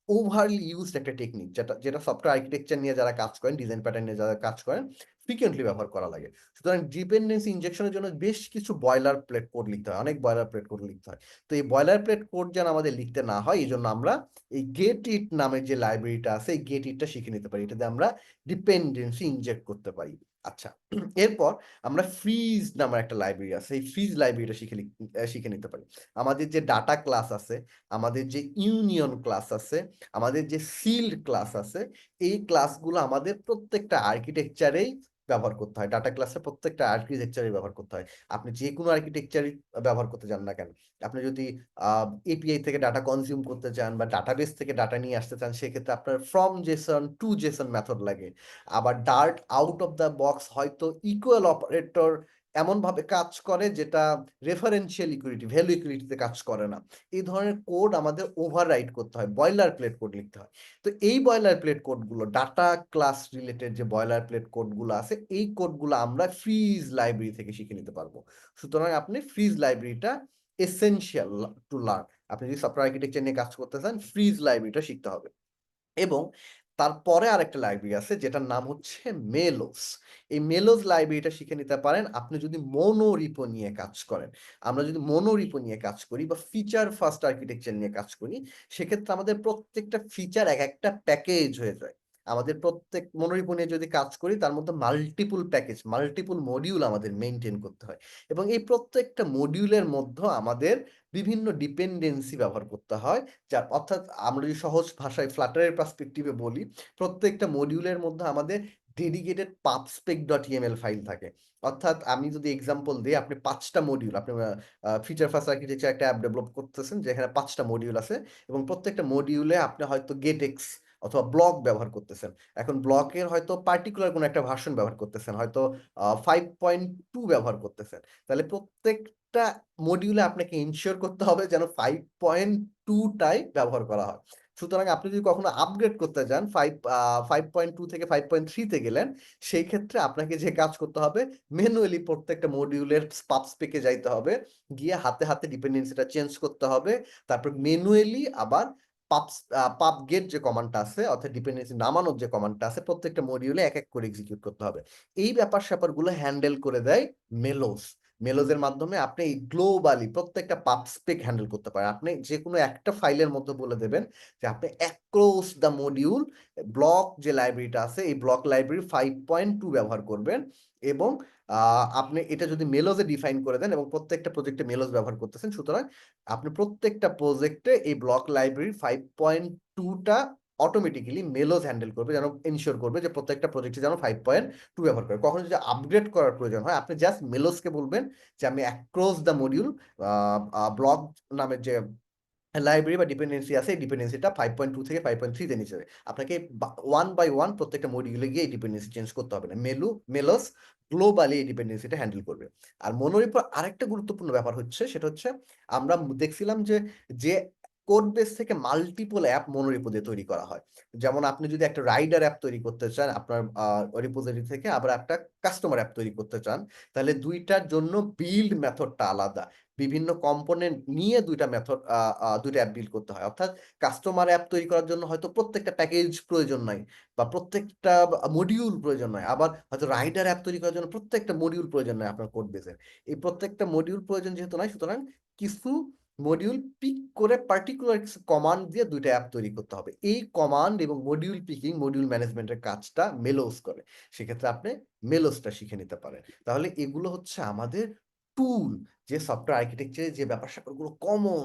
ওভারলি ইউজড একটা টেকনিক, যেটা যেটা সফটওয়্যার আর্কিটেকচার নিয়ে যারা কাজ করেন, ডিজাইন প্যাটার্ন নিয়ে যারা কাজ করেন, ফ্রিকোয়েন্টলি ব্যবহার করা লাগে। সুতরাং ডিপেন্ডেন্সি ইনজেকশনের জন্য বেশ কিছু বয়লার প্লেট কোড লিখতে হয়, অনেক বয়লার প্লেট কোড লিখতে হয়। তো এই বয়লার প্লেট কোড যেন আমাদের লিখতে না হয়, এই জন্য আমরা এই গেট ইট নামের যে লাইব্রেরিটা আছে, এই গেট ইটটা শিখে নিতে পারি। এটাতে আমরা ডিপেন্ডেন্সি ইনজেক্ট করতে পারি। আচ্ছা, এরপর আমরা ফ্রিজ নামের একটা লাইব্রেরি আছে, এই ফ্রিজ লাইব্রেরিটা শিখে নিতে পারি। আমাদের যে ডাটা ক্লাস আছে, আমাদের যে ইউনিয়ন ক্লাস আছে, আমাদের যে সিল্ড ক্লাস আছে, এই ক্লাসগুলো আমাদের প্রত্যেকটা আর্কিটেকচারেই ব্যবহার করতে হয়। ডাটা ক্লাসে প্রত্যেকটা আর্কিটেকচারে ব্যবহার করতে হয়। আপনি যে কোনো আর্কিটেকচারই ব্যবহার করতে যান না কেন, আপনি যদি এপিআই থেকে ডাটা কনজিউম করতে চান বা ডাটাবেস থেকে ডাটা নিয়ে আসতে চান, সেক্ষেত্রে আপনার from JSON to JSON method লাগে। আবার Dart out of the box হয়তো ইকুয়াল অপারেটর এমন ভাবে কাজ করে যেটা রেফারেন্সিয়াল ইকুইটি, ভ্যালু ইকুইটিতে কাজ করে না। এই ধরনের কোড আমাদের ওভাররাইট করতে হয়, বয়লার প্লেট কোড লিখতে হয়। তো এই বয়লার প্লেট কোডগুলো, ডাটা ক্লাস রিলেটেড যে বয়লার প্লেট কোডগুলো আছে, এই কোডগুলো আমরা ফ্রিজ লাইব্রেরি থেকে শিখে নিতে পারবো। সুতরাং আপনি ফ্রিজ লাইব্রেরিটা এসেনশিয়াল টু লার্ন। আপনি যদি সফটওয়্যার আর্কিটেকচার নিয়ে কাজ করতে চান, ফ্রিজ লাইব্রেরিটা শিখতে হবে। এবং তারপরে আরেকটা লাইব্রেরি আছে যেটার নাম হচ্ছে মেলোস। এই মেলোস লাইব্রেরিটা শিখে নিতে পারেন আপনি যদি মোনোরিপো নিয়ে কাজ করেন। আমরা যদি মোনোরিপো নিয়ে কাজ করি বা ফিচার ফার্স্ট আর্কিটেকচার নিয়ে কাজ করি, সেক্ষেত্রে আমাদের প্রত্যেকটা ফিচার এক একটা প্যাকেজ হয়ে যায়। আমাদের প্রত্যেক মোনোরিপো নিয়ে যদি কাজ করি, তার মধ্যে মাল্টিপল প্যাকেজ, মাল্টিপল মডিউল আমাদের মেনটেন করতে হয়। এবং এই প্রত্যেকটা মডিউলের মধ্যে আমাদের বিভিন্ন ডিপেন্ডেন্সি ব্যবহার করতে হয়। যার অর্থাৎ আমরা যদি সহজ ভাষায় ফ্লাটারের পার্সপেক্টিভে বলি, প্রত্যেকটা মডিউলের মধ্যে আমাদের ডেডিকেটেড pubspec.yml ফাইল থাকে। অর্থাৎ আমি যদি এক্সাম্পল দিই, আপনি 5টা মডিউল, আপনি ফিচার ফার্স্ট আর্কিটেকচার একটা অ্যাপ ডেভেলপ করতেছেন যেখানে 5টা মডিউল আছে, এবং প্রত্যেকটা মডিউলে আপনি হয়তো গেটএক্স অথবা ব্লক ব্যবহার করতেছেন। এখন ব্লকের হয়তো পার্টিকুলার কোনো একটা ভার্সন ব্যবহার করতেছেন, হয়তো 5.2 ব্যবহার করতেছেন। তাহলে প্রত্যেকটা মডিউলে আপনাকে ইনশিওর করতে হবে যেন 5.2টাই ব্যবহার করা হয়। সুতরাং আপনি যদি কখনো আপগ্রেড করতে যান, 5.2 থেকে 5.3 তে গেলেন, সেই ক্ষেত্রে আপনাকে যে কাজ করতে হবে, ম্যানুয়ালি প্রত্যেকটা মডিউলের পাবস্পেকে যাইতে হবে, গিয়ে হাতে হাতে ডিপেন্ডেন্সিটা চেঞ্জ করতে হবে। তারপর ম্যানুয়ালি আবার পাবগেট যে কমান্ডটা আছে, অর্থাৎ ডিপেন্ডেন্সি নামানোর যে কমান্ডটা আছে, প্রত্যেকটা মডিউলে এক এক করে এক্সিকিউট করতে হবে। এই ব্যাপার স্যাপারগুলো হ্যান্ডেল করে দেয় মেলোস। মেলোজের মাধ্যমে আপনি এই গ্লোবালি প্রত্যেকটা পাবস্পেক হ্যান্ডেল করতে পারেন। আপনি যে কোনো একটা ফাইলের মধ্যে বলে দেবেন যে আপনি অ্যাক্রস দ্য মডিউল ব্লক যে লাইব্রেরিটা আছে, এই ব্লক লাইব্রেরি 5.2 ব্যবহার করবেন। এবং আপনি এটা যদি মেলোজে ডিফাইন করে দেন এবং প্রত্যেকটা প্রজেক্টে মেলোজ ব্যবহার করতেছেন, সুতরাং আপনি প্রত্যেকটা প্রজেক্টে এই ব্লক লাইব্রেরি 5.2টা অটোমেটিক্যালি মেলোজ হ্যান্ডেল করবে, যেন এনশিওর করবে যে প্রত্যেকটা প্রজেক্টে যেন 5.2 ব্যবহার করে। কখনো যদি আপগ্রেড করার প্রয়োজন হয়, আপনি জাস্ট মেলোসকে বলবেন যে আমি অ্যাক্রস দ্য মডিউল ব্লক নামের যে লাইব্রেরি বা ডিপেন্ডেন্সি আছে, এই ডিপেন্ডেন্সিটা 5.2 থেকে 5.3 তে নিচে যাবে। আপনাকে 1 বাই 1 প্রত্যেকটা মডিউলে গিয়ে এই ডিপেন্ডেন্সি চেঞ্জ করতে হবে না। মেলোস গ্লোবালি এই ডিপেন্ডেন্সিটা হ্যান্ডেল করবে। আর মোনোরিপোর আরেকটা গুরুত্বপূর্ণ ব্যাপার হচ্ছে, সেটা হচ্ছে আমরা দেখছিলাম যে কোড বেস থেকে মাল্টিপল অ্যাপ মোনোরিপো দিয়ে তৈরি করা হয়। যেমন আপনি যদি একটা রাইডার অ্যাপ তৈরি করতে চান আপনার রিপোজিটরি থেকে, আবার একটা কাস্টমার অ্যাপ তৈরি করতে চান, তাহলে দুইটার জন্য বিল্ড মেথডটা আলাদা। বিভিন্ন কম্পোনেন্ট নিয়ে দুইটা অ্যাপ বিল্ড করতে হয়। অর্থাৎ কাস্টমার অ্যাপ তৈরি করার জন্য হয়তো প্রত্যেকটা প্যাকেজ প্রয়োজন নাই বা প্রত্যেকটা মডিউল প্রয়োজন নয়, আবার হয়তো রাইডার অ্যাপ তৈরি করার জন্য প্রত্যেকটা মডিউল প্রয়োজন নয় আপনার কোড বেসের। এই প্রত্যেকটা মডিউল প্রয়োজন যেহেতু নয়, সুতরাং কিছু মডিউল পিক করে পার্টিকুলার কিছু কমান্ড দিয়ে দুইটা অ্যাপ তৈরি করতে হবে। এই কমান্ড এবং মডিউল পিকিং, মডিউল ম্যানেজমেন্টের কাজটা মেলোস করে। সেক্ষেত্রে আপনি মেলোসটা শিখে নিতে পারেন। তাহলে এগুলো হচ্ছে আমাদের টুল, যে সফটওয়্যার আর্কিটেকচারে যে ব্যাপার স্যাপারগুলো কমন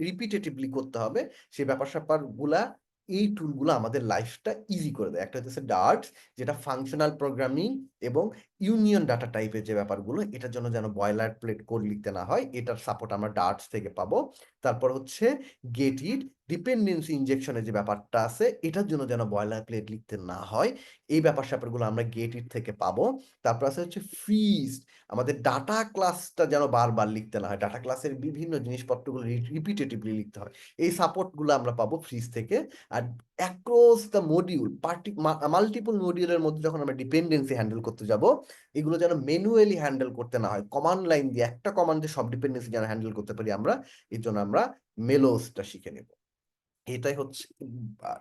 রিপিটেটিভলি করতে হবে, সেই ব্যাপার স্যাপারগুলা এই টুলগুলো আমাদের লাইফটা ইজি করে দেয়। একটা হচ্ছে ডার্টস, যেটা ফাংশনাল প্রোগ্রামিং এবং ইউনিয়ন ডাটা টাইপের যে ব্যাপারগুলো, এটার জন্য যেন বয়লার প্লেট কোড লিখতে না হয়, এটার সাপোর্ট আমরা ডার্টস থেকে পাবো। তারপর হচ্ছে গেট ইট, ডিপেন্ডেন্সি ইনজেকশনের যে ব্যাপারটা আছে, এটার জন্য যেন বয়লার প্লেট লিখতে না হয়, এই ব্যাপার স্যাপারগুলো আমরা গেট ইট থেকে পাবো। তারপর আছে হচ্ছে ফ্রিজ, আমাদের ডাটা ক্লাসটা যেন বারবার লিখতে না হয়, ডাটা ক্লাসের বিভিন্ন জিনিসপত্রগুলো রিপিটেটিভলি লিখতে হয়, এই সাপোর্টগুলো আমরা পাবো ফ্রিজ থেকে। আর অ্যাক্রস দ্য মডিউল মাল্টিপল মডিউলের মধ্যে যখন আমরা ডিপেন্ডেন্সি হ্যান্ডেল করতে যাব, এগুলো যেন ম্যানুয়ালি হ্যান্ডেল করতে না হয়, কমান্ড লাইন দিয়ে একটা কমান্ডে সব ডিপেন্ডেন্সি যেন হ্যান্ডেল করতে পারি আমরা, এর জন্য আমরা মেলোসটা শিখে নেব।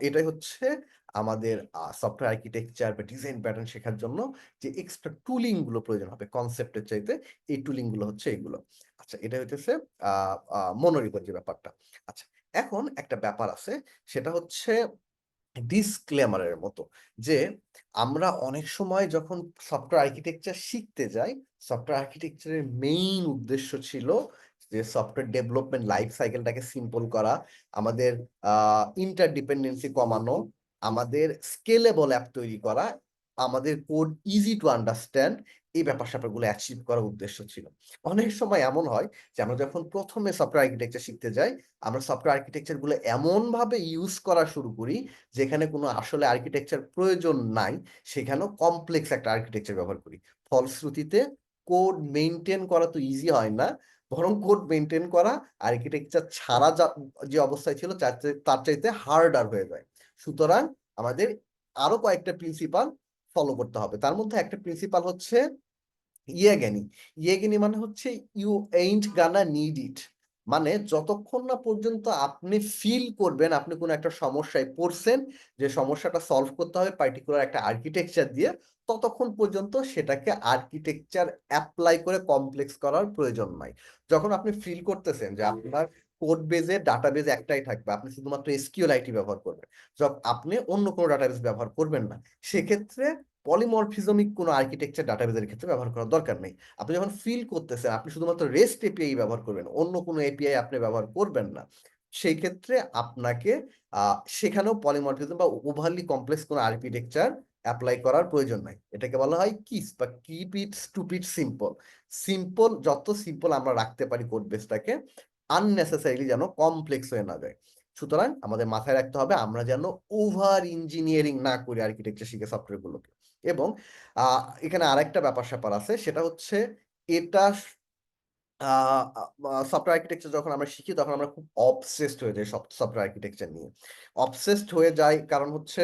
এটাই হচ্ছে আমাদের সফটওয়্যার আর্কিটেকচার বা ডিজাইন প্যাটার্ন শেখার জন্য যে এক্সট্রা টুলিং গুলো প্রয়োজন হবে কনসেপ্টের চাইতে, এই টুলিং গুলো হচ্ছে এগুলো। আচ্ছা, এটা হইতেছে মনোরিপোর যে ব্যাপারটা। আচ্ছা, এখন একটা ব্যাপার আছে, সেটা হচ্ছে ডিসক্লেমারের মতো, যে আমরা অনেক সময় যখন সফটওয়্যার আর্কিটেকচার শিখতে যাই, সফটওয়্যার আর্কিটেকচারের মেইন উদ্দেশ্য ছিল যে সফটওয়্যার ডেভেলপমেন্ট লাইফ সাইকেলটাকে সিম্পল করা, আমাদের ইন্টারডিপেন্ডেন্সি কমানো, আমাদের স্কেলেবল অ্যাপ তৈরি করা, আমাদের কোড ইজি টু আন্ডারস্ট্যান্ড, এই ব্যাপার স্যাপারগুলো অ্যাচিভ করার উদ্দেশ্য ছিল। অনেক সময় এমন হয় যে আমরা যখন প্রথমে সফটওয়্যার আর্কিটেকচার শিখতে যাই, আমরা সফটওয়্যার আর্কিটেকচার গুলো এমন ভাবে ইউজ করা শুরু করি যেখানে কোনো আসলে আর্কিটেকচার প্রয়োজন নাই, সেখানেও কমপ্লেক্স একটা আর্কিটেকচার ব্যবহার করি। ফলশ্রুতিতে কোড মেইনটেইন করা তো ইজি হয় না, বরং কোড মেইনটেইন করা আর্কিটেকচার ছাড়া যে অবস্থায় ছিল তার চাইতে হার্ডার হয়ে যায়। সুতরাং আমাদের আরো কয়েকটা প্রিন্সিপাল ফলো করতে হবে। তার মধ্যে একটা প্রিন্সিপাল হচ্ছে ইয়েগেনি। ইয়েগেনি মানে হচ্ছে you ain't gonna need it, মানে যতক্ষণ না পর্যন্ত আপনি ফিল করবেন আপনি কোনো একটা সমস্যায় পড়ছেন, যে সমস্যাটা সলভ করতে হবে পার্টিকুলার একটা আর্কিটেকচার দিয়ে, ততক্ষণ পর্যন্ত সেটাকে আর্কিটেকচার অ্যাপ্লাই করে কমপ্লেক্স করার প্রয়োজন নাই। যখন আপনি ফিল করতেছেন যে আপনার কোড বেজে ডাটাবেজ একটাই থাকবে, আপনি শুধুমাত্র এসকিউএলআইটি ব্যবহার করবেন, যখন আপনি অন্য কোনো ডাটাবেজ ব্যবহার করবেন না, সেক্ষেত্রে পলিমরফিজমিক কোনো আর্কিটেকচার ডাটাবেজের ক্ষেত্রে ব্যবহার করার দরকার নেই। আপনি যখন ফিল করতেছেন আপনি শুধুমাত্র রেস্ট এপিআই ব্যবহার করবেন, অন্য কোনো এপিআই আপনি ব্যবহার করবেন না, সেই ক্ষেত্রে আপনাকে সেখানেও পলিমরফিজম বা ওভারলি কমপ্লেক্স কোনো আর্কিটেকচার অ্যাপ্লাই করার প্রয়োজন নাই। এটাকে বলা হয় কিস বা keep it stupid simple. Simple, যত সিম্পল আমরা রাখতে পারি কোড বেসটাকে, আননেসেসারিলি যেন কমপ্লেক্স হয়ে না যায়। সুতরাং আমাদের মাথায় রাখতে হবে আমরা যেন ওভার ইঞ্জিনিয়ারিং না করি আর্কিটেকচার শিখে সফটওয়্যার গুলোকে। এবং এখানে আরেকটা ব্যাপার স্যাপার আছে, সেটা হচ্ছে এটা সফটওয়্যার আর্কিটেকচার যখন আমরা শিখি তখন আমরা খুব অবসেসড হয়ে যাই সফটওয়্যার আর্কিটেকচার নিয়ে। অবসেসড হয়ে যাই কারণ হচ্ছে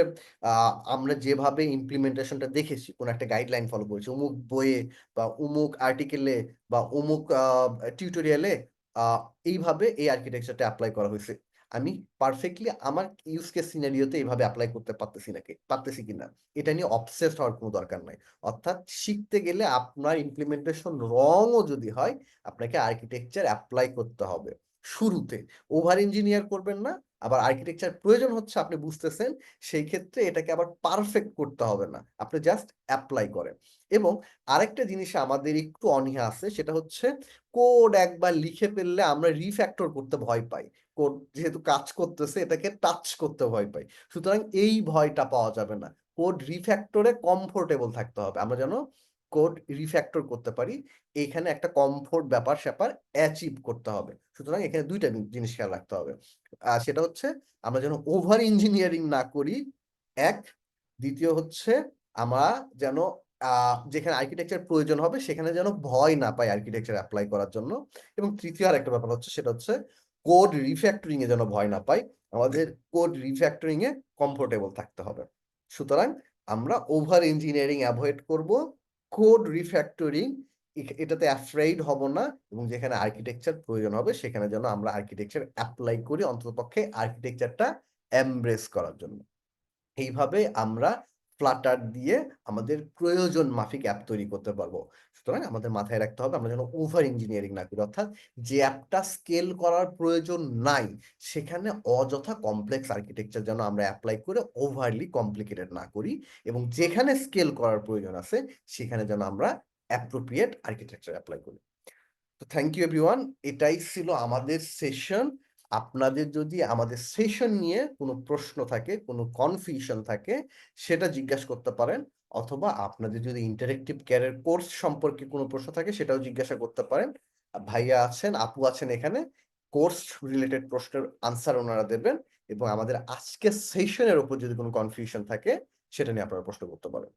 আমরা যেভাবে ইমপ্লিমেন্টেশনটা দেখেছি, কোনো একটা গাইডলাইন ফলো করেছি অমুক বইয়ে বা অমুক আর্টিকেলে বা অমুক টিউটোরিয়ালে, এইভাবে এই আর্কিটেকচারটা অ্যাপ্লাই করা হয়েছে, আমি পারফেক্টলি আমার ইউজ কেস সিনারিওতে এইভাবে অ্যাপ্লাই করতে পারতেছি কিনা, এটা নিয়ে অবসেসড হওয়ার কোনো দরকার নাই। অর্থাৎ শিখতে গেলে আপনার ইমপ্লিমেন্টেশন রংও যদি হয়, আপনাকে আর্কিটেকচার অ্যাপ্লাই করতে হবে শুরুতে, ওভার ইঞ্জিনিয়ার করবেন না। আবার আর্কিটেকচার প্রয়োজন হচ্ছে আপনি বুঝতেছেন, সেই ক্ষেত্রে এটাকে আবার পারফেক্ট করতে হবে না, আপনি জাস্ট অ্যাপ্লাই করেন। এবং আরেকটা জিনিসে আমাদের একটু অনীহা আছে, সেটা হচ্ছে কোড একবার লিখে ফেললে আমরা রিফ্যাক্টর করতে ভয় পাই, কোড যেহেতু কাজ করতেছে এটাকে টাচ করতে ভয় পাই। সুতরাং এই ভয়টা পাওয়া যাবে না, কোড রিফ্যাক্টরে কমফোর্টেবল থাকতে হবে, আমরা যেন কোড রিফ্যাক্টর করতে পারি, এইখানে একটা কমফোর্ট ব্যাপার স্যাপার অ্যাচিভ করতে হবে। সুতরাং এখানে দুইটা জিনিস খেয়াল রাখতে হবে, সেটা হচ্ছে আমরা যেন ওভার ইঞ্জিনিয়ারিং না করি, এক, দ্বিতীয় হচ্ছে আমরা যেন যেখানে আর্কিটেকচার প্রয়োজন হবে সেখানে যেন ভয় না পাই আর্কিটেকচার অ্যাপ্লাই করার জন্য, এবং তৃতীয় আরেকটা ব্যাপার হচ্ছে সেটা হচ্ছে কোড রিফ্যাক্টরিং এ যেন ভয় না পাই, আমাদের কোড রিফ্যাক্টরিং এ কমফোর্টেবল থাকতে হবে। সুতরাং আমরা ওভার ইঞ্জিনিয়ারিং অ্যাভয়েড করব, কোড রিফ্যাক্টরিং এটাতে অ্যাফ্রেইড হব না, এবং যেখানে আর্কিটেকচার প্রয়োজন হবে সেখানে যেন আমরা আর্কিটেকচার অ্যাপ্লাই করি, অন্ততপক্ষে আর্কিটেকচারটা এমব্রেস করার জন্য। এইভাবে আমরা ফ্লাটার দিয়ে আমাদের প্রয়োজন মাফিক অ্যাপ তৈরি করতে পারবো। সুতরাং আমাদের মাথায় রাখতে হবে আমরা যেন ওভার ইঞ্জিনিয়ারিং না করি, অর্থাৎ যে অ্যাপটা স্কেল করার প্রয়োজন নাই সেখানে অযথা কমপ্লেক্স আর্কিটেকচার যেন আমরা অ্যাপ্লাই করে ওভারলি কমপ্লিকেটেড না করি, এবং যেখানে স্কেল করার প্রয়োজন আছে সেখানে যেন আমরা অ্যাপ্রোপ্রিয়েট আর্কিটেকচার অ্যাপ্লাই করি। তো থ্যাংক ইউ এভরিওয়ান, এটাই ছিল আমাদের সেশন। আপনাদের যদি আমাদের সেশন নিয়ে কোনো প্রশ্ন থাকে, কোনো কনফিউশন থাকে, সেটা জিজ্ঞাসা করতে পারেন, অথবা আপনাদের যদি ইন্টারেক্টিভ ক্যারিয়ার কোর্স সম্পর্কে কোনো প্রশ্ন থাকে সেটাও জিজ্ঞাসা করতে পারেন। ভাইয়া আছেন, আপু আছেন এখানে, কোর্স রিলেটেড প্রশ্নের আনসার ওনারা দেবেন। এবং আমাদের আজকের সেশনের উপর যদি কোনো কনফিউশন থাকে সেটা নিয়ে আপনারা প্রশ্ন করতে পারেন।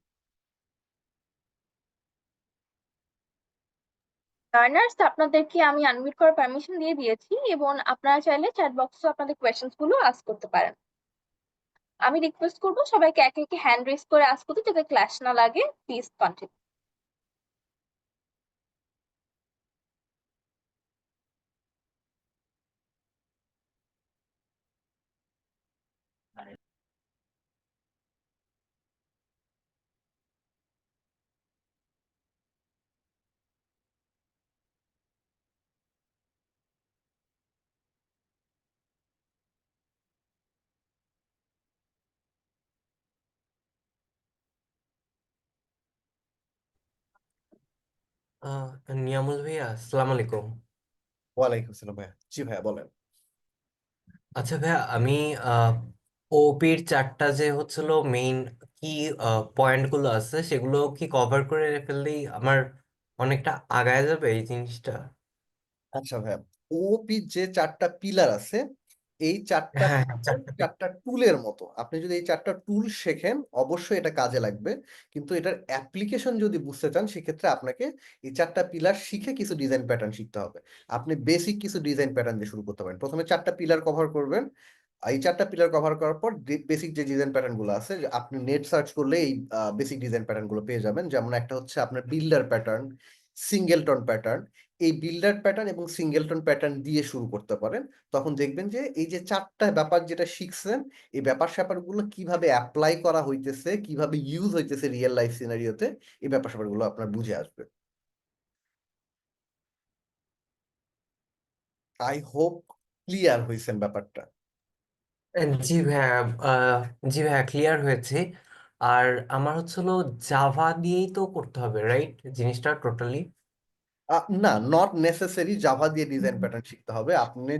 লার্নার্স, আপনাদেরকে আমি আনমিউট করার পারমিশন দিয়ে দিয়েছি এবং আপনারা চাইলে চ্যাট বক্সে আপনাদের কোয়েশ্চেন্স গুলো আস্ক করতে পারেন। আমি রিকোয়েস্ট করবো সবাইকে একে একে হ্যান্ড রেজ করে আস্ক করতে, যাতে ক্লাস না লাগে। Please continue. আহ নিয়ামুল ভাইয়া, আসসালামু আলাইকুম। ওয়ালাইকুম আসসালাম ভাইয়া। জি ভাইয়া বলেন। আচ্ছা ভাইয়া, আমি ওপির চারটা যে হচ্ছিল মেইন কি পয়েন্ট গুলো আছে, সেগুলো কি কভার করে ফেললেই আমার অনেকটা আগায় যাবে এই জিনিসটা? আচ্ছা ভাইয়া, ওপি যে চারটা পিলার আছে, এই চারটা হ্যাঁ হ্যাঁ, চারটা টুলের মতো। আপনি যদি এই চারটা টুল শেখেন অবশ্যই এটা কাজে লাগবে, কিন্তু এটার অ্যাপ্লিকেশন যদি বুঝতে চান সেক্ষেত্রে আপনাকে এই চারটা পিলার শিখে কিছু ডিজাইন প্যাটার্ন শিখতে হবে। আপনি বেসিক কিছু ডিজাইন প্যাটার্ন দিয়ে শুরু করতে পারেন। প্রথমে চারটা পিলার কভার করবেন। এই চারটা পিলার কভার করার পর বেসিক যে ডিজাইন প্যাটার্ন গুলো আছে, যে আপনি নেট সার্চ করলে এই বেসিক ডিজাইন প্যাটার্ন গুলো পেয়ে যাবেন। যেমন একটা হচ্ছে আপনার বিল্ডার প্যাটার্ন, সিঙ্গেলটন প্যাটার্ন। এই বিল্ডার প্যাটার্ন এবং সিঙ্গেলটন প্যাটার্ন দিয়ে শুরু করতে পারেন। তখন দেখবেন যে এই যে চারটা ব্যাপার যেটা শিখছেন, এই ব্যাপার স্যাপারগুলো কিভাবে অ্যাপ্লাই করা হইতেছে, কিভাবে ইউজ হইতেছে রিয়েল লাইফ সিনারিওতে, এই ব্যাপার স্যাপারগুলো আপনার বুঝে আসবে। আই হোপ ক্লিয়ার হয়েছেন ব্যাপারটা। জি ভাইয়া, আহ, জি ভাইয়া, ক্লিয়ার হয়েছে। আর আমার হচ্ছিল জাভা দিয়েই তো করতে হবে, রাইট, জিনিসটা টোটালি? না, নট নেসেসারি জাভা দিয়ে ডিজাইন প্যাটার্ন শিখতে হবে। আপনি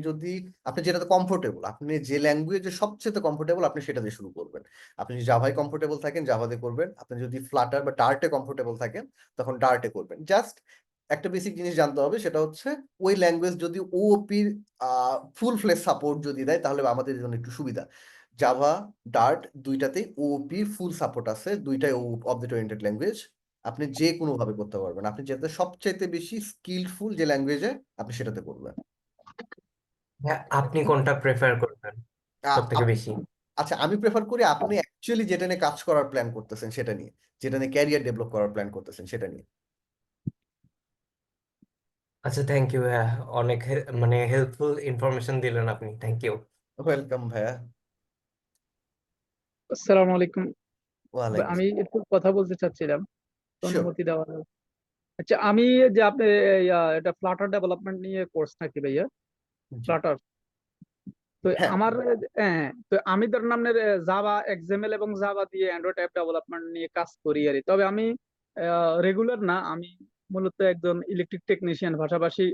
যেটাতে কমফোর্টেবল, আপনি যে ল্যাঙ্গুয়েজে সবচেয়ে কমফোর্টেবল আপনি সেটা দিয়ে শুরু করবেন। আপনি যদি জাভায় কমফোর্টেবল থাকেন জাভা দিয়ে করবেন। আপনি যদি ফ্লাটার বা ডার্টে কমফোর্টেবল থাকেন তখন ডার্টে করবেন। জাস্ট একটা বেসিক জিনিস জানতে হবে, সেটা হচ্ছে ওই ল্যাঙ্গুয়েজ যদি ওপির ফুল ফ্লেজ সাপোর্ট যদি দেয় তাহলে আমাদের জন্য একটু সুবিধা। জাভা, ডার্ট দুইটাতেই ওপি ফুল সাপোর্ট আছে, দুইটাই অবজেক্ট ওরিয়েন্টেড ল্যাঙ্গুয়েজ। আপনি যে কোনো ভাবে করতে পারবেন। আপনি যেতে সবচাইতে বেশি স্কিলফুল যে ল্যাঙ্গুয়েজে আপনি সেটাতে করবেন। হ্যাঁ, আপনি কোনটা প্রেফার করবেন আ- সব থেকে আপ- বেশি? আচ্ছা, আমি প্রেফার করি আপনি অ্যাকচুয়ালি যেটা নিয়ে কাজ করার প্ল্যান করতেছেন সেটা নিয়ে, যেটা নিয়ে ক্যারিয়ার ডেভেলপ করার প্ল্যান করতেছেন সেটা নিয়ে। আচ্ছা, থ্যাংক ইউ ভাইয়া, অনেক মানে হেল্পফুল ইনফরমেশন দিলেন আপনি, থ্যাংক ইউ। ওয়েলকাম ভাইয়া। আসসালামু আলাইকুম। ওয়ালাইকুম আমি একটু কথা বলতে চাচ্ছিলাম, শিওর। অনুমতি দেওয়া যাবে? আচ্ছা, আমি যে আপনি এটা ফ্লাটার ডেভেলপমেন্ট নিয়ে কোর্স নাকি ভাইয়া? জি ফ্লাটার তো হ্যাঁ। আমার হ্যাঁ, তো আমি ধরেন আপনার জাভা, এক্সএমএল এবং জাভা দিয়ে অ্যান্ড্রয়েড অ্যাপ ডেভেলপমেন্ট নিয়ে কাজ করি আর কি। তবে আমি রেগুলার না, আমি মূলত একজন ইলেকট্রিক টেকনিশিয়ান, পাশাপাশি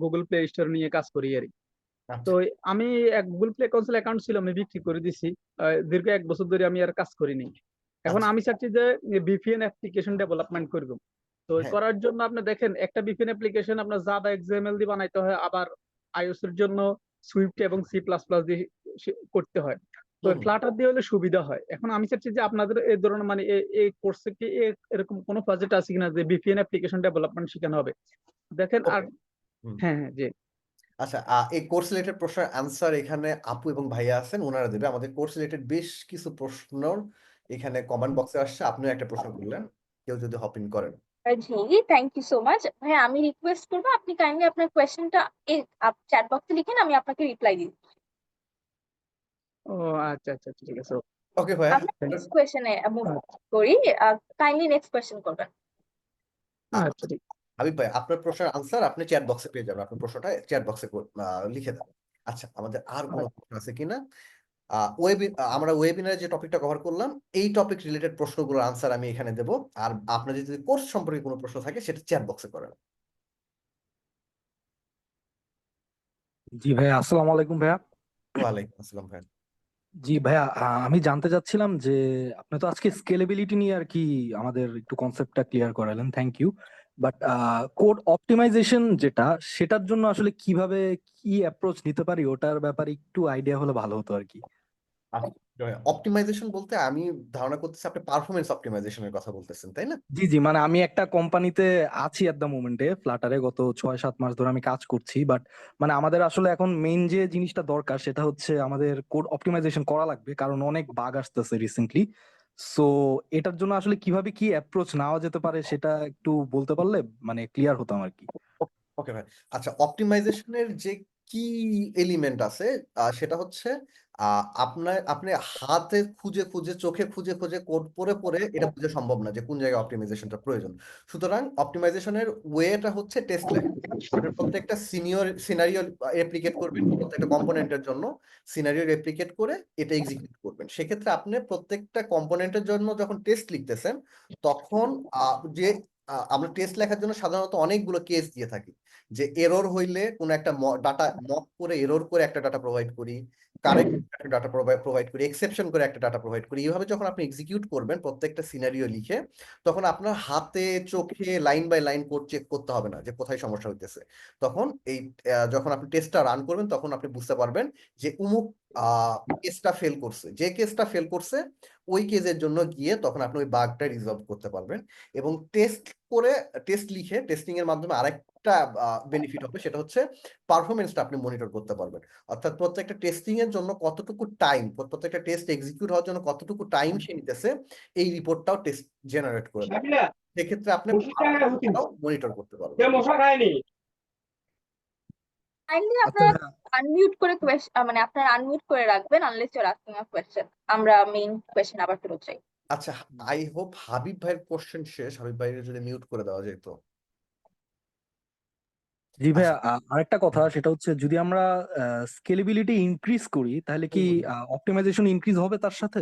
গুগল প্লে স্টোর নিয়ে কাজ করি আর কি। তো আচ্ছা আমি এক গুগল প্লে কনসোল অ্যাকাউন্ট ছিল, আমি বিক্রি করে দিছি। দীর্ঘ 1 বছর ধরে আমি আর কাজ করিনি। এখন আচ্ছা। আমি চাচ্ছি যে বিপিএন অ্যাপ্লিকেশন ডেভেলপমেন্ট করব। তো হ্যাঁ। করার জন্য আপনি দেখেন, একটা বিপিএন অ্যাপ্লিকেশন আপনার জাভা, এক্সএমএল দিয়ে বানাইতে হয়, আবার আইওএস এর জন্য সুইফট এবং সি প্লাস প্লাস দিয়ে করতে হয়। তো হুম। ফ্লাটার দিয়ে হলে সুবিধা হয়। এখন আমি চাচ্ছি যে আপনাদের এই ধরনের মানে এই কোর্সে কি এরকম কোনো প্রজেক্ট আছে কিনা যে বিপিএন অ্যাপ্লিকেশন ডেভেলপমেন্ট শেখানো হবে? দেখেন। আর ওকে। হুম। হ্যাঁ, হ্যাঁ, জি। আচ্ছা, এই কোর্স রিলেটেড প্রশ্নের আনসার এখানে আপু এবং ভাইয়া আছেন, ওনারা দেবে। আমাদের কোর্স রিলেটেড বেশ কিছু প্রশ্ন এখানে কমেন্ট বক্সে আসছে। আপনিও একটা প্রশ্ন করলেন, কেউ যদি হপ ইন করেন। জি, থ্যাংক ইউ সো মাচ ভাইয়া। আমি রিকোয়েস্ট করবো আপনি কাইন্ডলি আপনার কোয়েশ্চেনটা চ্যাট বক্সে লিখেন, আমি আপনাকে রিপ্লাই দিই। ও আচ্ছা, আচ্ছা, আচ্ছা, ঠিক আছে। ওকে ভাইয়া। আমরা নেক্সট কোয়েশ্চেনে মুভ করি। কাইন্ডলি নেক্সট কোয়েশ্চেন করবেন। আচ্ছা, ঠিক। হাবিব ভাই, আপনার প্রশ্নের আনসার আপনি চ্যাট বক্সে পেয়ে যাবেন। আপনার প্রশ্নটা চ্যাট বক্সে লিখে দেন। আচ্ছা, আমাদের আর কোনো প্রশ্ন আছে কিনা? আমরা ওয়েবিনারে যে টপিকটা কভার করলাম এই টপিক রিলেটেড প্রশ্নগুলোর আনসার আমি এখানে দেব। আর আপনাদের যদি কোর্স সম্পর্কে কোনো প্রশ্ন থাকে সেটা চ্যাট বক্সে করেন। জি ভাইয়া, আসসালামু আলাইকুম ভাইয়া। ওয়ালাইকুম আসসালাম ভাই। জি ভাইয়া, আমি জানতে চাচ্ছিলাম যে আপনি তো আজকে স্কেলেবিলিটি নিয়ে আর কি আমাদের একটু কনসেপ্টটা ক্লিয়ার করালেন, thank you. But code optimization যেটা, সেটার জন্য আসলে কিভাবে কি অ্যাপ্রোচ নিতে পারি ওটার ব্যাপারে একটু আইডিয়া হলে ভালো হতো আর কি। অপটিমাইজেশন বলতে আমি ধারণা করতেছি আপনি পারফরমেন্স অপটিমাইজেশনের কথা বলতেছেন, তাই না? জি জি, মানে আমি একটা কোম্পানিতে আছি এট দ্য মোমেন্টে, ফ্লাটারে গত 6-7 মাস ধরে আমি কাজ করছি। বাট মানে আমাদের আসলে এখন মেইন যে জিনিসটা দরকার সেটা হচ্ছে আমাদের কোড অপটিমাইজেশন করা লাগবে, কারণ অনেক বাগ আসতেছে রিসেন্টলি। সো এটার জন্য আসলে কিভাবে কি অ্যাপ্রোচ নেওয়া যেতে পারে সেটা একটু বলতে পারলে মানে ক্লিয়ার হতাম আর কি। ওকে ভাই। আচ্ছা, অপটিমাইজেশনের যে কি এলিমেন্ট আছে সেটা হচ্ছে আপনি হাতে খুঁজে খুঁজে চোখে খুঁজে খুঁজে কোড পড়ে পড়ে এটা বোঝা সম্ভব না যে কোন জায়গায় অপটিমাইজেশনটা প্রয়োজন। সুতরাং অপটিমাইজেশনের ওয়েটা হচ্ছে টেস্ট লেখা। আপনি প্রত্যেকটা সিনারিও রেপ্লিকেট করবেন, প্রত্যেকটা কম্পোনেন্টের জন্য সিনারিও রেপ্লিকেট করে এটা এক্সিকিউট করবেন। সেক্ষেত্রে আপনি প্রত্যেকটা কম্পোনেন্টের জন্য যখন টেস্ট লিখতেছেন তখন আমরা টেস্ট লেখার জন্য সাধারণত অনেকগুলো কেস দিয়ে থাকি, যে এরর হইলে কোন একটা ডাটা মক করে এরর করে একটা ডাটা প্রোভাইড করি, কারেক্ট একটা ডাটা প্রোভাইড করি, এক্সেপশন করে একটা ডাটা প্রোভাইড করি। এইভাবে যখন আপনি এক্সিকিউট করবেন প্রত্যেকটা সিনারিও লিখে, তখন আপনার হাতে চোখে line by line code check করতে হবে না যে কোথায় সমস্যা হইতেছে। তখন যখন আপনি টেস্টটা রান করবেন তখন আপনি বুঝতে পারবেন যে উমুক কেসটা ফেল করছে, যে কেসটা ফেল করছে ওই কেসের জন্য গিয়ে তখন আপনি ওই বাগটা রিজলভ করতে পারবেন। এবং টেস্ট লিখে টেস্টিং এর মাধ্যমে আরেকটা বেনিফিট হবে, সেটা হচ্ছে পারফরমেন্সটা আপনি মনিটর করতে পারবেন। অর্থাৎ প্রত্যেকটা টেস্টিং এর জন্য কতটুকু টাইম, প্রত্যেকটা টেস্ট এক্সিকিউট হওয়ার জন্য কতটুকু টাইম সে নিতেছে, এই রিপোর্টটাও টেস্ট জেনারেট করে দেবে। সেক্ষেত্রে আপনি মনিটর করতে পারবেন। কাইন্ডলি আচ্ছা আপনারা ভাইয়া, আনমিউট করে মানে আপনারা আনমিউট করে রাখবেন unless you are asking a question. আমরা মেইন কোয়েশ্চেন আবার ফেরত যাই। আচ্ছা, আই হোপ হাবিব ভাইয়ের কোশ্চেন শেষ। হাবিব ভাইয়ের যদি মিউট করে দেওয়া যেত। জি ভাইয়া, আচ্ছা আরেকটা কথা সেটা হচ্ছে যদি আমরা স্কেলেবিলিটি ইনক্রিজ করি তাহলে কি অপটিমাইজেশন ইনক্রিজ হবে তার সাথে?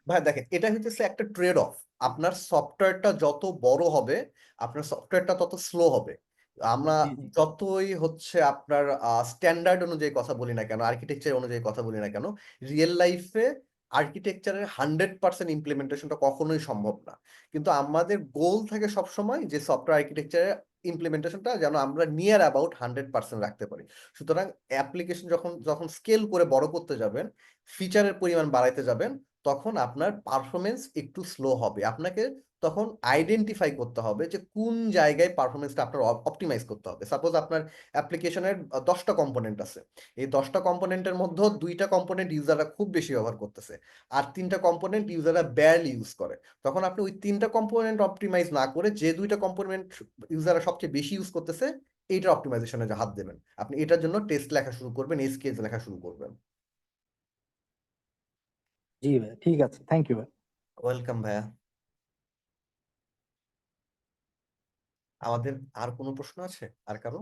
ভাই দেখেন, এটা হইতেছে একটা ট্রেড অফ। আপনার সফটওয়্যারটা যত বড় হবে আপনার সফটওয়্যারটা তত স্লো হবে। আমরা জি জি যতই হচ্ছে আপনার স্ট্যান্ডার্ড অনুযায়ী কথা বলি না কেন, আর্কিটেকচার অনুযায়ী কথা বলি না কেন, রিয়েল লাইফে আর্কিটেকচারের 100% ইমপ্লিমেন্টেশনটা কখনোই সম্ভব না। কিন্তু আমাদের গোল থাকে সবসময় যে সফটওয়্যার আর্কিটেকচারের ইমপ্লিমেন্টেশনটা যেন আমরা নিয়ার অ্যাবাউট 100% রাখতে পারি। সুতরাং অ্যাপ্লিকেশন যখন যখন স্কেল করে বড় করতে যাবেন, ফিচারের পরিমাণ বাড়াইতে যাবেন, তখন আপনার পারফরমেন্স একটু স্লো হবে। আপনাকে তখন আইডেন্টিফাই করতে হবে যে কোন জায়গায় পারফরমেন্সটা আপনার অপটিমাইজ করতে হবে। সাপোজ আপনার অ্যাপ্লিকেশনের 10টা কম্পোনেন্ট আছে, এই 10টা কম্পোনেন্টের মধ্যে 2টা কম্পোনেন্ট ইউজাররা খুব বেশি ব্যবহার করতেছে, আর 3টা কম্পোনেন্ট ইউজাররা ব্যারলি ইউজ করে। তখন আপনি ওই 3টা কম্পোনেন্ট অপটিমাইজ না করে যে 2টা কম্পোনেন্ট ইউজাররা সবচেয়ে বেশি ইউজ করতেছে এইটার অপটিমাইজেশনে হাত দেবেন। আপনি এটার জন্য টেস্ট লেখা শুরু করবেন, এসকিউএল লেখা শুরু করবেন। জি ভাইয়া, ঠিক আছে, থ্যাংক ইউ ভাই। ওয়েলকাম ভাইয়া। আমাদের আর কোনো প্রশ্ন আছে আর কারো?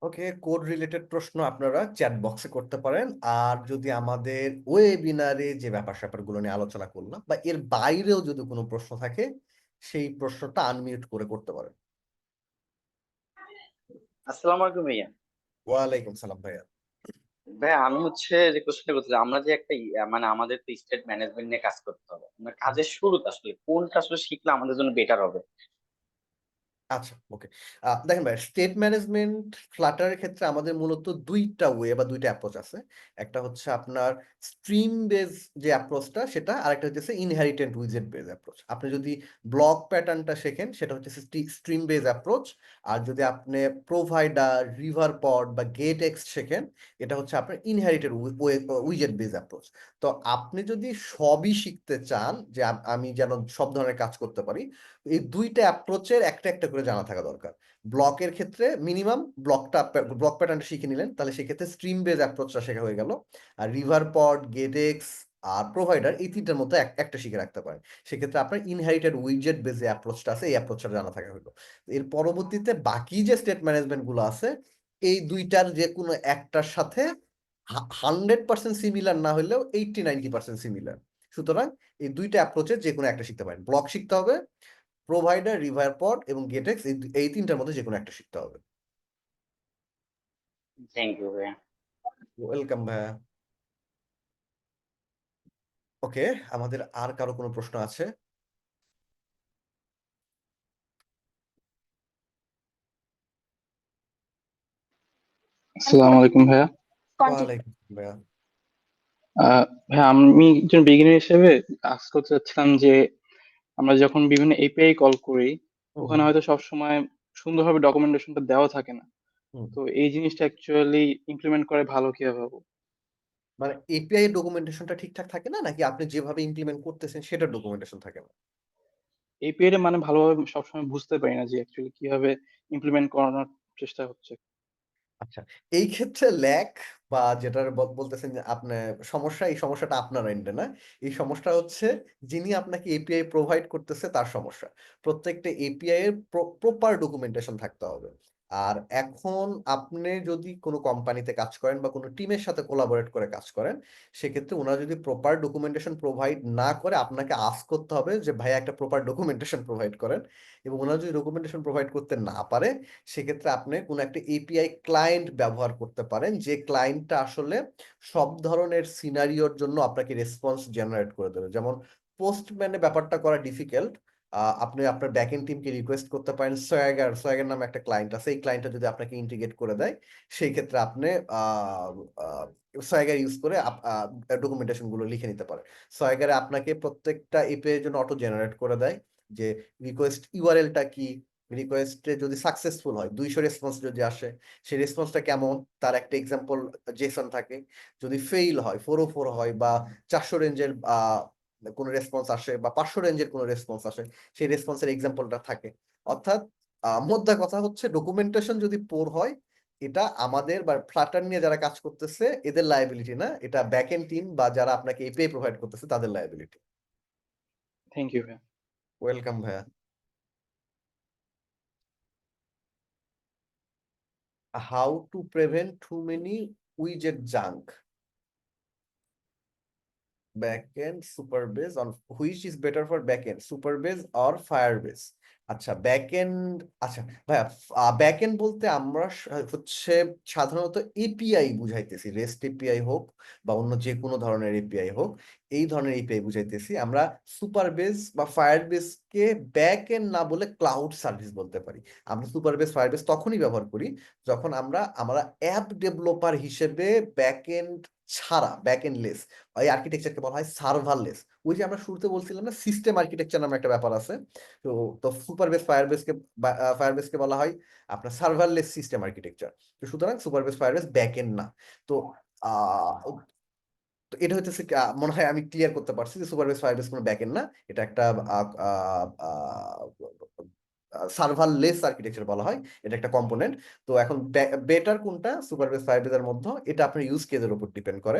ওকে, কোড রিলেটেড প্রশ্ন আপনারা চ্যাট বক্সে করতে পারেন। আর যদি আমাদের ওয়েবিনারে যে ব্যাপার স্যাপারগুলো নিয়ে আলোচনা করলাম বা এর বাইরেও যদি কোনো প্রশ্ন থাকে সেই প্রশ্নটা আনমিউট করে করতে পারেন। আসসালামু আলাইকুম ভাইয়া। ওয়ালাইকুম সালাম ভাইয়া। ভাইয়া আমি হচ্ছে যে কোশ্চেনটা করতে আমরা যে একটা মানে আমাদের তো স্টেট ম্যানেজমেন্ট নিয়ে কাজ করতে হবে, আমরা কাজের শুরুতে আসলে কোনটা আসলে শিখলে আমাদের জন্য বেটার হবে? আচ্ছা, ওকে। দেখেন ভাই, স্টেট ম্যানেজমেন্ট ফ্লাটারের ক্ষেত্রে আমাদের মূলত দুইটা ওয়ে বা দুইটা অ্যাপ্রোচ আছে। একটা হচ্ছে আপনার স্ট্রিম বেস যে অ্যাপ্রোচটা সেটা, আরেকটা হচ্ছে ইনহেরিটেন্ট উইজেট বেস অ্যাপ্রোচ। আপনি যদি ব্লক প্যাটার্নটা শেখেন সেটা হচ্ছে স্ট্রিম বেস অ্যাপ্রোচ। আর যদি আপনি প্রোভাইডার, রিভার পড বা গেট এক্স শেখেন, এটা হচ্ছে আপনার ইনহেরিটেড উইজেট বেস অ্যাপ্রোচ। তো আপনি যদি সবই শিখতে চান যে আমি যেন সব ধরনের কাজ করতে পারি, এই দুইটা অ্যাপ্রোচের একটা একটা করে জানা থাকা দরকার। ব্লকের ক্ষেত্রে মিনিমাম ব্লক প্যাটার্নটা শিখে নিলেন, তাহলে সেক্ষেত্রে স্ট্রিম বেস অ্যাপ্রোচটা শেখা হয়ে গেল। আর রিভার পড, গেটেক্স আর প্রোভাইডার, এই তিনটার মধ্যে একটা শিখে রাখতে পারেন। সেক্ষেত্রে আপনার ইনহেরিটেড উইজেট বেস যে অ্যাপ্রোচটা আছে এই অ্যাপ্রোচটা জানা থাকা হলো। এর পরবর্তীতে বাকি যে স্টেট ম্যানেজমেন্ট গুলো আছে এই দুইটার যে কোনো একটার সাথে 100% সিমিলার না হলেও 80-90% সিমিলার। সুতরাং এই দুইটা অ্যাপ্রোচের যে কোনো একটা শিখতে পারেন। ব্লক শিখতে হবে, প্রোভাইডার, রিভার এবং গেটেক্স, এই তিনটার মধ্যে যে কোনো একটা শিখতে হবে। থ্যাংক ইউ ভাইয়া। ওয়েলকাম ভাইয়া। ওকে, আমাদের আর কারো কোনো প্রশ্ন আছে? আসসালামু আলাইকুম ভাইয়া। কন্টিনিউ। ওয়ালাইকুম আসসালাম ভাইয়া। ভাইয়া আমি একজন বিগিনার হিসেবে আস্ক করতে চাচ্ছিলাম যে আমরা যখন বিভিন্ন এপিআই কল করি হুম, ওখানে হয়তো সবসময় সুন্দরভাবে ডকুমেন্টেশনটা দেওয়া থাকে না, হুম। তো এই জিনিসটা অ্যাকচুয়ালি ইমপ্লিমেন্ট করে ভালো কিভাবে হবে? মানে এপিআই এর ডকুমেন্টেশনটা ঠিকঠাক থাকে না, নাকি আপনি যেভাবে ইমপ্লিমেন্ট করতেছেন সেটার ডকুমেন্টেশন থাকে না? এপিআই এর মানে ভালোভাবে সবসময় বুঝতে পারি না যে অ্যাকচুয়ালি কিভাবে ইমপ্লিমেন্ট করানোর চেষ্টা হচ্ছে। আচ্ছা, এই ক্ষেত্রে ল্যাক বা যেটার বলতেছেন যে আপনার সমস্যা, এই সমস্যাটা আপনার এন্ডে না। এই সমস্যা হচ্ছে যিনি আপনাকে এপিআই প্রোভাইড করতেছে তার সমস্যা। প্রত্যেকটা এপিআই এর প্রপার ডকুমেন্টেশন থাকতে হবে। আর এখন আপনি যদি কোনো কোম্পানিতে কাজ করেন বা কোনো টিমের সাথে কোলাবোরেট করে কাজ করেন, সেক্ষেত্রে ওনারা যদি প্রপার ডকুমেন্টেশন প্রোভাইড না করে আপনাকে আস্ক করতে হবে যে ভাইয়া একটা প্রপার ডকুমেন্টেশন প্রোভাইড করেন। এবং ওনারা যদি ডকুমেন্টেশন প্রোভাইড করতে না পারে, সেক্ষেত্রে আপনি কোনো একটা এপিআই ক্লায়েন্ট ব্যবহার করতে পারেন, যে ক্লায়েন্টটা আসলে সব ধরনের সিনারিওর জন্য আপনাকে রেসপন্স জেনারেট করে দেবে। যেমন পোস্টম্যানে ব্যাপারটা করা ডিফিকাল্ট, আপনি আপনার ব্যাকএন্ড টিমকে রিকোয়েস্ট করতে পারেন সোয়াগার নামে একটা ক্লায়েন্ট আছে, এই ক্লায়েন্টটা যদি আপনাকে ইন্টিগ্রেট করে দেয়, সেই ক্ষেত্রে আপনি সোয়াগার ইউজ করে ডকুমেন্টেশন গুলো লিখে নিতে পারেন। সোয়াগারে আপনাকে প্রত্যেকটা এপিআই এর জন্য অটো জেনারেট করে দেয় যে রিকোয়েস্ট ইউআরএলটা কি, রিকোয়েস্টে যদি সাকসেসফুল হয় 200 রেসপন্স যদি আসে, সেই রেসপন্সটা কেমন তার একটা এক্সাম্পল জেসন থাকে। যদি ফেইল হয়, 404 হয় বা 400 রেঞ্জের কোনো রেসপন্স আসে বা 500 রেঞ্জের কোনো রেসপন্স আসে, সেই রেসপন্সের এক্সাম্পলটা থাকে। অর্থাৎ মোদ্দা কথা হচ্ছে ডকুমেন্টেশন যদি পোর হয়, এটা আমাদের বা ফ্লাটার নিয়ে যারা কাজ করতেছে এদের লায়াবিলিটি না, এটা ব্যাকএন্ড টিম বা যারা আপনাকে এপিআই প্রোভাইড করতেছে তাদের লায়াবিলিটি। থ্যাংক ইউ ভাইয়া। ওয়েলকাম ভাইয়া। How to prevent too many widget junk? Backend, Supabase, on which is better for backend, Supabase or Firebase? আচ্ছা, ব্যাকএন্ড, আচ্ছা ভাইয়া, ব্যাকএন্ড বলতে আমরা হচ্ছে সাধারণত এপিআই বুঝাইতেছি, রেস্ট এপিআই হোক বা অন্য যে কোনো ধরনের এপিআই হোক, এই ধরনের এপিআই বুঝাইতেছি। আমরা সুপারবেস বা ফায়ারবেসকে ব্যাকএন্ড না বলে ক্লাউড সার্ভিস বলতে পারি। আমরা সুপারবেস, ফায়ারবেস তখনই ব্যবহার করি যখন আমরা অ্যাপ ডেভেলপার হিসেবে ব্যাকএন্ড ছাড়া, ব্যাকএন্ড লেস, এই আর্কিটেকচারকে বলা হয় সার্ভারলেস। ওই যে আমরা শুরুতে বলছিলাম না, সিস্টেম আর্কিটেকচার নামে একটা ব্যাপার আছে। তো তো সুপারবেস ফায়ারবেসকে বলা হয় আপনার সার্ভারলেস সিস্টেম আর্কিটেকচার। তো সুতরাং সুপারবেস ফায়ারবেস ব্যাকএন্ড না। তো আহ তো এটা হচ্ছে মনে হয় আমি ক্লিয়ার করতে পারছি যে সুপারবেস ফায়ারবেস কোনো ব্যাকএন্ড না, এটা একটা সার্ভারলেস আর্কিটেকচার বলা হয়, এটা একটা কম্পোনেন্ট। তো এখন বেটার কোনটা সুপারবেস ফায়ারবেসের মধ্যে, এটা আপনার ইউজ কেসের উপর ডিপেন্ড করে।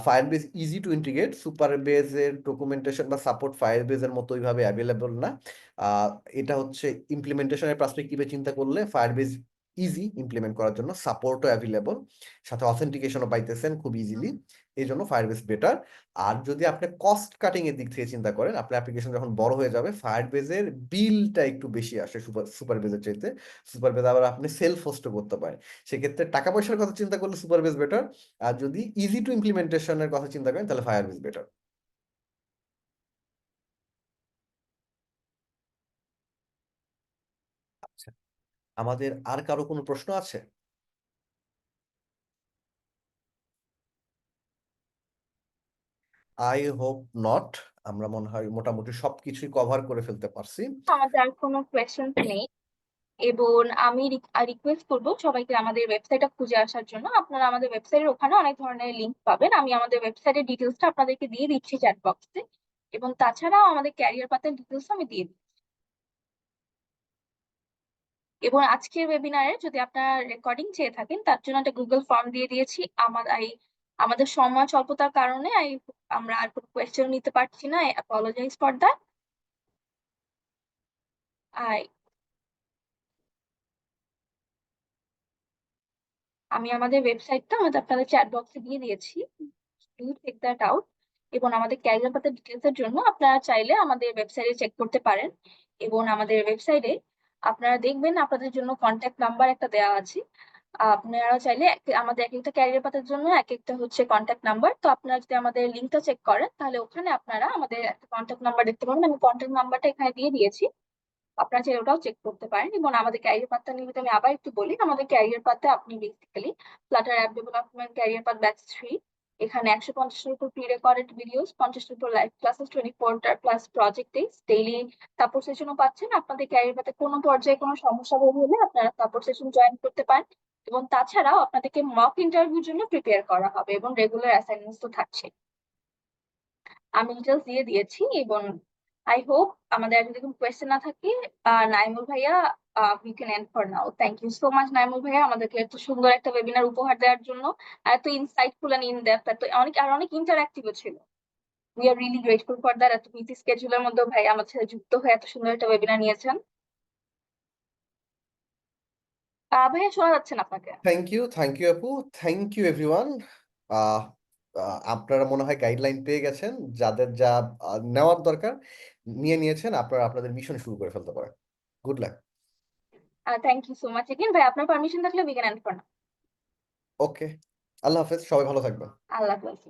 ফায়ারবেস ইজি টু ইন্টিগ্রেট, সুপারবেসের ডকুমেন্টেশন বা সাপোর্ট ফায়ারবেসের মতো ওইভাবে অ্যাভেলেবল না। এটা হচ্ছে ইমপ্লিমেন্টেশনের পার্সপেক্টিভে চিন্তা করলে ফায়ারবেস ইজি ইমপ্লিমেন্ট করার জন্য, সাপোর্টও অ্যাভেলেবল, সাথে অথেন্টিকেশনও পাইতেছেন খুব ইজিলি, এই জন্য ফায়ারবেস বেটার। আর যদি আপনি কস্ট কাটিং এর দিক থেকে চিন্তা করেন, আপনার অ্যাপ্লিকেশন যখন বড় হয়ে যাবে, ফায়ারবেসের বিলটা একটু বেশি আসে সুপারবেসের চাইতে। সুপারবেস আবার আপনি সেলফ হোস্টও করতে পারেন, সেক্ষেত্রে টাকা পয়সার কথা চিন্তা করলে সুপারবেস বেটার। আর যদি ইজি টু ইমপ্লিমেন্টেশনের কথা চিন্তা করেন তাহলে ফায়ারবেস বেটার। আচ্ছা, আমাদের আর কারো কোনো প্রশ্ন আছে? I hope not. আমরা মনে হয় মোটামুটি সবকিছুই কভার করে ফেলতে পারছি। আমাদের আর কোনো কোয়েশ্চেন নেই, এবং আমি রিকোয়েস্ট করব সবাইকে আমাদের ওয়েবসাইটটা খুঁজে আসার জন্য। আপনারা আমাদের ওয়েবসাইটের ওখানে অনেক ধরনের লিংক পাবেন, আমি আমাদের ওয়েবসাইটের ডিটেলসটা আপনাদেরকে দিয়ে দিচ্ছি চ্যাট বক্সে, এবং তাছাড়াও আমাদের ক্যারিয়ার পাথের ডিটেলস আমি দিয়ে দিচ্ছি। এবং আজকের ওয়েবিনারে যদি আপনারা রেকর্ডিং চেয়ে থাকেন, তার জন্য একটা গুগল ফর্ম দিয়ে দিয়েছি। আমাদের সময় স্বল্পতার কারণে আমরা আর কোনো কোয়েশ্চেন নিতে পারছি না, অ্যাপোলোজাইজ ফর দ্যাট। আমি আমাদের ওয়েবসাইটটা আপনাদের চ্যাট বক্সে দিয়ে দিয়েছি, ডু চেক দ্যাট আউট। এবং আমাদের ক্যারিয়ার পাথের ডিটেলস এর জন্য আপনারা চাইলে আমাদের ওয়েবসাইটে চেক করতে পারেন। এবং আমাদের ওয়েবসাইটে আপনারা দেখবেন আপনাদের জন্য কন্ট্যাক্ট নাম্বার একটা দেওয়া আছে। আপনারা চাইলে আমাদের এক একটা ক্যারিয়ার পাথের জন্য এক একটা হচ্ছে কন্ট্যাক্ট নাম্বার। তো আপনারা যদি আমাদের লিঙ্কটা চেক করেন তাহলে ওখানে আপনারা আমাদের একটা কন্ট্যাক্ট নাম্বার দেখতে পাবেন। আমি কন্ট্যাক্ট নাম্বারটা এখানে দিয়ে দিয়েছি, আপনারা চাইলে ওটাও চেক করতে পারেন। এবং আমাদের ক্যারিয়ার পাথটা নিয়ে যদি আমি আবার একটু বলি, আমাদের ক্যারিয়ার পাথে আপনি basically Flutter app development career path batch 3, এখানে 150-এর উপর প্রি রেকর্ডেড ভিডিওস, 50-এর উপর লাইভ ক্লাসেস, 24টা plus project days, daily support সেশনও পাচ্ছেন। আপনাদের ক্যারিয়ার পাথে কোনো পর্যায়ে কোনো সমস্যা বের হলে আপনারা সাপোর্ট সেশন জয়েন করতে পারেন। এবং তাছাড়াও আপনাদেরকে মক ইন্টারভিউর জন্য প্রিপেয়ার করা হবে এবং রেগুলার অ্যাসাইনমেন্টস তো থাকছে। আমি ডিটেলস দিয়ে দিয়েছি। এবং আই হোপ আমাদের আর যদি কোনো কোয়েশ্চেন না থাকে, নাইমুল ভাইয়া, we can end for now. Thank you so much Naimul ভাইয়া আমাদেরকে এত সুন্দর একটা ওয়েবিনার উপহার দেওয়ার জন্য, এত ইনসাইটফুল এন্ড ইন ডেপথ, এত অনেক ইন্টারঅ্যাক্টিভও ছিল। We are really grateful for that. এত বিজি স্কেজুলের মধ্যেও ভাই আমাদের সাথে যুক্ত হয়ে এত সুন্দর একটা ওয়েবিনার নিয়েছেন। ভাইয়া শোনা যাচ্ছে না আপনাকে? থ্যাংক ইউ আপু, থ্যাংক ইউ এভরিওয়ান। আপনারা মনে হয় গাইডলাইন পেয়ে গেছেন, যাদের যা নেওয়ার দরকার নিয়েছেন। আপনারা আপনাদের মিশন শুরু করে ফেলতে পারেন। Good luck. Thank you so much again ভাই, আপনার পারমিশন থাকলে we can end for now. ওকে, আল্লাহ হাফেজ, সবাই ভালো থাকবেন। আল্লাহ হাফেজ।